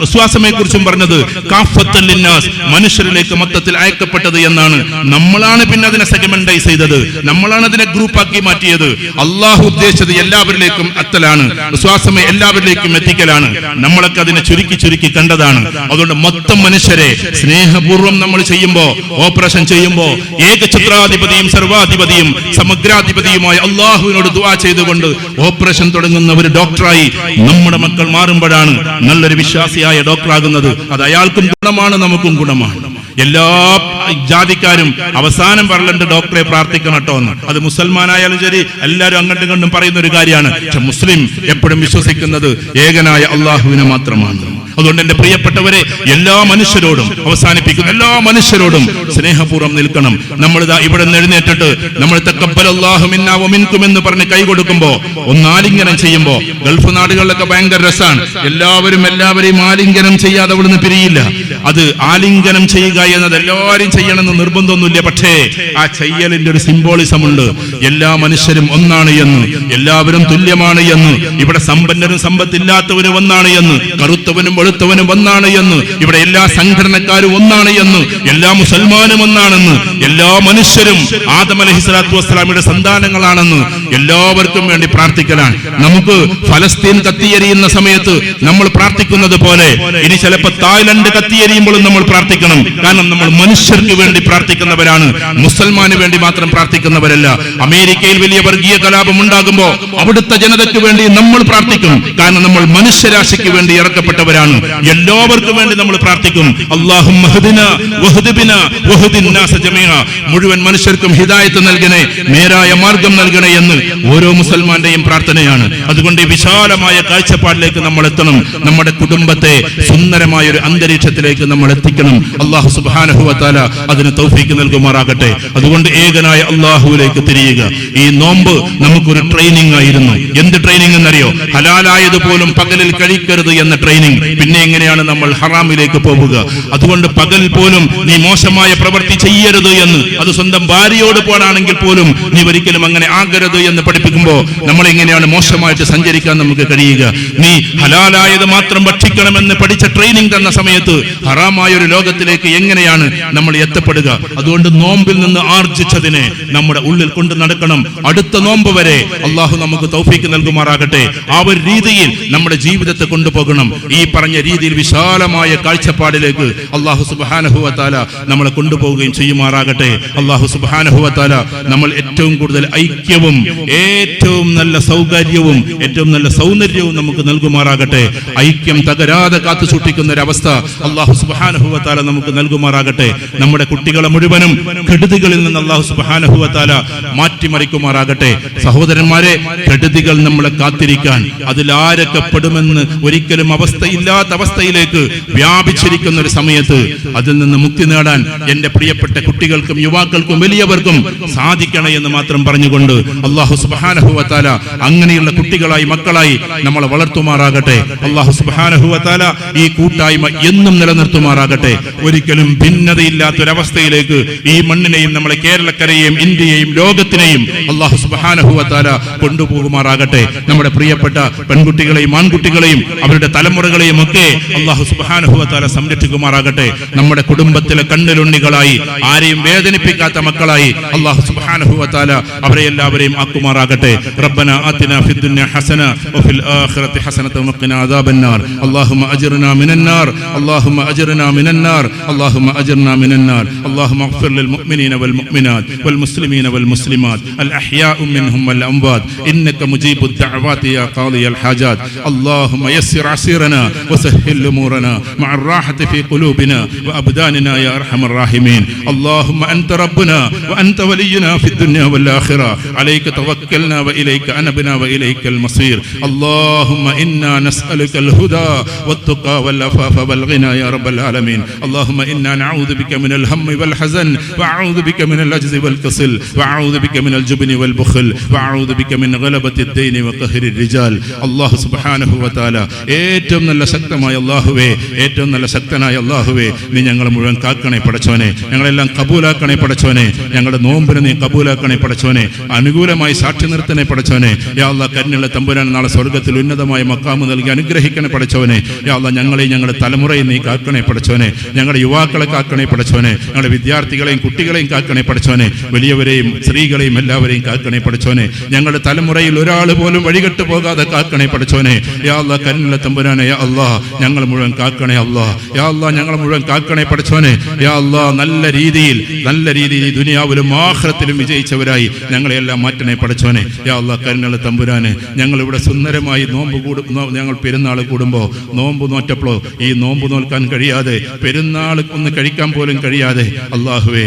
വിശ്വാസമെ കുറിച്ചും പറഞ്ഞത് കാഫത്തൻ ലിന്നാസ്, മനുഷ്യരിലേക്ക് മൊത്തത്തിൽ അയക്കപ്പെട്ടത് എന്നാണ്. നമ്മളാണ് പിന്നെ അതിനെ സെഗ്മെന്റൈസ് ചെയ്തത്, നമ്മളാണ് അതിനെ ഗ്രൂപ്പാക്കി മാറ്റിയത്. അല്ലാഹു ഉദ്ദേശിച്ചത് എല്ലാവരിലേക്കും എത്തലാണ്, വിശ്വാസമെ എല്ലാവരിലേക്കും എത്തിക്കലാണ്. നമ്മളൊക്കെ അതിനെ ചുരുക്കി ചുരുക്കി കണ്ടതാണ്. അതുകൊണ്ട് മൊത്തം മനുഷ്യരെ സ്നേഹപൂർവ്വം നമ്മൾ ചെയ്യുമ്പോ, ഓപ്പറേഷൻ ചെയ്യുമ്പോ, ഏകഛത്രാധിപതിയും സർവാധിപതിയും സമഗ്രാധിപതിയുമായ അള്ളാഹുവിനോട് ദുആ ചെയ്തുകൊണ്ട് ഓപ്പറേഷൻ തുടങ്ങുന്ന ഒരു ഡോക്ടറായി നമ്മുടെ മക്കൾ മാറുമ്പോഴാണ് നല്ലൊരു വിശ്വാസിയായ ഡോക്ടറാകുന്നത്. അത് അയാൾക്കും ഗുണമാണ്, നമുക്കും ഗുണമാണ്. എല്ലാ ജാതിക്കാരും അവസാനം പറയലുണ്ട് ഡോക്ടറെ പ്രാർത്ഥിക്കണം കേട്ടോ എന്ന്. അത് മുസൽമാനായാലും ശരി, എല്ലാവരും അങ്ങോട്ടും ഇങ്ങോട്ടും പറയുന്ന ഒരു കാര്യമാണ്. പക്ഷെ മുസ്ലിം എപ്പോഴും വിശ്വസിക്കുന്നത് ഏകനായ അള്ളാഹുവിനെ മാത്രമാണ്. അതുകൊണ്ട് എന്റെ പ്രിയപ്പെട്ടവരെ, എല്ലാ മനുഷ്യരോടും അവസാനിപ്പിക്കുന്ന എല്ലാ മനുഷ്യരോടും സ്നേഹപൂർവ്വം നിൽക്കണം. നമ്മളിതാ ഇവിടെ നിന്ന് എഴുന്നേറ്റിട്ട് നമ്മൾ തഖബ്ബലല്ലാഹു മിന്നാ വമിൻകും എന്ന് പറഞ്ഞ് കൈ കൊടുക്കുമ്പോ, ഒന്ന് ആലിംഗനം ചെയ്യുമ്പോ, ഗൾഫ് നാടുകളിലൊക്കെ ഭയങ്കര രസമാണ്. എല്ലാവരെയും ആലിംഗനം ചെയ്യാതെ അവിടുന്ന് പിരിയില്ല. അത് ആലിംഗനം ചെയ്യുക എന്നത് എല്ലാവരും ചെയ്യണമെന്ന് നിർബന്ധമൊന്നുമില്ല. പക്ഷേ ആ ചെയ്യലിന്റെ ഒരു സിംബോളിസം ഉണ്ട്. എല്ലാ മനുഷ്യരും ഒന്നാണ് എന്ന്, എല്ലാവരും തുല്യമാണ് എന്ന്, ഇവിടെ സമ്പന്നരും സമ്പത്തില്ലാത്തവരും ഒന്നാണ് എന്ന്, കറുത്തവനും വെളുത്തവനും ഒന്നാണ് എന്ന്, ഇവിടെ എല്ലാ സംഘടനക്കാരും ഒന്നാണ് എന്ന്, എല്ലാ മുസൽമാനും ഒന്നാണെന്ന്, എല്ലാ മനുഷ്യരും ആദം അലൈഹിസ്സലാത്തു വസ്സലാമിയുടെ സന്താനങ്ങളാണെന്ന് എല്ലാവർക്കും വേണ്ടി പ്രാർത്ഥിക്കലാണ്. നമുക്ക് ഫലസ്തീൻ കത്തിയെരിയുന്ന സമയത്ത് നമ്മൾ പ്രാർത്ഥിക്കുന്നത് പോലെ ഇനി ചിലപ്പോൾ തായ്ലൻഡ് കത്തിയെരിയുമ്പോഴും നമ്മൾ പ്രാർത്ഥിക്കണം. കാരണം നമ്മൾ മനുഷ്യർക്ക് വേണ്ടി പ്രാർത്ഥിക്കുന്നവരാണ്, മുസൽമാന് വേണ്ടി മാത്രം പ്രാർത്ഥിക്കുന്നവരല്ല. അമേരിക്കയിൽ വലിയ വർഗീയ കലാപം ഉണ്ടാകുമ്പോൾ അവിടുത്തെ ജനതയ്ക്ക് വേണ്ടി നമ്മൾ പ്രാർത്ഥിക്കണം. കാരണം നമ്മൾ മനുഷ്യരാശിക്ക് വേണ്ടി ഇറക്കപ്പെട്ടവരാണ്. ഉള്ളവരാണ്. എല്ലാവർക്കും വേണ്ടി നമ്മൾ പ്രാർത്ഥിക്കും. അല്ലാഹുമ്മ ഹ്ദിനാ വഹ്ദി ബിനാ വഹ്ദിൻ നാസ ജമീഅ. മുഴുവൻ മനുഷ്യർക്കും ഹിദായത്ത് നൽകണേ, നേരായ മാർഗം നൽകണേ എന്ന് ഓരോ മുസൽമാന്റെയും പ്രാർത്ഥനയാണ്. അതുകൊണ്ട് ഈ വിശാലമായ കാഴ്ചപ്പാടിലേക്ക് നമ്മൾ എത്തണം. നമ്മുടെ കുടുംബത്തെ സുന്ദരമായ ഒരു അന്തരീക്ഷത്തിലേക്ക് നമ്മൾ എത്തിക്കണം. അല്ലാഹു സുബ്ഹാനഹു വ തആല അതിന് തൗഫീഖ് നൽകുമാറാകട്ടെ. അതുകൊണ്ട് ഏകനായ അല്ലാഹുവിലേക്ക് തിരിയുക. ഈ നോമ്പ് നമുക്കൊരു ട്രെയിനിങ് ആയിരുന്നു. എന്ത് ട്രെയിനിങ് എന്നറിയോ? ഹലാലായത് പോലും പകലിൽ കഴിക്കരുത് എന്ന ട്രെയിനിങ്. പിന്നെ എങ്ങനെയാണ് നമ്മൾ ഹറാമിലേക്ക് പോവുക? അതുകൊണ്ട് പകൽ പോലും നീ മോശമായ പ്രവൃത്തി ചെയ്യരുത് എന്ന്, അത് സ്വന്തം ഭാര്യയോട് പോലാണെങ്കിൽ പോലും നീ ഒരിക്കലും അങ്ങനെ ആകരുത് എന്ന് പഠിപ്പിക്കുമ്പോൾ നമ്മൾ എങ്ങനെയാണ് മോശമായിട്ട് സഞ്ചരിക്കാൻ നമുക്ക് കഴിയുക? നീ ഹലാലായത് മാത്രം ഭക്ഷിക്കണമെന്ന് പഠിച്ച ട്രെയിനിങ് തന്ന സമയത്ത് ഹറാമായ ഒരു ലോകത്തിലേക്ക് എങ്ങനെയാണ് നമ്മൾ എത്തപ്പെടുക? അതുകൊണ്ട് നോമ്പിൽ നിന്ന് ആർജിച്ചതിനെ നമ്മുടെ ഉള്ളിൽ കൊണ്ട് നടക്കണം. അടുത്ത നോമ്പ് വരെ അള്ളാഹു നമുക്ക് തൗഫീഖ് നൽകുമാറാകട്ടെ. ആ ഒരു രീതിയിൽ നമ്മുടെ ജീവിതത്തെ കൊണ്ടുപോകണം. ഈ പറഞ്ഞ രീതിയിൽ വിശാലമായ കാഴ്ചപ്പാടിലേക്ക് അള്ളാഹു സുബ്ഹാനഹു വ തആല നമ്മളെ കൊണ്ടുപോവുകയും ചെയ്യുമാറാകട്ടെ. അള്ളാഹു സുബ്ഹാനഹു വ തആല നമ്മൾ ഏറ്റവും കൂടുതൽ ഐക്യവും ഏറ്റവും നല്ല സൗകര്യവും ഏറ്റവും നല്ല സൗന്ദര്യവും നമുക്ക് നൽകുമാറാകട്ടെ. ഐക്യം തകരാതെ കാത്തു സൂക്ഷിക്കുന്ന ഒരു അവസ്ഥ അള്ളാഹു സുബ്ഹാനഹു വ തആല നമുക്ക് നൽകുമാറാകട്ടെ. നമ്മുടെ കുട്ടികളെ മുഴുവനും കെടുതികളിൽ നിന്ന് അള്ളാഹു സുബ്ഹാനഹു വ തആല മാറ്റിമറിക്കുമാറാകട്ടെ. സഹോദരന്മാരെ, കെടുതികൾ നമ്മളെ കാത്തിരിക്കാൻ, അതിൽ ആരൊക്കെ പെടുമെന്ന് ഒരിക്കലും അവസ്ഥയില്ലാത്ത അവസ്ഥയിലേക്ക് വ്യാപിച്ചിരിക്കുന്ന ഒരു സമയത്ത് അതിൽ നിന്ന് മുക്തി നേടാൻ എന്റെ പ്രിയപ്പെട്ട കുട്ടികൾക്കും യുവാക്കൾക്കും വലിയവർക്കും സാധിക്കണേ എന്ന് മാത്രം പറഞ്ഞുകൊണ്ട് അല്ലാഹു സുബ്ഹാനഹു വ തആല അങ്ങനെയുള്ള കുട്ടികളായി മക്കളായി നമ്മളെ വളർത്തുമാറാകട്ടെ. അല്ലാഹു സുബ്ഹാനഹു വ തആല ഈ കൂട്ടായ്മ എന്നും നിലനിർത്തുമാറാകട്ടെ. ഒരിക്കലും ഭിന്നതയില്ലാത്തൊരവസ്ഥയിലേക്ക് ഈ മണ്ണിനെയും നമ്മളെ കേരളക്കരയെയും ഇന്ത്യയെയും ലോകത്തിനെയും അല്ലാഹു സുബ്ഹാനഹു വ തആല കൊണ്ടുപോകുമാറാകട്ടെ. നമ്മുടെ പ്രിയപ്പെട്ട പെൺകുട്ടികളെയും ആൺകുട്ടികളെയും അവരുടെ തലമുറകളെയും ഒക്കെ അല്ലാഹു സുബ്ഹാനഹു വ തആല സംരക്ഷിക്കുമാറാകട്ടെ. നമ്മുടെ കുടുംബത്തിലെ കണ്ണിലുണ്ണികളായി ആരെയും വേദനിപ്പിക്കാത്ത മക്കളായി അല്ലാഹു സുബ്ഹാനഹു വ തആല അവരെ എല്ലാവരെയും ആക്കുമാറാകട്ടെ. റബ്ബനാ ആതിനാ ഫിദ്ദുനിയ ഹസന വഫിൽ ആഖിറതി ഹസനത വഖിനാ അദാബന്നാർ. അല്ലാഹുമ്മ അജ്ർനാ മിനന്നാർ. അല്ലാഹുമ്മ അജ്ർനാ മിനന്നാർ. അല്ലാഹുമ്മ അജ്ർനാ മിനന്നാർ. അല്ലാഹുമ്മ اغفر للمؤمنين والمؤمنات والمسلمين والمسلمات الأحياء منهم والأموات إنك مجيب الدعوات يا قاضي الحاجات. اللهم يسر عسيرنا وسهل أمورنا مع الراحة في قلوبنا وأبداننا يا أرحم الراحمين. اللهم أنت ربنا وأنت ولينا في الدنيا والآخرة. عليك توكلنا وإليك أنبنا وإليك المصير. اللهم إنا نسألك الهدى والتقى والعفاف والغنى يا رب العالمين. اللهم إنا نعوذ بك من الهم والحزن وأعوذ بك من العجز والكسل وأعوذ بك من الجبن والبخل وأعوذ بك من غلبة الدين وقهر الرجال. الله سبحانه وتعالى ഏറ്റവും നല്ല ശക്തമായ അല്ലാഹുവേ, ഏറ്റവും നല്ല ശക്തനായ അല്ലാഹുവേ, നീ ഞങ്ങളെ മുഴുവൻ കാക്കണേ പടച്ചോനെ. ഞങ്ങളെല്ലാം കബൂലാക്കണേ പടച്ചോനെ. ഞങ്ങളുടെ നോമ്പിനെ നീ കബൂലാക്കണേ പടച്ചോനെ. അനുകൂലമായി സാക്ഷി നിർത്തണേ പടച്ചോനെ. യാ അല്ലാഹ്, കരുണയുള്ള തമ്പുരാൻ നാളെ സ്വർഗ്ഗത്തിൽ ഉന്നതമായ മഖാമ് നൽകി അനുഗ്രഹിക്കണേ പടച്ചോനെ. യാ അല്ലാഹ്, ഞങ്ങളെയും ഞങ്ങളുടെ തലമുറയെ നീ കാക്കണേ പടച്ചോനെ. ഞങ്ങളുടെ യുവാക്കളെ കാക്കണേ പടച്ചോനെ. ഞങ്ങളുടെ വിദ്യാർത്ഥികളെയും കുട്ടികളെയും കാക്കണേ പടച്ചോനെ. വലിയവരെയും സ്ത്രീകളെയും എല്ലാവരെയും കാക്കണേ പടച്ചോനെ. ഞങ്ങളുടെ തലമുറയിൽ ഒരാൾ പോലും വഴികെട്ടു പോകാതെ കാക്കണേ പടച്ചോനെ. യാ അല്ലാഹ്, കരുണയുള്ള തമ്പുരാനെ, യാ അല്ലാഹ്, ഞങ്ങൾ മുഴുവൻ കാക്കണേ അല്ലാഹ്. യാ അല്ലാഹ്, ഞങ്ങൾ മുഴുവൻ കാക്കണേ പടച്ചോനെ. യാ അല്ലാഹ്, നല്ല രീതിയിൽ ദുനിയാവിലും ആഖിറത്തിലും വിജയിച്ചവരായി ഞങ്ങളെല്ലാം മാറ്റണേ പടച്ചോനെ. യാ അല്ലാഹ്, കരുണയുള്ള തമ്പുരാനെ, ഞങ്ങൾ ഇവിടെ സുന്ദരമായി ഞങ്ങൾ പെരുന്നാൾ കൂടുമ്പോൾ നോമ്പ് നോറ്റപ്പോൾ ഈ നോമ്പ് നോൽക്കാൻ കഴിയാതെ, പെരുന്നാൾ ഒന്ന് കഴിക്കാൻ പോലും കഴിയാതെ അല്ലാഹുവേ,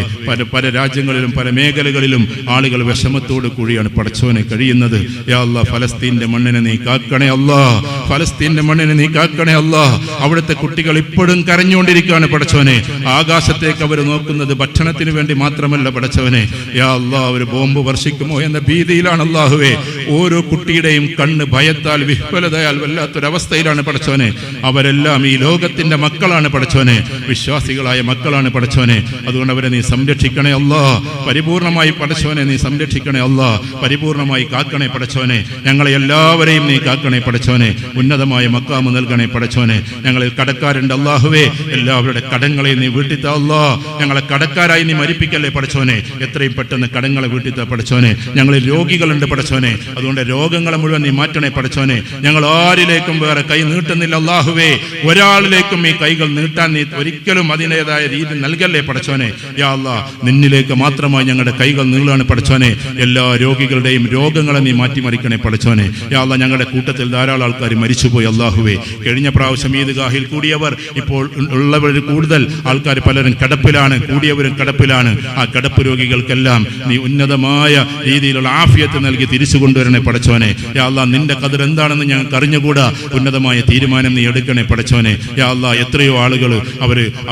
പല രാജ്യങ്ങളിലും പല മേഖലകളിലും ആളുകൾ വിഷമത്തോട് കൂടിയാണ് പടച്ചോനെ കഴിയുന്നത്. യാ അല്ലാഹ്, ഫലസ്തീന്റെ മണ്ണിനെ നീ കാക്കണേ അല്ലാഹ്. ഫലസ്തീന്റെ മണ്ണിനെ നീ കാക്കണേ അല്ലാഹ്. അവിടുത്തെ കുട്ടികൾ ഇപ്പോഴും കരഞ്ഞുകൊണ്ടിരിക്കുകയാണ് പടച്ചോനെ. ആകാശത്തേക്ക് അവർ നോക്കുന്നത് ഭക്ഷണത്തിന് വേണ്ടി മാത്രമല്ല പടച്ചവനെ. യാ അല്ലാഹ്, ഒരു ബോംബ് വർഷിക്കുമോ എന്ന ഭീതിയിലാണ് അല്ലാഹുവേ. ഓരോ കുട്ടിയുടെയും കണ്ണ് ഭയത്താൽ വിഹ്വലതയാൽ വല്ലാത്തൊരവസ്ഥയിലാണ് പടച്ചോനെ. അവരെല്ലാം ഈ ലോകത്തിന്റെ മക്കളാണ് പടച്ചോനെ, വിശ്വാസികളായ മക്കളാണ് പടച്ചോനെ. അതുകൊണ്ട് അവരെ നീ സംരക്ഷിക്കണേ അല്ലാഹ്. പരിപൂർണമായി പടച്ചോനെ നീ സംരക്ഷിക്കണേ അല്ലാഹ്. പരിപൂർണമായി കാക്കണേ പടച്ചോനെ. ഞങ്ങളെ എല്ലാവരെയും നീ കാക്കണേ പടച്ചോനെ. ഉന്നതമായ മഖാമ് നൽകണേ പടച്ചോനെ. ഞങ്ങളിൽ കടക്കാരുണ്ട് അല്ലാഹുവേ, എല്ലാവരുടെ കടങ്ങളെയും നീ വീട്ടിത്ത അല്ലാഹ്. ഞങ്ങളെ കടക്കാരായി നീ മരിപ്പിക്കല്ലേ പടച്ചോനെ. എത്രയും പെട്ടെന്ന് കടങ്ങളെ വീട്ടിത്ത പടച്ചോനെ. ഞങ്ങളിൽ രോഗികളുണ്ട് പടച്ചോനെ, അതുകൊണ്ട് രോഗങ്ങളെ മുഴുവൻ നീ മാറ്റണേ പടച്ചോനെ. ഞങ്ങൾ ആരിലേക്കും വേറെ കൈ നീട്ടുന്നില്ല അല്ലാഹുവേ. ഒരാളിലേക്കും ഈ കൈകൾ നീട്ടാൻ നീ ഒരിക്കലും അതിൻ്റെതായ രീതി നൽകല്ലേ പടച്ചോനെ. യാ അല്ലാഹ്, നിന്നിലേക്ക് മാത്രമായി ഞങ്ങളുടെ കൈകൾ നീളാണ് പടച്ചോനെ. എല്ലാ രോഗികളുടെയും രോഗങ്ങളെ നീ മാറ്റിമറിക്കണേ പടച്ചോനെ. യാ അല്ലാഹ്, ഞങ്ങളുടെ കൂട്ടത്തിൽ ധാരാളം ആൾക്കാർ മരിച്ചുപോയി അല്ലാഹുവേ. കഴിഞ്ഞ പ്രാവശ്യം ഈദ്ഗാഹിൽ കൂടിയവർ, ഇപ്പോൾ ഉള്ളവർ കൂടുതൽ ആൾക്കാർ പലരും കിടപ്പിലാണ്, കൂടിയവരും കിടപ്പിലാണ്. ആ കിടപ്പ് രോഗികൾക്കെല്ലാം നീ ഉന്നതമായ രീതിയിലുള്ള ആഫിയത്ത് നൽകി തിരിച്ചു കൊണ്ടുവരണേ പടച്ചോനെ. യാ അല്ലാഹ്, നിന്റെ ഖദർ എന്താണെന്ന് ഞങ്ങൾക്ക് അറിഞ്ഞുകൂടാ. ഉന്നതമായ തീരുമാനം നീ എടുക്കണേ പടച്ചോനെ. യാ അല്ലാഹ്, എത്രയോ ആളുകൾ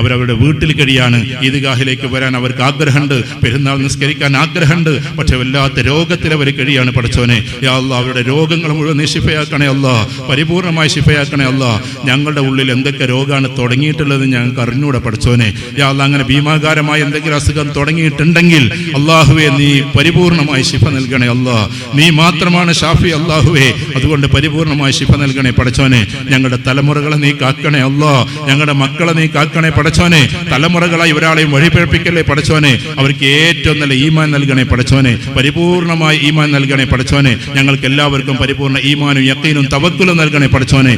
അവരവരുടെ വീട്ടിൽ കഴിയാണ്. ഈദ്ഗാഹിലേക്ക് വരാൻ അവർക്ക് ആഗ്രഹമുണ്ട്, പെരുന്നാൾ നിസ്കരിക്കാൻ ആഗ്രഹമുണ്ട്, പക്ഷെ വല്ലാത്ത രോഗത്തിൽ അവർ കഴിയാണ് പടച്ചോനെ. യാ അല്ലാഹ്, അവരുടെ രോഗങ്ങൾ മുഴുവൻ നീ ശിഫയാക്കണേ അല്ലാഹ്, പരിപൂർണമായി ശിഫയാക്കണേ അല്ലാഹ്. ഞങ്ങളുടെ ഉള്ളിൽ എന്തൊക്കെ രോഗമാണ് തുടങ്ങിയിട്ടുള്ളത് ഞങ്ങൾക്ക് അറിഞ്ഞൂടെ പടച്ചോനെ. യാ അല്ലാഹ്, അങ്ങനെ ഭീമാകാരമായ എന്തെങ്കിലും അസുഖം തുടങ്ങിയിട്ടുണ്ടെങ്കിൽ അല്ലാഹുവേ നീ പരിപൂർണമായി ശിഫ നൽകണേ അല്ലാഹ്. നീ മാത്രമാണ് ഷാഫി അല്ലാഹുവേ. അതുകൊണ്ട് പരിപൂർണമായി ശിഫ നൽകണേ പടച്ചോനെ. ഞങ്ങളുടെ തലമുറകളെ നീ കാക്കണേ അല്ലാഹ്. ഞങ്ങളുടെ മക്കളെ നീ കാക്കണേ പടച്ചോനെ. തലമുറകളായി ഒരാളെയും വഴിപിഴപ്പിക്കല്ലേ പടച്ചോനെ. അവർക്ക് ഏറ്റവും നല്ല ഈമാൻ നൽകണേ പടച്ചോനെ. പരിപൂർണമായി ഈമാൻ നൽകണേ പടച്ചോനെ. ഞങ്ങൾക്ക് എല്ലാവർക്കും പരിപൂർണ്ണ ഈമാനും യഖീനും തവക്കുലും നൽകണേ പടച്ചോനെ.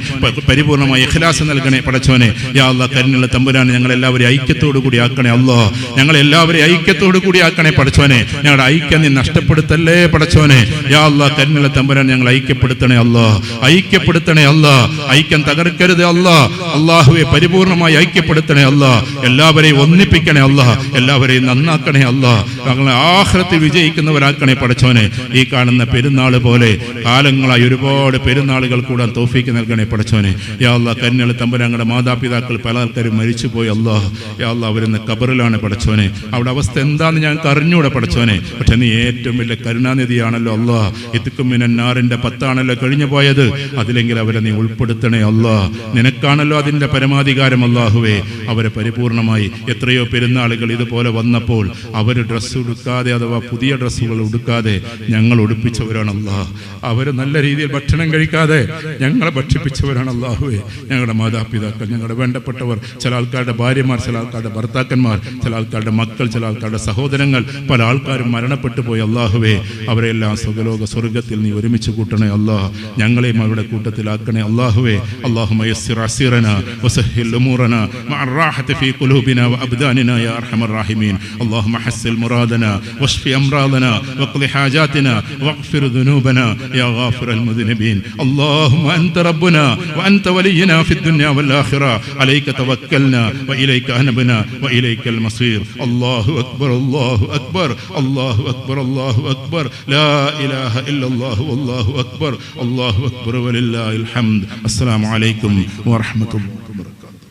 പരിപൂർണമായ ഇഖ്ലാസ് നൽകണേ പടച്ചോനെ. യാ അല്ലാഹ്, കരുണയുള്ള തമ്പുരാനെ ഞങ്ങളെല്ലാവരെയും ഐക്യത്തോടു കൂടി ആക്കണേ അല്ലാഹ്. ഞങ്ങളെല്ലാവരെയും ഐക്യത്തോടു കൂടി ആക്കണേ പടച്ചോനെ. ഞങ്ങളുടെ ഐക്യം നീ നഷ്ടപ്പെടുത്തല്ലേ പടച്ചോനെ. യാ അല്ലാഹ്, കരുണയുള്ള തമ്പുരാൻ ഞങ്ങൾ ഐക്യപ്പെടുത്തണേ അല്ലാഹ്, ഐക്യപ്പെടുത്തണേ അല്ലാഹ്. ഐക്യം തകർക്കരുത് അല്ലാഹ്. അല്ലാഹുവെ, പരിപൂർണമായി ഐക്യപ്പെടുത്തണേ അല്ലാഹ്. എല്ലാവരെയും ഒന്നിപ്പിക്കണേ അല്ലാഹ്. എല്ലാവരെയും നന്നാക്കണേ അല്ലാഹ്. ഞങ്ങളെ ആഖിറത്തിൽ വിജയിക്കുന്നവരാക്കണേ പടച്ചോനെ. ഈ കാണുന്ന പെരുന്നാൾ പോലെ കാലങ്ങളായി ഒരുപാട് പെരുന്നാളുകൾ കൂടാൻ തൗഫീക്ക് നൽകണേ പടച്ചോനെ. യാ അല്ലാഹ്, കരുണയുള്ള തമ്പുരാൻ ഞങ്ങളുടെ മാതാപിതാക്കൾ പല ആൾക്കാരും മരിച്ചുപോയി അല്ലാഹ്. യാ അല്ലാഹ്, അവരിന്ന് ഖബറിലാണ് പടച്ചോനെ. അവിടെ അവസ്ഥ എന്താണെന്ന് ഞങ്ങൾക്ക് അറിഞ്ഞൂടെ പടച്ചോനെ. പക്ഷെ നീ ഏറ്റവും വലിയ കരുണാനിധിയാണല്ലോ അല്ലാഹ്. ഇത്ക്കും മിനന്നാറിന്റെ 10 കഴിഞ്ഞു പോയത്. അതിലെങ്കിൽ അവരെ നീ ഉൾപ്പെടുത്തണേ അല്ലാഹ്. നിനക്കാണല്ലോ അതിന്റെ പരമാധികാരം അല്ലാഹുവേ. അവരെ പരിപൂർണമായി, എത്രയോ പെരുന്നാളുകൾ ഇതുപോലെ വന്നപ്പോൾ അവർ ഡ്രസ്സ് ഉടുക്കാതെ, അഥവാ പുതിയ ഡ്രസ്സുകൾ ഉടുക്കാതെ ഞങ്ങൾ ഉടുപ്പിച്ചവരാണ് അല്ലാഹ്. അവർ നല്ല രീതിയിൽ ഭക്ഷണം കഴിക്കാതെ ഞങ്ങളെ ഭക്ഷിപ്പിച്ചവരാണ് അല്ലാഹുവേ. ഞങ്ങളുടെ മാതാപിതാക്കൾ, ഞങ്ങളുടെ വേണ്ടപ്പെട്ടവർ, ചില ആൾക്കാരുടെ ഭാര്യമാർ, ചില ആൾക്കാരുടെ ഭർത്താക്കന്മാർ, ചില ആൾക്കാരുടെ മക്കൾ, ചില ആൾക്കാരുടെ സഹോദരങ്ങൾ, പല ആൾക്കാരും മരണപ്പെട്ടു പോയി അല്ലാഹുവേ. അവരെല്ലാം സുഖലോക സ്വർഗത്തിൽ നീ ഒരുമിച്ച് കൂട്ടണേ അല്ലാഹ്. ഞങ്ങളെയും അവരുടെ കൂട്ടത്തിലാക്കണേ അല്ലാഹുവേ. അല്ലാഹുമ്മ യസ്സിർ അസീറനാ വസഹ്ഹിൽ ഉമൂറനാ മഅ റാഹത്തി ഫീ ഖുലൂബിനാ വഅബ്ദാനിനാ യാ അർഹമർ റഹീമീൻ. അല്ലാഹുമ്മ ഹസ്സിൽ മുറാദനാ വഷ്ഫി അംറാദനാ വഖ്ളി ഹാജാതിനാ വഗ്ഫിർ ദുനൂബനാ യാ ഗാഫിറൽ മുദ്നിബീൻ. അല്ലാഹുമ്മ അൻത റബ്ബുനാ വഅൻത വലിയുനാ ഫിദ് ദുനിയാ വൽ ആഖിറ. അലൈക തവക്കൽനാ വഇലൈക അനബ്നാ വഇലൈക്കൽ മസീർ. അല്ലാഹു അക്ബർ, അല്ലാഹു അക്ബർ, അല്ലാഹു അക്ബർ, അല്ലാഹു അക്ബർ. ലാ ഇലാഹ ഇല്ലല്ലാഹു വല്ലാഹു അക്ബർ, അല്ലാഹു അക്ബർ വലില്ലാഹിൽ ഹംദ്. അസ്സലാമു അലൈക്കും വറഹ്മത്തുള്ളാഹി വബറകാതുഹു.